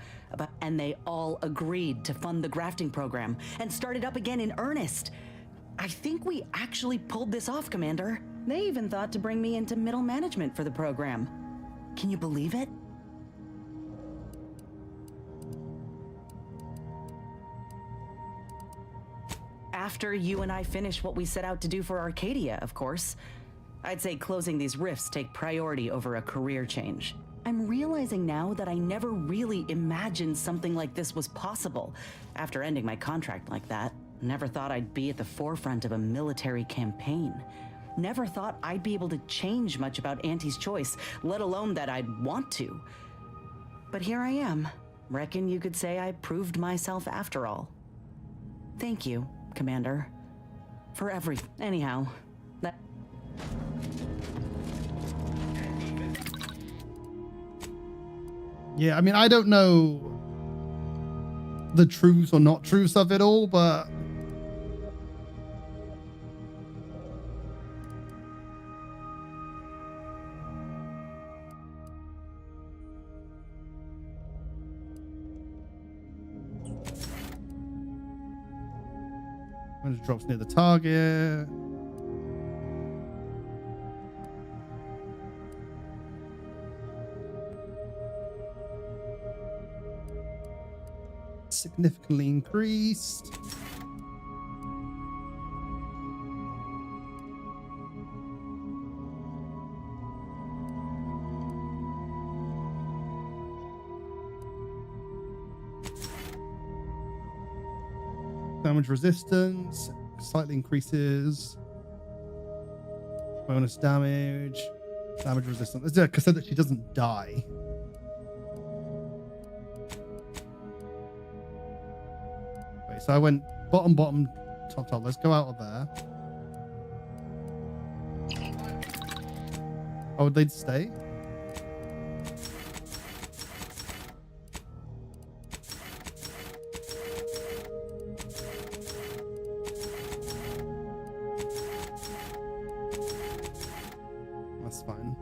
and they all agreed to fund the grafting program and start it up again in earnest. I think we actually pulled this off, Commander. They even thought to bring me into middle management for the program. Can you believe it? After you and I finish what we set out to do for Arcadia, of course. I'd say closing these rifts take priority over a career change. I'm realizing now that I never really imagined something like this was possible after ending my contract like that. Never thought I'd be at the forefront of a military campaign. Never thought I'd be able to change much about Auntie's choice, let alone that I'd want to. But here I am. Reckon you could say I proved myself after all. Thank you, Commander. For anyhow, that... Yeah, I mean, I don't know the truths or not truths of it all, but when it drops near the target. Significantly increased. Damage resistance slightly increases. Bonus damage. Damage resistance. Is it so that she doesn't die? Okay, so I went bottom, top. Let's go out of there. Oh, they'd stay? That's fine.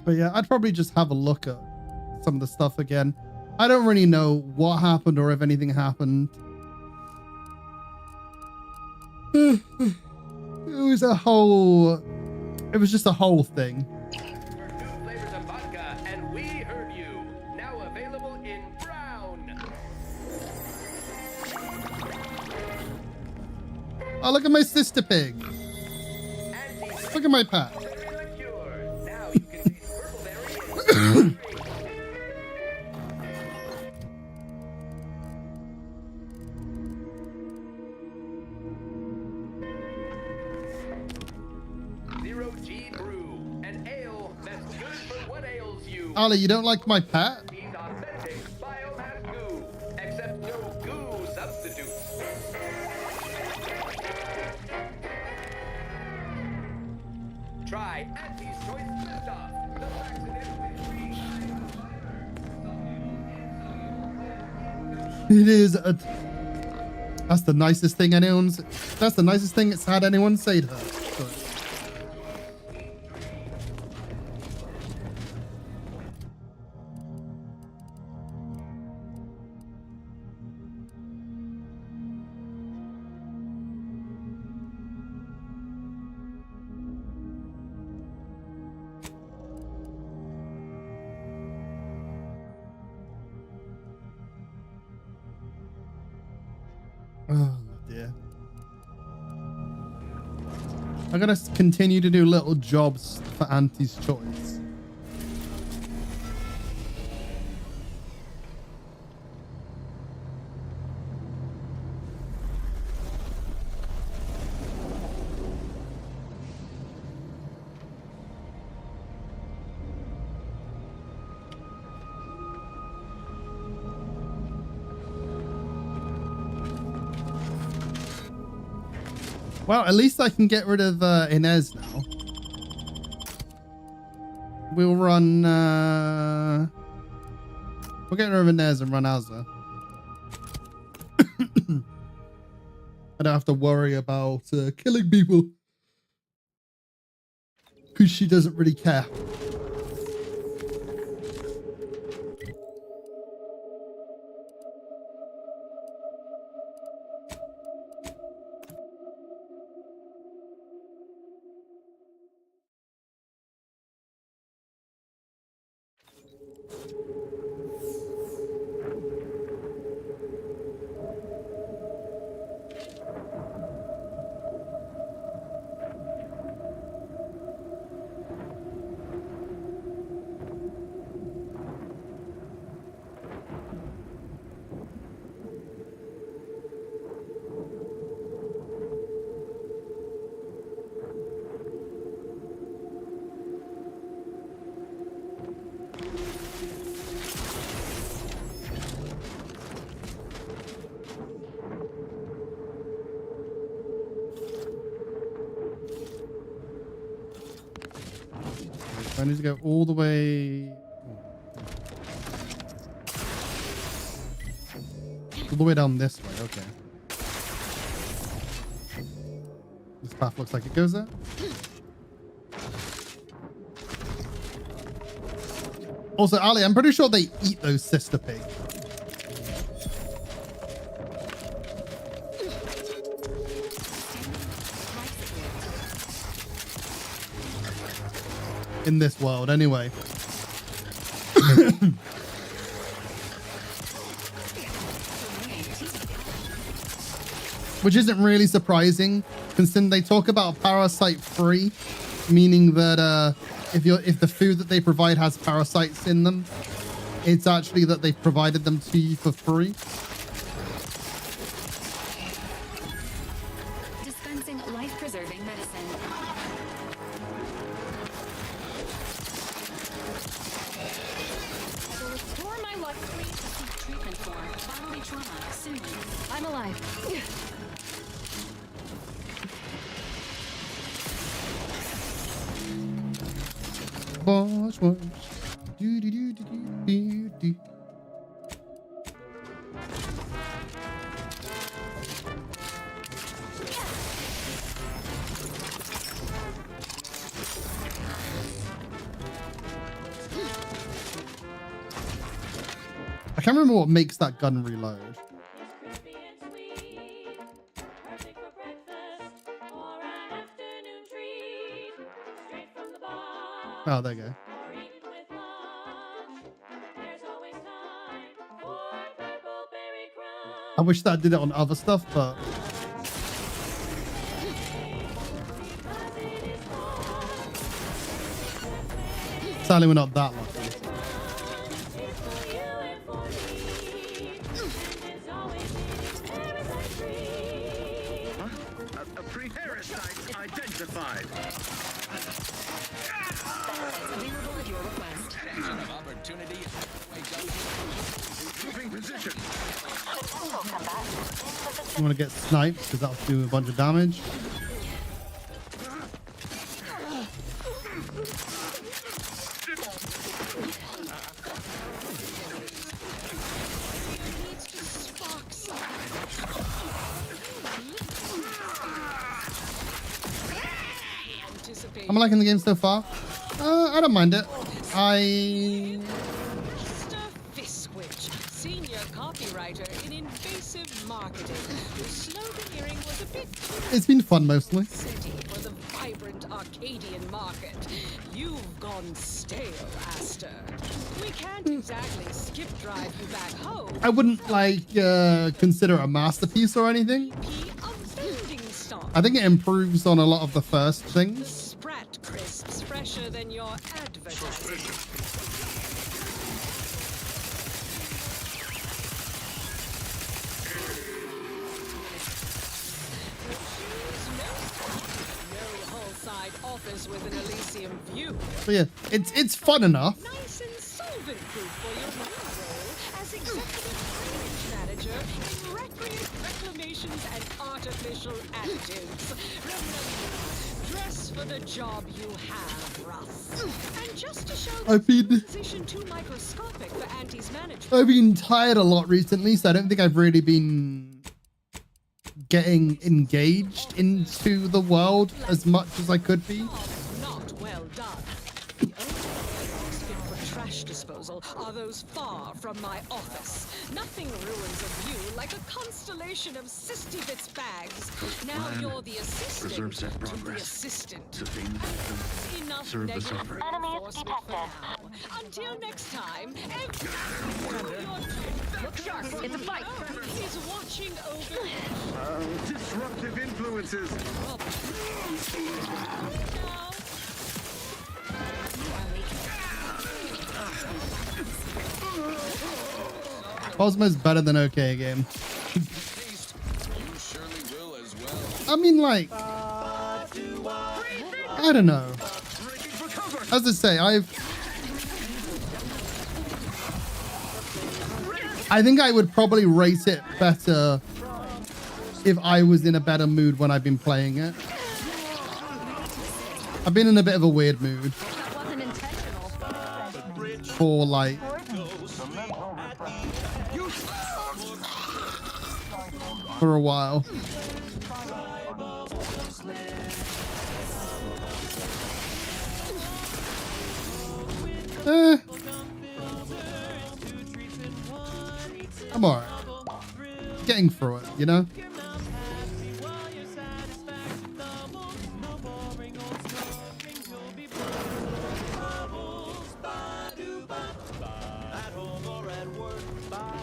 But yeah, I'd probably just have a look at some of the stuff again. I don't really know what happened or if anything happened. It was just a whole thing. Flavors of vodka, and we heard you. Now available in brown. Oh, look at my sister pig. Look at my pet. Now you can taste purple berry. 0G brew, an ale that's good for what ails you. Ali, you don't like my pet? He's authentic biomass goo, except no goo substitutes. Try Auntie's Choice Liftoff, the laxative with free. It is a... That's the nicest thing anyone's... That's the nicest thing it's had anyone say to her. So. Oh dear. I'm gonna continue to do little jobs for Auntie's Choice. Well, at least I can get rid of Inez now. We'll run... We'll get rid of Inez and run Azza. I don't have to worry about killing people. Because she doesn't really care. I need to go all the way. All the way down this way. Okay. This path looks like it goes there. Also, Ali, I'm pretty sure they eat those sister pigs. In this world, anyway. Which isn't really surprising, considering they talk about parasite free, meaning that if the food that they provide has parasites in them, it's actually that they've provided them to you for free. Dispensing life-preserving medicine. I will restore my life free to seek treatment for bodily trauma soon. I'm alive. Wash, wash. Do, do, do, do, do, do. I can't remember what makes that gun reload. Oh, there you go. I wish that did it on other stuff, but sadly we're not that lucky. A pre-parasite identified. Available at your request. Opportunity. Moving position. You want to get sniped because that'll do a bunch of damage. I'm liking the game so far. I don't mind it. Senior copywriter in invasive marketing. The sloganeering was a bit It's been fun mostly. for the vibrant Arcadian market. You've gone stale, Aster. We can't exactly skip drive you back home. I wouldn't like consider it a masterpiece or anything. I think it improves on a lot of the first things. Sprat crisps fresher than your advertising. Office with an Elysium view. But yeah, it's fun enough. Nice and solvent-proof for your new role as executive manager in recreant reclamations and artificial additives. Remember, dress for the job you have, Russ. And just to show I've been position too microscopic for Auntie's management. I've been tired a lot recently, so I don't think I've really been getting engaged into the world as much as I could be. Not well done. The only logs fit for trash disposal are those far from my office. Nothing ruins a view like a constellation of Sisty Bits bags. Now you're the assistant to the assistant. Enough negative reinforcement for now. Until next time, look sharp. It's a fight. He's watching over. Disruptive influences. Cosmo's better than okay game. I mean, like, I don't know. As I say, I think I would probably rate it better if I was in a better mood when I've been playing it. I've been in a bit of a weird mood. That wasn't intended. for like for a while. I'm alright. Getting through it, you know?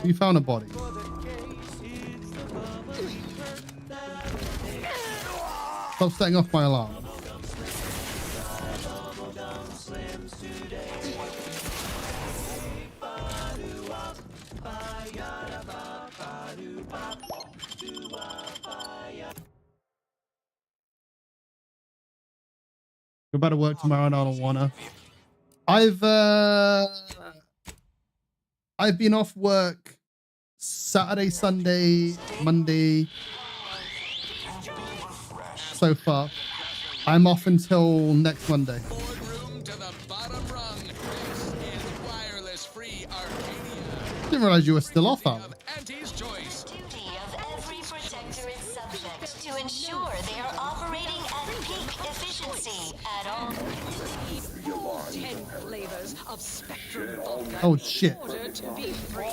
You found a body. Stop setting off my alarm. Go back to work tomorrow and I don't wanna. I've been off work Saturday, Sunday, Monday so far. I'm off until next Monday. Didn't realize you were still off, Alan. To ensure they are operating at peak efficiency at all. 10 flavors of spectrum vodka Oh shit. in order to be free. I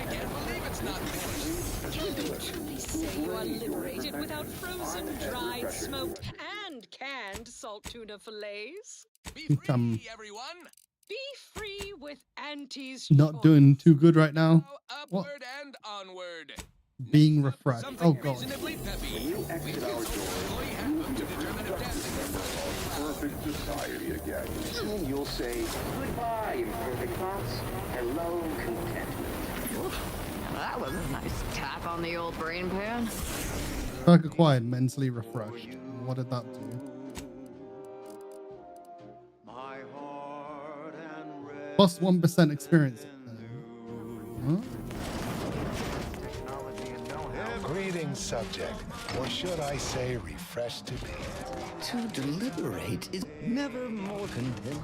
can't believe it's not finished. Can you truly say you are liberated without frozen, dried, smoked, and canned salt tuna fillets? I think I'm Be free with Auntie's not doing too good right now. What? Upward and onward. Being refreshed. Oh god. Perfect society again. And you'll say goodbye, imperfect thoughts. Hello, contentment. That was a nice tap on the old brain pan. Perk acquired, mentally refreshed. What did that do? Plus 1% experience. Huh? Greetings, subject. Or should I say, refreshed to be. To deliberate is never more content.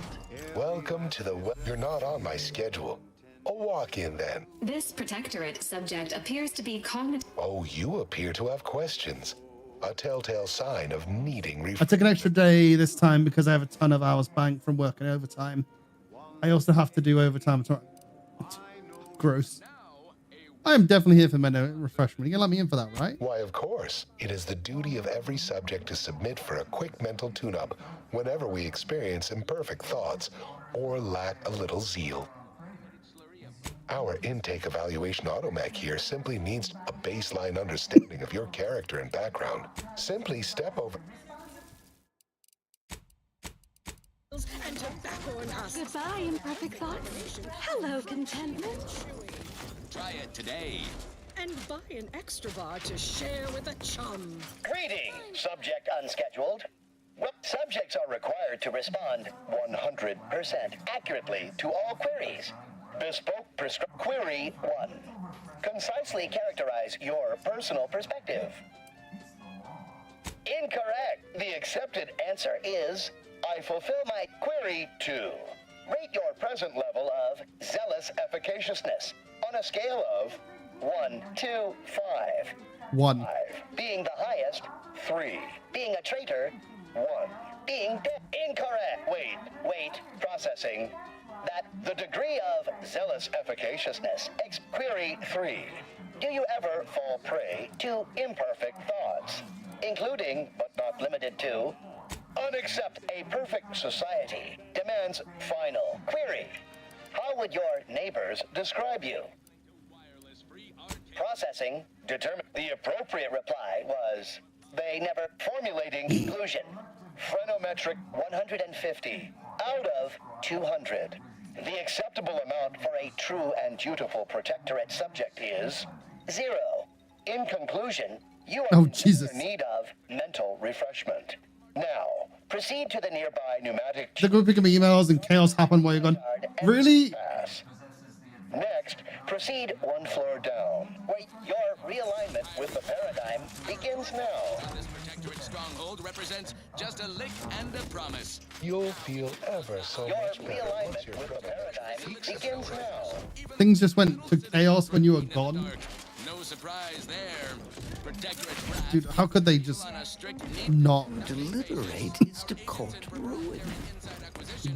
Welcome to the... You're not on my schedule. A walk-in, then. This protectorate subject appears to be cognitive. Oh, you appear to have questions. A telltale sign of needing I took an extra day this time because I have a ton of hours banked from working overtime. I also have to do overtime tomorrow. Gross. I am definitely here for mental refreshment. You can let me in for that, right? Why, of course. It is the duty of every subject to submit for a quick mental tune-up whenever we experience imperfect thoughts or lack a little zeal. Our intake evaluation automech here simply needs a baseline understanding of your character and background. Simply step over... And tobacco and husks. Goodbye, imperfect thoughts. Hello, contentment. Try it today. And buy an extra bar to share with a chum. Greetings, subject unscheduled. Well, subjects are required to respond 100% accurately to all queries. Bespoke Query 1. Concisely characterize your personal perspective. Incorrect. The accepted answer is, I fulfill my Query 2. Rate your present level of zealous efficaciousness on a scale of 1 to 5. 1. 5 being the highest, 3 being a traitor, 1 being incorrect. Wait, processing. That the degree of zealous efficaciousness. Query 3. Do you ever fall prey to imperfect thoughts, including, but not limited to, unaccept a perfect society demands final query. How would your neighbors describe you? Processing determined the appropriate reply was, they never formulating conclusion. Phreноmetric 150 out of 200. The acceptable amount for a true and dutiful protectorate subject is 0. In conclusion, you are in need of mental refreshment. Now, proceed to the nearby pneumatic... They're going to pick up my emails and chaos happen while you're gone. Really? Next, Proceed one floor down. Wait, your realignment with the paradigm begins now. This protectorate stronghold represents just a lick and a promise. You'll feel ever so Your much better once realignment your with the paradigm begins now. Things just went to chaos when you were gone. No surprise there. Protectorate wrath Dude, how could they just on a strict not Deliberate is to court ruin.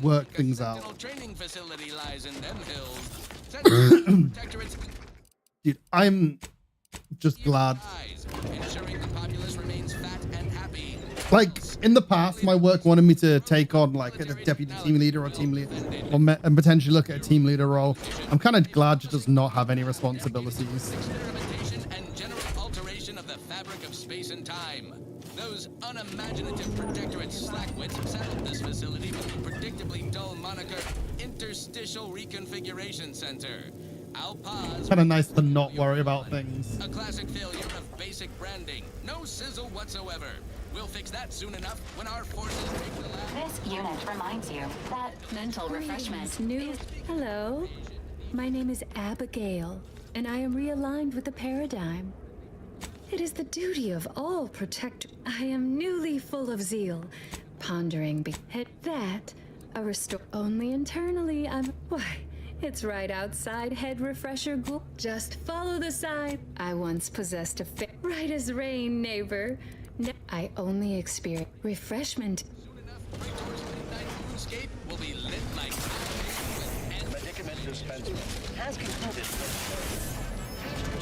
work things out? training facility lies in them hills. Protectorate's Dude, I'm just glad. ensuring the populace remains fat and happy. Like, in the past, my work wanted me to take on, like, a deputy team leader or team leader, or and potentially look at a team leader role. I'm kind of glad to just not have any responsibilities. And general alteration of the fabric of space and time. Those unimaginative protectorate slackwits settled this facility with the predictably dull moniker Interstitial Reconfiguration Center. I'll pause. Kind of nice to not worry about things. A classic failure of basic branding. No sizzle whatsoever. We'll fix that soon enough when our forces take the lab. This unit reminds you that mental refreshment. Hello. My name is Abigail, and I am realigned with the paradigm. It is the duty of all protectors. I am newly full of zeal, pondering at that, a restore only internally. Why, it's right outside head refresher Glawks. Just follow the sign. I once possessed a right as rain, neighbor. I only experience refreshment. Will be lit like Medicament dispensement has concluded.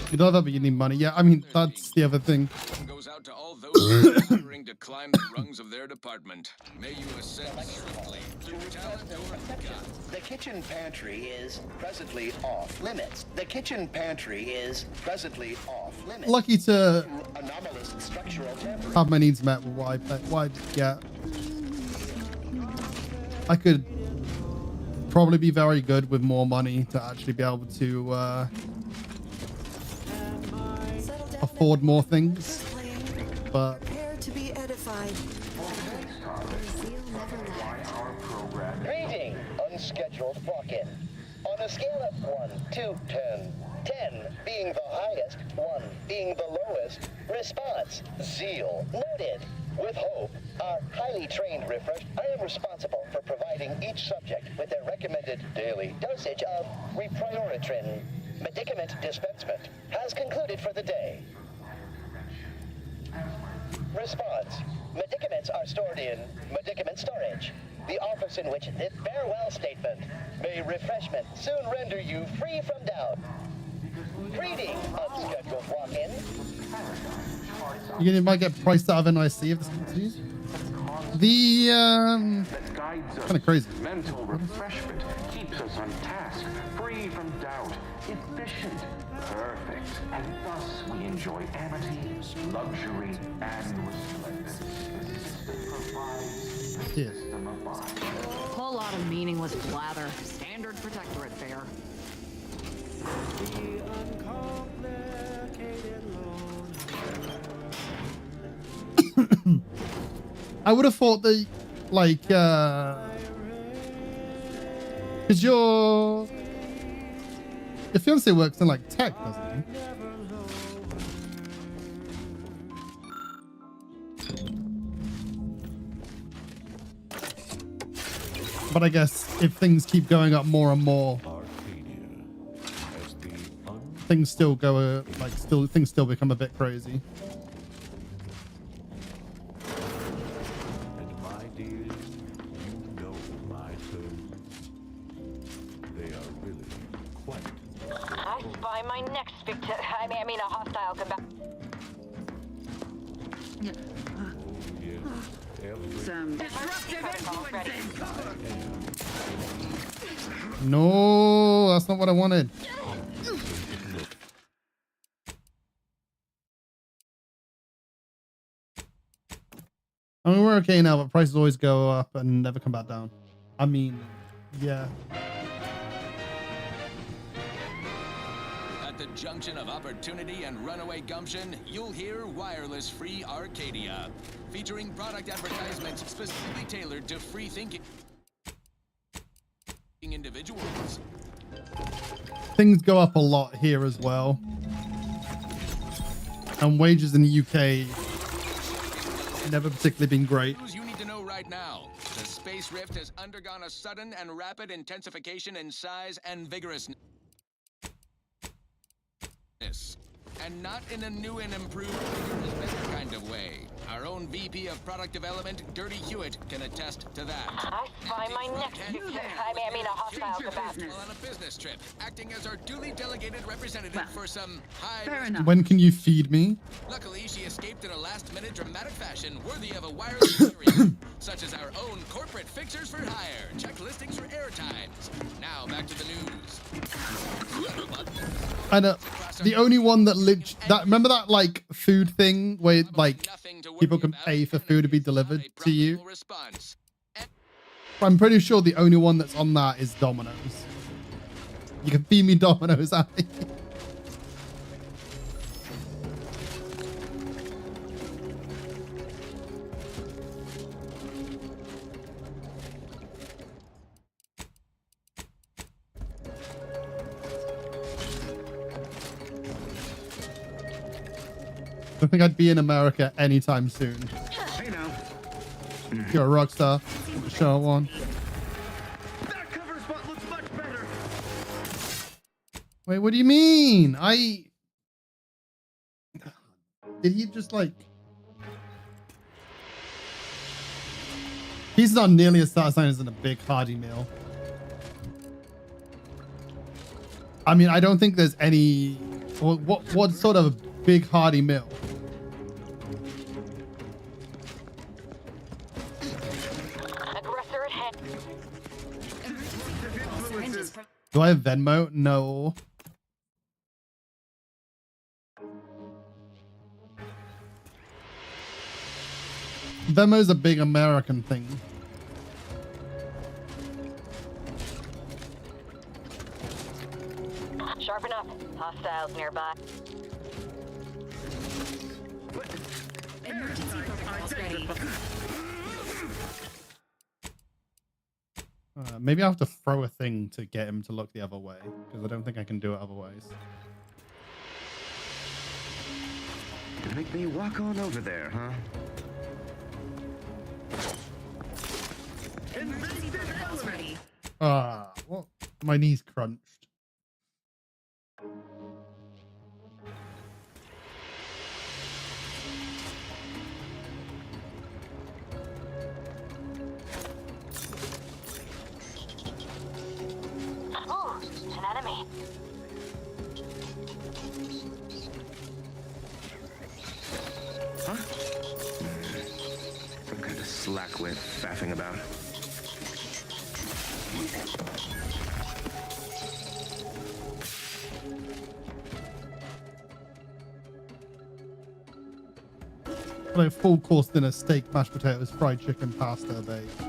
You know that, but you need money. Yeah, I mean, that's the other thing. goes out to all those aspiring to climb the rungs of their department. May you ascend swiftly through talent or God. The kitchen pantry is presently off limits. The kitchen pantry is presently off limits. Lucky to Anomalous structural tampering. have my needs met with what I get. I could probably be very good with more money to actually be able to afford more things, but Prepare to be edified. Greeting, unscheduled walk-in. On a scale of 1 to 10, 10 being the highest, 1 being the lowest, response, zeal, noted. With hope, our highly trained refresh, I am responsible for providing each subject with their recommended daily dosage of reprioritrin. Medicament dispensement has concluded for the day. Response. Medicaments are stored in medicament storage. The office in which this farewell statement, may refreshment soon render you free from doubt. Greeting, unscheduled walk-in. you might get priced out of NIC if this continues. The kind of crazy. Mental refreshment keeps us on task, free from doubt, efficient, perfect, and thus we enjoy amity, luxury, and resplendence. The system provides a system of bodies. Whole lot of meaningless blather. Standard protectorate fare. I would have thought that, like, because your fiance works in like tech, doesn't he? But I guess if things keep going up more and more, things still go things still become a bit crazy. And my dear, you know my terms. They are really quite. I spy my next victim. I mean a hostile combat. Some No, that's not what I wanted. I mean, we're okay now, but prices always go up and never come back down. I mean, yeah. At the junction of opportunity and runaway gumption, you'll hear Wireless Free Arcadia, featuring product advertisements specifically tailored to free-thinking individuals. things go up a lot here as well. And wages in the UK never particularly been great. You need to know right now. The Space Rift has undergone a sudden and rapid intensification in size and vigorousness. And not in a new and improved, vigorous, better kind of way. Our own VP of Product Development, Dirty Hewitt, can attest to that. I find my next I mean a hostile capacity. On a business trip, acting as our duly delegated representative for some high... When can you feed me? Luckily, she escaped in a last-minute dramatic fashion worthy of a wireless series, such as our own corporate fixers for hire, check listings for airtimes. Now, back to the news. And the only one that remember that like food thing where like people can pay for food to be delivered to you? I'm pretty sure the only one that's on that is Domino's. You can feed me Domino's, Abby. I don't think I'd be in America anytime soon. Hey now. You're a rock star. Show one. That cover spot looks much better. Wait, what do you mean? Did he just like... He's not nearly as satisfying as in a big hearty meal. I mean, I don't think there's any... What sort of big hearty meal? Aggressor at head. Do I have Venmo? No. Venmo's a big American thing. Sharpen up. Hostiles nearby. Emergency protocols ready. Maybe I have to throw a thing to get him to look the other way, because I don't think I can do it otherwise. You make me walk on over there, huh? Emergency protocols ready. What? My knees crunched. Oh, an enemy. Huh? Some kind of slack with faffing about. Like full course dinner: steak, mashed potatoes, fried chicken, pasta, baked.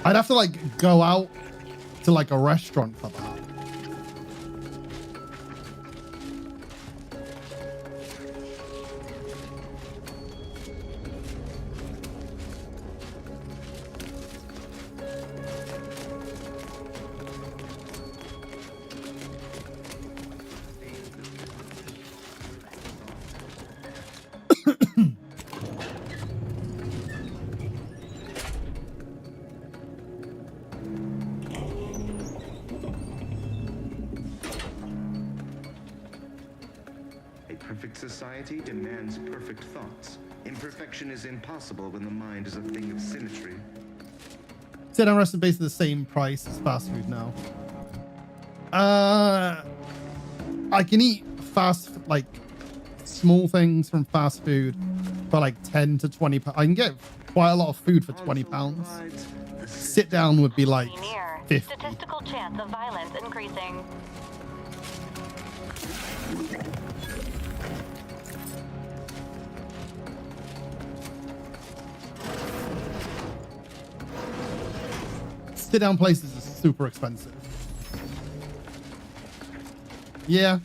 I'd have to like go out to like a restaurant for that. Society demands perfect thoughts. Imperfection is impossible when the mind is a thing of symmetry. Sit down, rest, and base at the same price as fast food now. I can eat like small things from fast food for like 10 to 20 pounds. I can get quite a lot of food for 20 pounds. Sit down would be like 50. Statistical chance of violence increasing. Sit down places are super expensive. Yeah.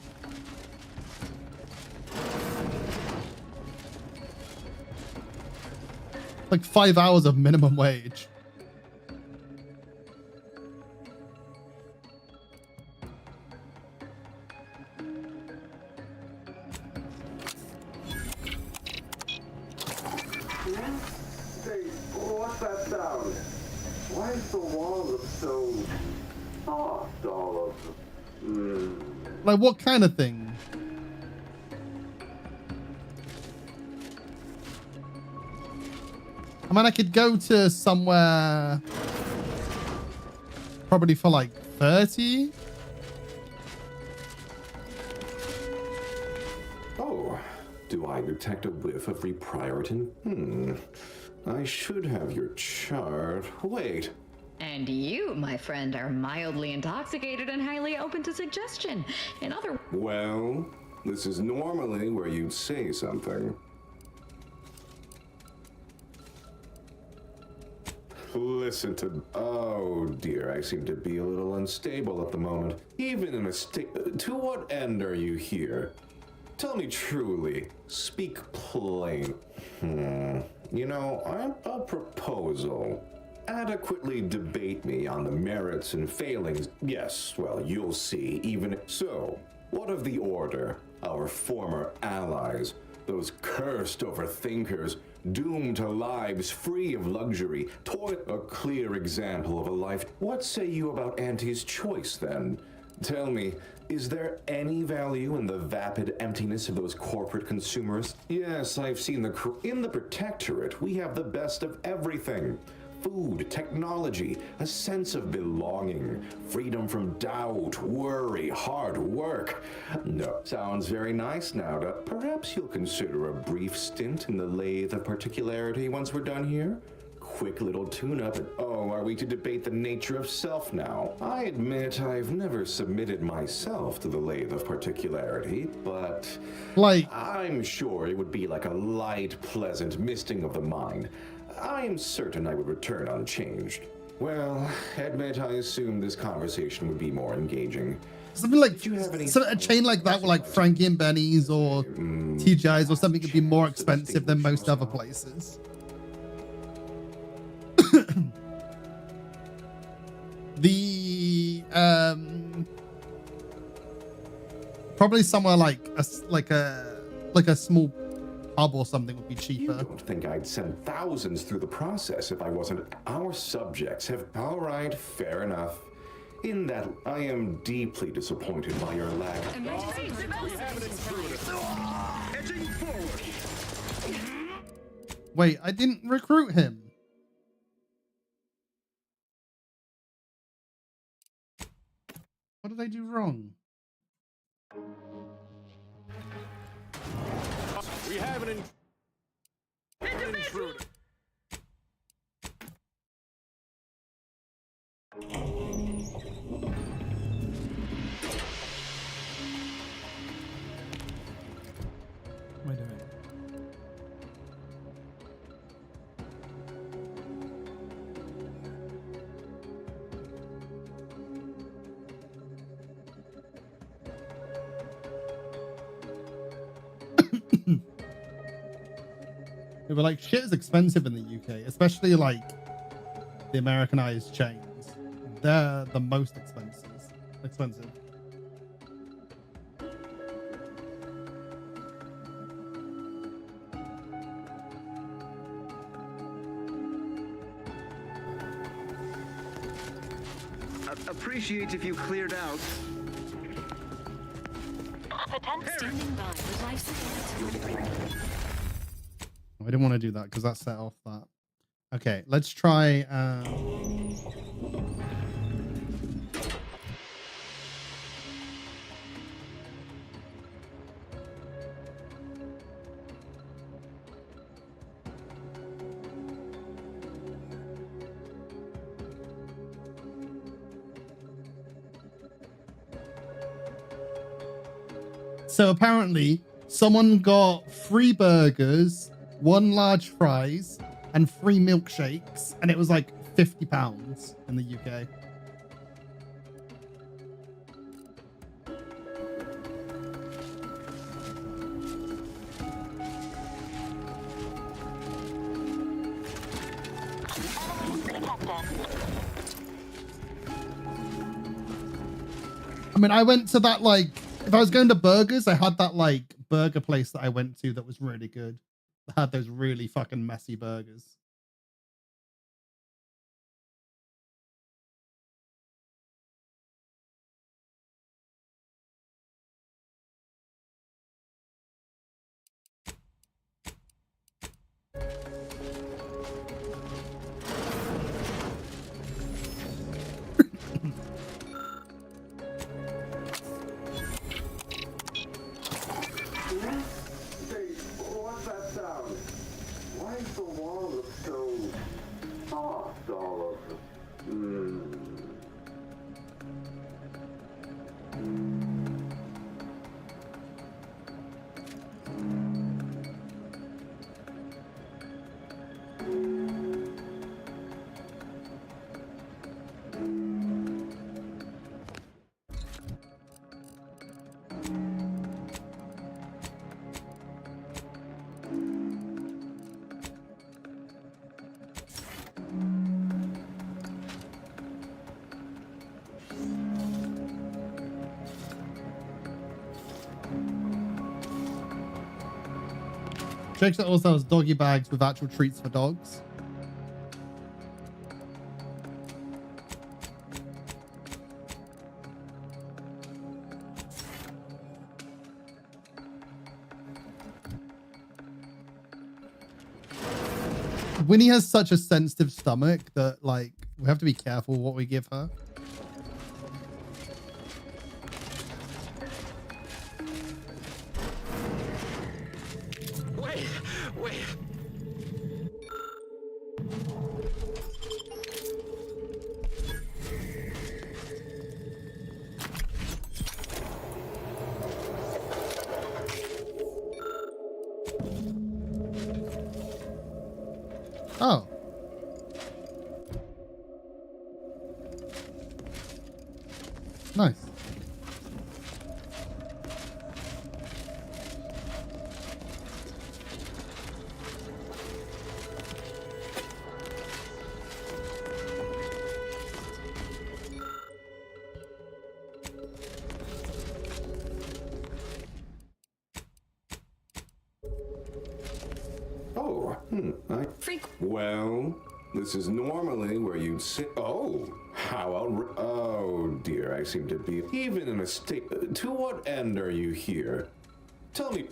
Like 5 hours of minimum wage. that sound? Why is the wall look so soft all of them? Like, what kind of thing? I mean, I could go to somewhere probably for like 30. Oh, do I detect a whiff of reprioritin? I should have your chart. Wait. And you, my friend, are mildly intoxicated and highly open to suggestion. In other Well, this is normally where you'd say something. Listen to... Oh dear, I seem to be a little unstable at the moment. Even in a state... To what end are you here? Tell me truly. Speak plain. You know, I'm a proposal. Adequately debate me on the merits and failings. Yes, well, you'll see. Even so, what of the Order? Our former allies? Those cursed overthinkers, doomed to lives free of luxury, a clear example of a life. What say you about Auntie's choice, then? Tell me, is there any value in the vapid emptiness of those corporate consumers? Yes, I've seen in the Protectorate, we have the best of everything. Food, technology, a sense of belonging, freedom from doubt, worry, hard work. No, sounds very nice now. Perhaps you'll consider a brief stint in the lathe of particularity once we're done here? Quick little tune-up. Oh, are we to debate the nature of self now? I admit I've never submitted myself to the lathe of particularity, but like, I'm sure it would be like a light, pleasant misting of the mind. I am certain I would return unchanged. Well, admit I assumed this conversation would be more engaging. Something like a chain like that, like Frankie and Benny's or TGI's or something, could be more expensive than most other places. The probably somewhere like a small pub or something would be cheaper. You don't think I'd send thousands through the process if I wasn't? Our subjects have... All right, fair enough. In that, I am deeply disappointed by your lack... Wait, I didn't recruit him. What did I do wrong? We have an intruder. What am I doing? But like, shit is expensive in the UK, especially like the Americanized chains. They're the most expensive. Appreciate if you cleared out. Standing by with life support. I didn't want to do that because that set off that. Okay, let's try. So apparently, someone got 3 burgers, 1 large fries, and 3 milkshakes, and it was like £50 in the UK. I mean, I went to that, like, if I was going to burgers, I had that like burger place that I went to that was really good. They had those really fucking messy burgers. What's that sound? Why is the wall look so soft all over? Jake also has doggy bags with actual treats for dogs. Winnie has such a sensitive stomach that, like, we have to be careful what we give her. Wait. Oh. Nice. Oh, well, this is normally where you'd sit. Oh, oh dear, I seem to be even in a state. To what end are you here? Tell me,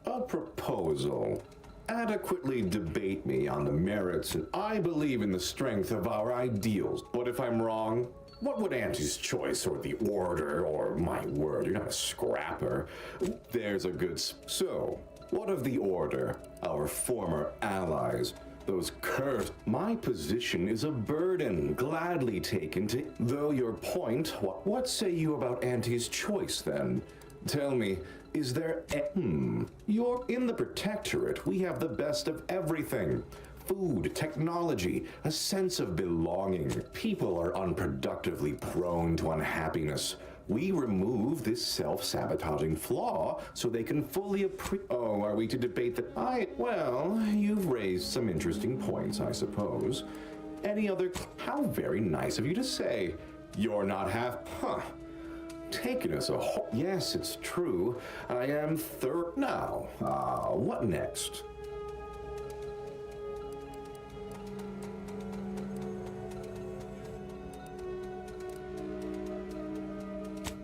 a proposal. Adequately debate me on the merits, and I believe in the strength of our ideals. What if I'm wrong? What would Auntie's choice, or the order, or my word, you're not a scrapper. There's a good. So, what of the order? Our former allies. Those cursed. My position is a burden, gladly taken to. Though your point, what say you about Auntie's choice then? Tell me, is there You're in the Protectorate. We have the best of everything. Food, technology, a sense of belonging. People are unproductively prone to unhappiness. We remove this self-sabotaging flaw so they can fully Oh, are we to debate that? Well, you've raised some interesting points, I suppose. Any other? How very nice of you to say. You're not taken as a whole. Yes, it's true. I am third. Now, what next?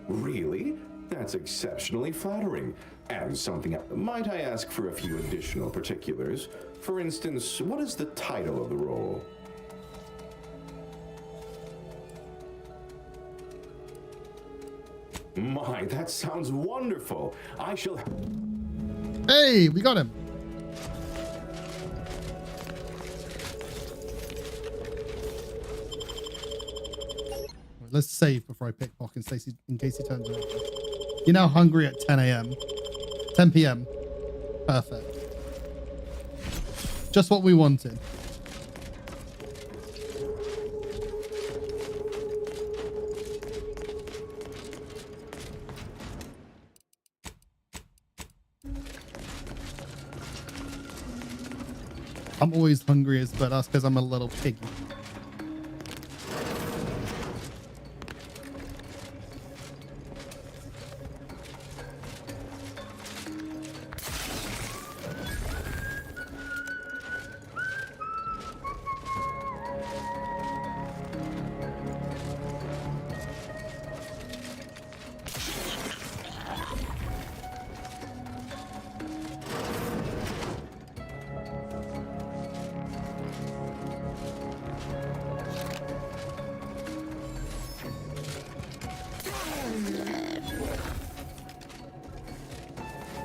Really? That's exceptionally flattering. And something. Might I ask for a few additional particulars? For instance, what is the title of the role? My, that sounds wonderful. I shall. Hey, we got him. Let's save before I pickpocket Stacey in case he turns around. You're now hungry at 10 a.m. 10 p.m. Perfect. Just what we wanted. I'm always hungriest, but that's because I'm a little piggy.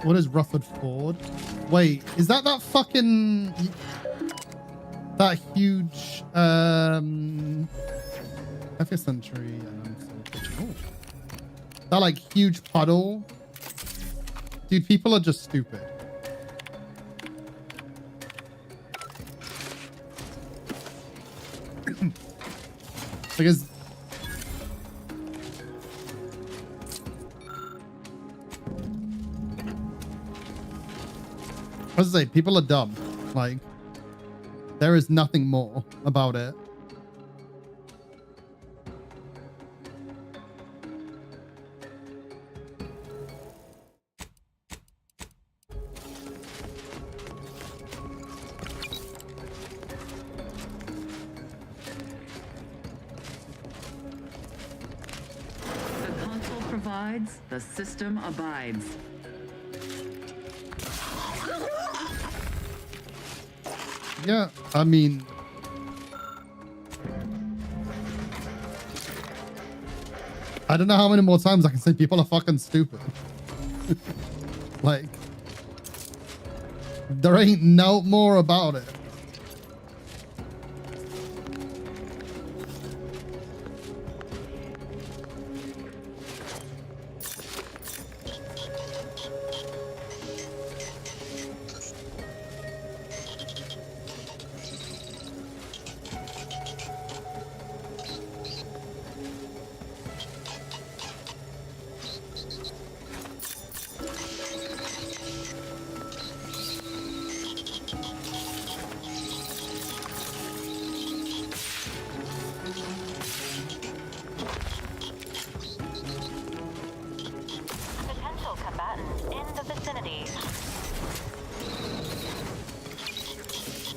What is Rutherford Ford? Wait, is that fucking... that huge... F century. Oh. That like huge puddle. Dude, people are just stupid. Because I was to say, people are dumb. Like, there is nothing more about it. The console provides, the system abides. Yeah, I mean, I don't know how many more times I can say people are fucking stupid. Like, there ain't no more about it. Potential combatants in the vicinity.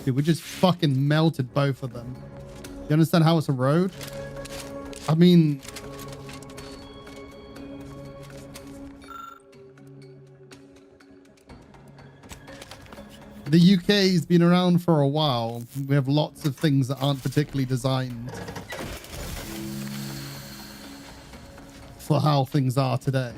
Dude, we just fucking melted both of them. You understand how it's a road? I mean... the UK's been around for a while. We have lots of things that aren't particularly designed for how things are today.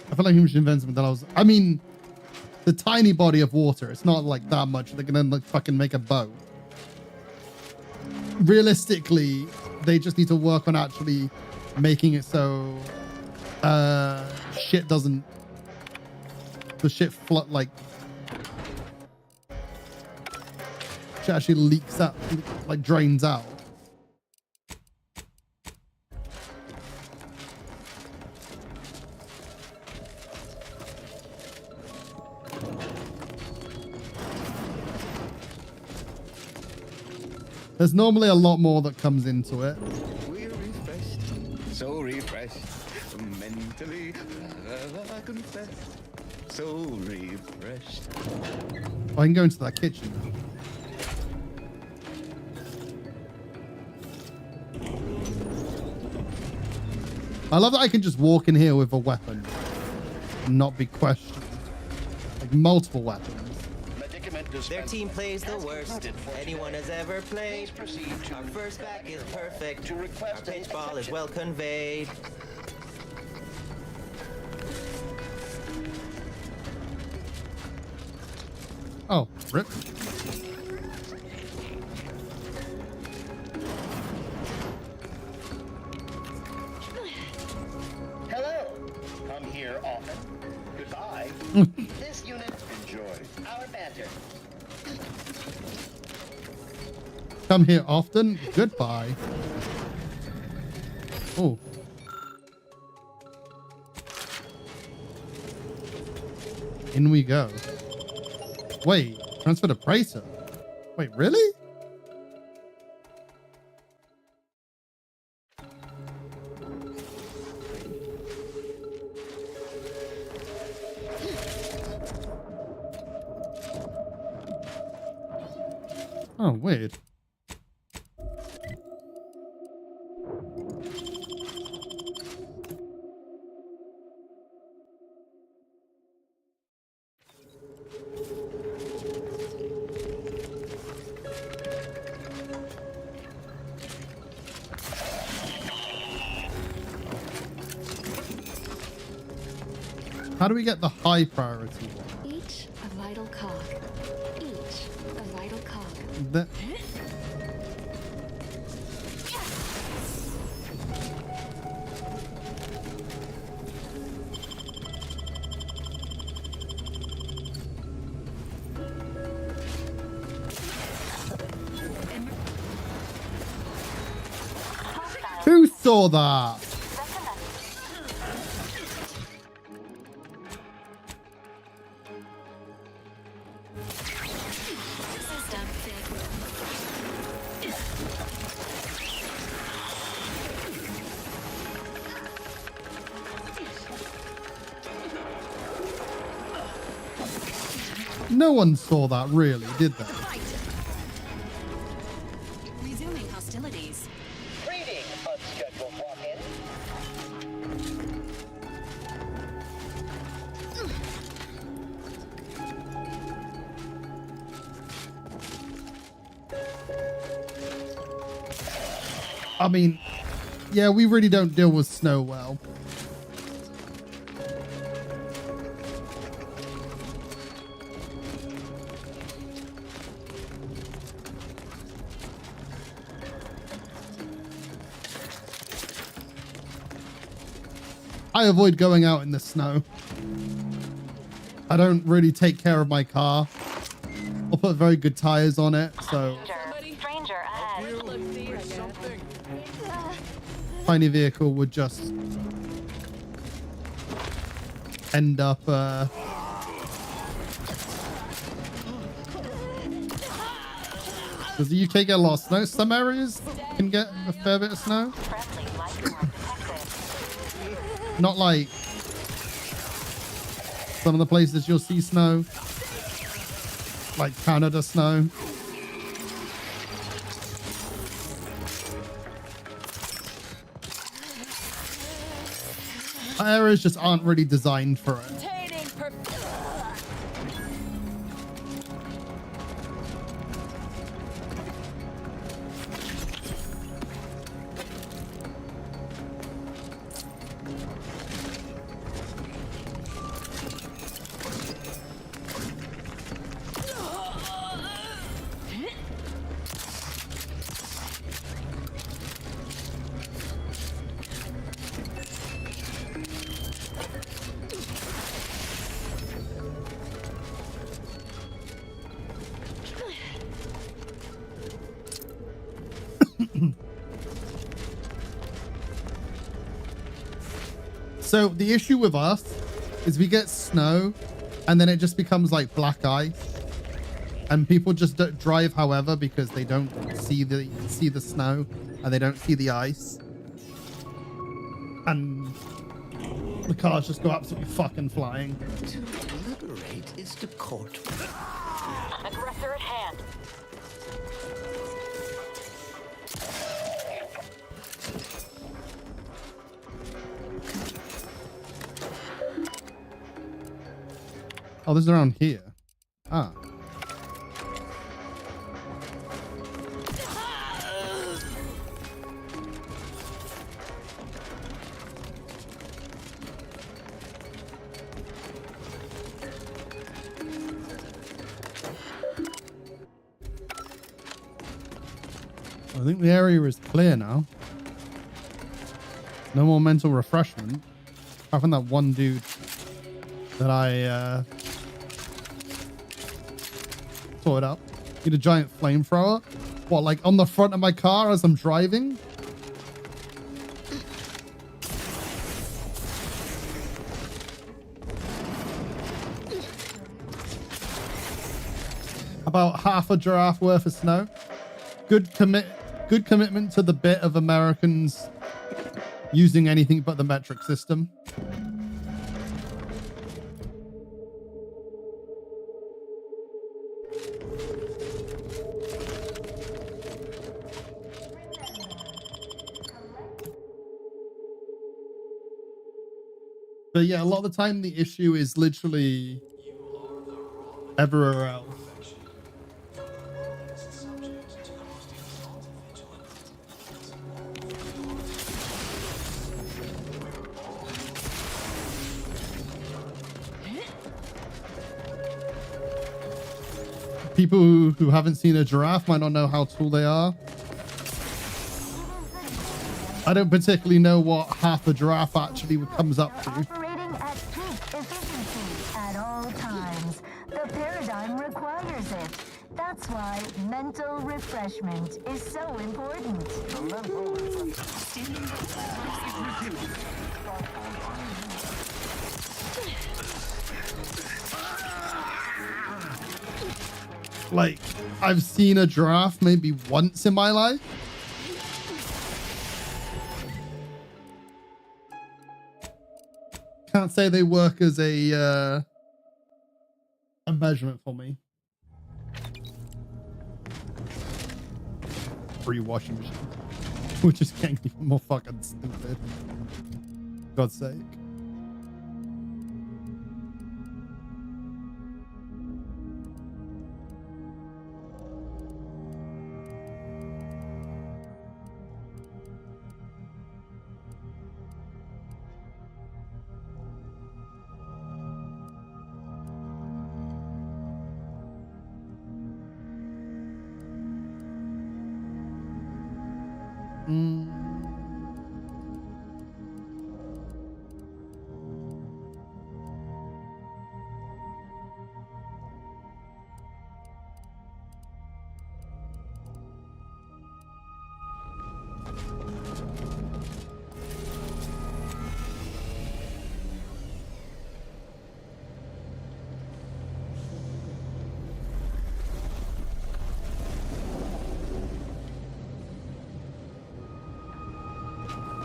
I feel like humans should invent something that I mean, the tiny body of water, it's not like that much. They're gonna like fucking make a boat. Realistically, they just need to work on actually making it so shit doesn't, the shit flood, like shit actually leaks out, like drains out. There's normally a lot more that comes into it. We're refreshed, so refreshed, mentally, I confess, so refreshed. I can go into that kitchen now. I love that I can just walk in here with a weapon and not be questioned. Like multiple weapons. Their team plays the worst anyone has ever played. Our first back is perfect. Our pitch ball is well conveyed. Oh, rip. Hello. Come here often. Goodbye. This unit enjoys our banter. Come here often. Goodbye. Oh. In we go. Wait, transfer to Bracer. Wait, really? Oh, weird. How do we get the high priority one? Each a vital cog. Each a vital cog. That who saw that? System fit. No one saw that, really, did they? Resuming hostilities. Greeting, unscheduled walk-in. I mean, yeah, we really don't deal with snow well. I avoid going out in the snow. I don't really take care of my car. I'll put very good tires on it, so Stranger ahead. tiny vehicle would just end up does the UK get a lot of snow? Some areas can get a fair bit of snow. Not like some of the places you'll see snow, like Canada snow. Areas just aren't really designed for it. So the issue with us is we get snow and then it just becomes like black ice and people just don't drive however because they don't see the snow and they don't see the ice and the cars just go absolutely fucking flying. To liberate is to court. Aggressor at hand. Oh, this is around here. Ah. I think the area is clear now. No more mental refreshment. Apart from that one dude that I sorted up. Need a giant flamethrower? What, like on the front of my car as I'm driving? About half a giraffe worth of snow. Good commitment to the bit of Americans using anything but the metric system. But yeah, a lot of the time the issue is literally everywhere else. People who haven't seen a giraffe might not know how tall they are. I don't particularly know what half a giraffe actually comes up to. Operating at peak efficiency at all times. The paradigm requires it. That's why mental refreshment is so important. Like, I've seen a giraffe maybe once in my life. Can't say they work as a measurement for me. Free washing machine. Which is getting even more fucking stupid. For God's sake.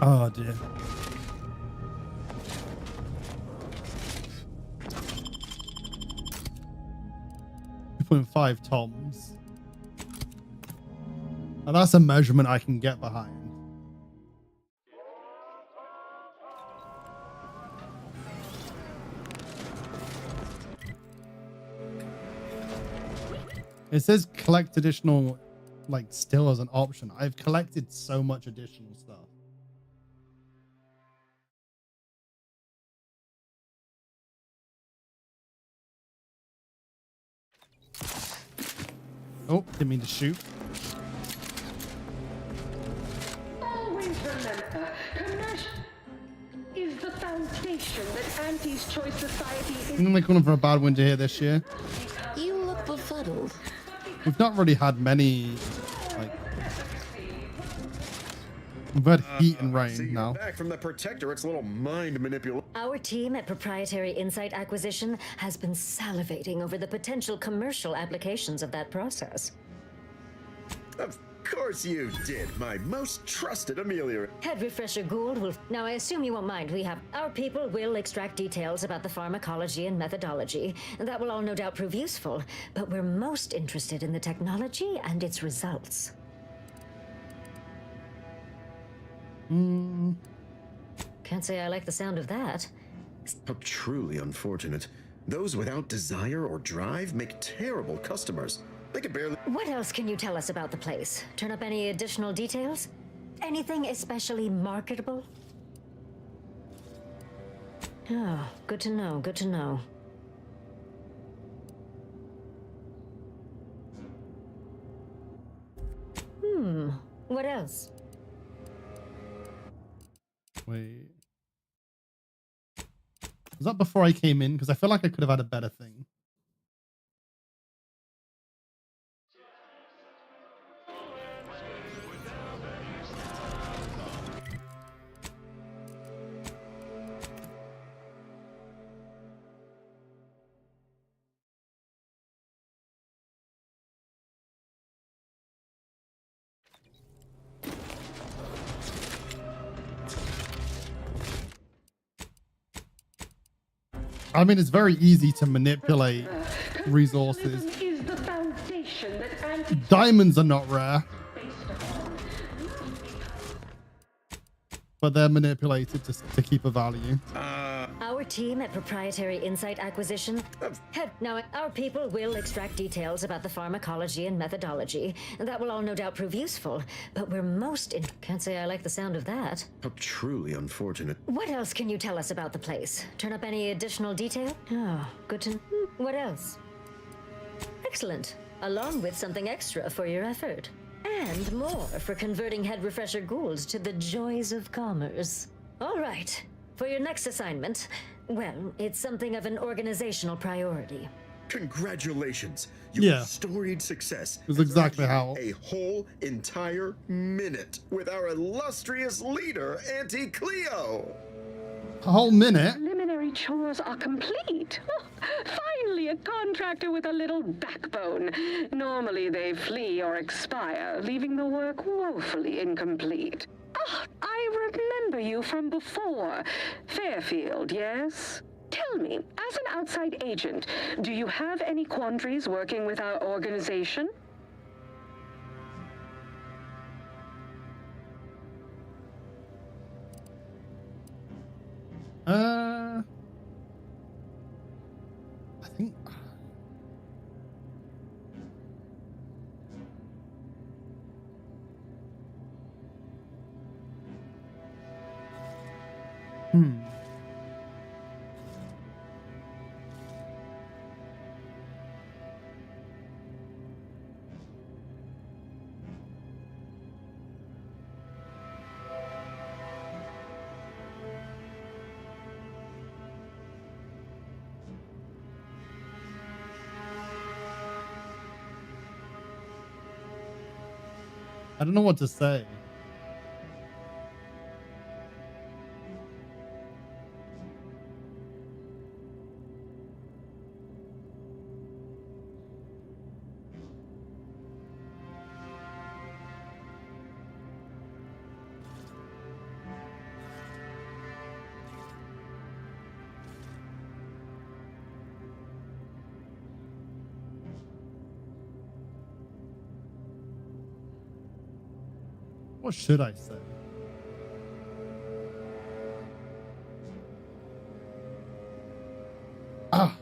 Oh dear. .5 toms. Now that's a measurement I can get behind. It says collect additional, like, still as an option. I've collected so much additional stuff. Oh, didn't mean to shoot. Always remember, commercial is the foundation that Auntie's Choice Society is. I'm like one for a bad winter here this year. You look befuddled. We've not really had many, like, we've had heat and rain now. Back from the Protectorate's little mind manipulation. Our team at Proprietary Insight Acquisition has been salivating over the potential commercial applications of that process. Of course you did, my most trusted Amelia. Head Refresher Gould will... Now, I assume you won't mind. Our people will extract details about the pharmacology and methodology. That will all no doubt prove useful. But we're most interested in the technology and its results. Can't say I like the sound of that. How truly unfortunate. Those without desire or drive make terrible customers. They could barely... What else can you tell us about the place? Turn up any additional details? Anything especially marketable? Oh, good to know, good to know. What else? Wait. Was that before I came in? Because I feel like I could have had a better thing. I mean, it's very easy to manipulate resources. Is the foundation that Diamonds are not rare, but they're manipulated to keep a value. Our team at Proprietary Insight Acquisition. Now, our people will extract details about the pharmacology and methodology. That will all no doubt prove useful. But we're most Can't say I like the sound of that. How truly unfortunate. What else can you tell us about the place? Turn up any additional detail? Oh, good to... What else? Excellent. along with something extra for your effort. And more for converting head refresher ghouls to the joys of commerce. All right, for your next assignment, well, it's something of an organizational priority. Congratulations. Your Yeah. storied success It was has exactly earned how. you a whole entire minute with our illustrious leader, Auntie Cleo. A whole minute? Preliminary chores are complete. Oh, finally, a contractor with a little backbone. Normally, they flee or expire, leaving the work woefully incomplete. Ah, I remember you from before. Fairfield, yes? Tell me, as an outside agent, do you have any quandaries working with our organization? I think. I don't know what to say. What should I say? Ah.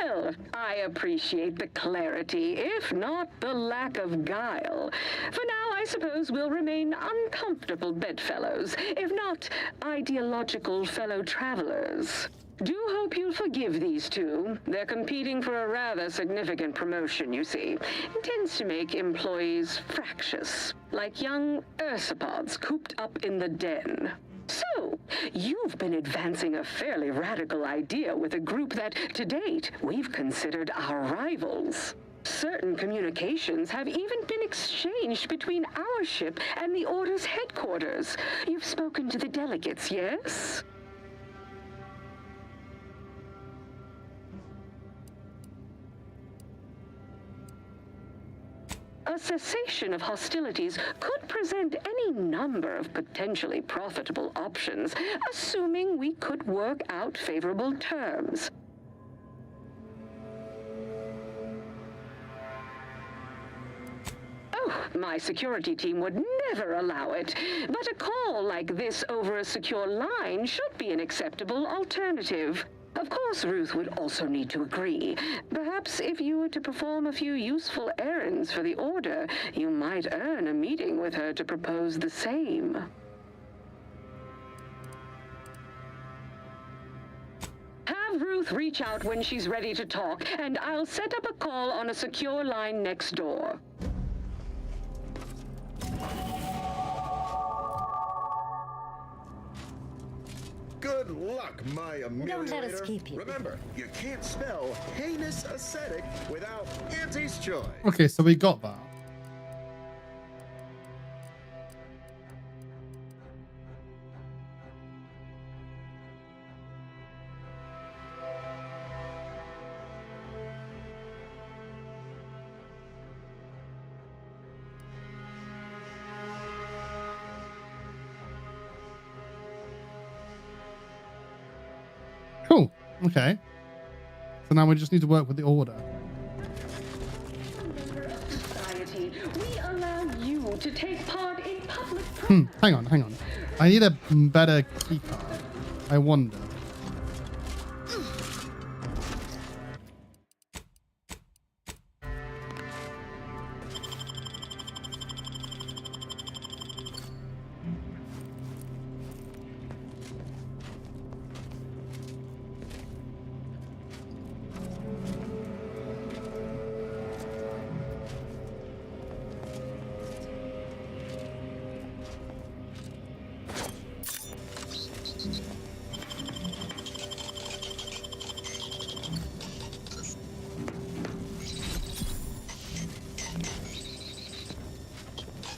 Well, I appreciate the clarity, if not the lack of guile. For now, I suppose we'll remain uncomfortable bedfellows, if not ideological fellow travelers. Do hope you'll forgive these two. They're competing for a rather significant promotion, you see. It tends to make employees fractious, like young ursopods cooped up in the den. So, you've been advancing a fairly radical idea with a group that, to date, we've considered our rivals. Certain communications have even been exchanged between our ship and the Order's headquarters. You've spoken to the delegates, yes? A cessation of hostilities could present any number of potentially profitable options, assuming we could work out favorable terms. Oh, my security team would never allow it, but a call like this over a secure line should be an acceptable alternative. Of course, Ruth would also need to agree. Perhaps if you were to perform a few useful errands for the Order, you might earn a meeting with her to propose the same. Have Ruth reach out when she's ready to talk, and I'll set up a call on a secure line next door. Good luck, my ameliorator. Don't let us keep you. Remember, you can't spell heinous ascetic without Auntie's choice. Okay, so we got that. Cool. Okay. So now we just need to work with the Order. Society, we allow you to take part in public. Hang on. I need a better key card. I wonder.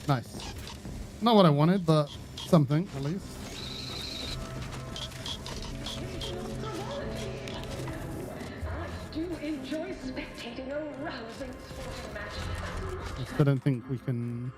Nice. Not what I wanted, but something at least. I do enjoy spectating a rousing sporting match. I still don't think we can.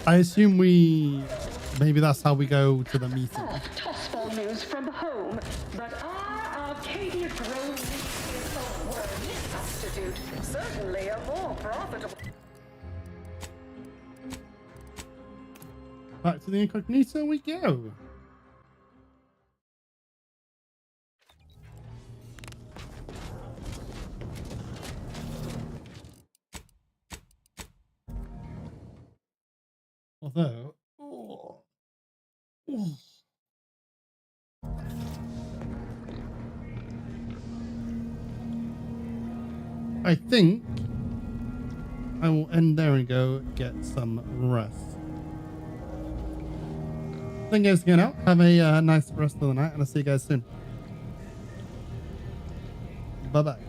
I assume maybe that's how we go to the meeting. Tossball news from home, but our Arcadia drone is a worthy substitute. Certainly a more profitable. Back to the incognito we go. Although, I think I will end there and go get some rest. Thank you guys again out. Have a nice rest of the night, and I'll see you guys soon. Bye bye.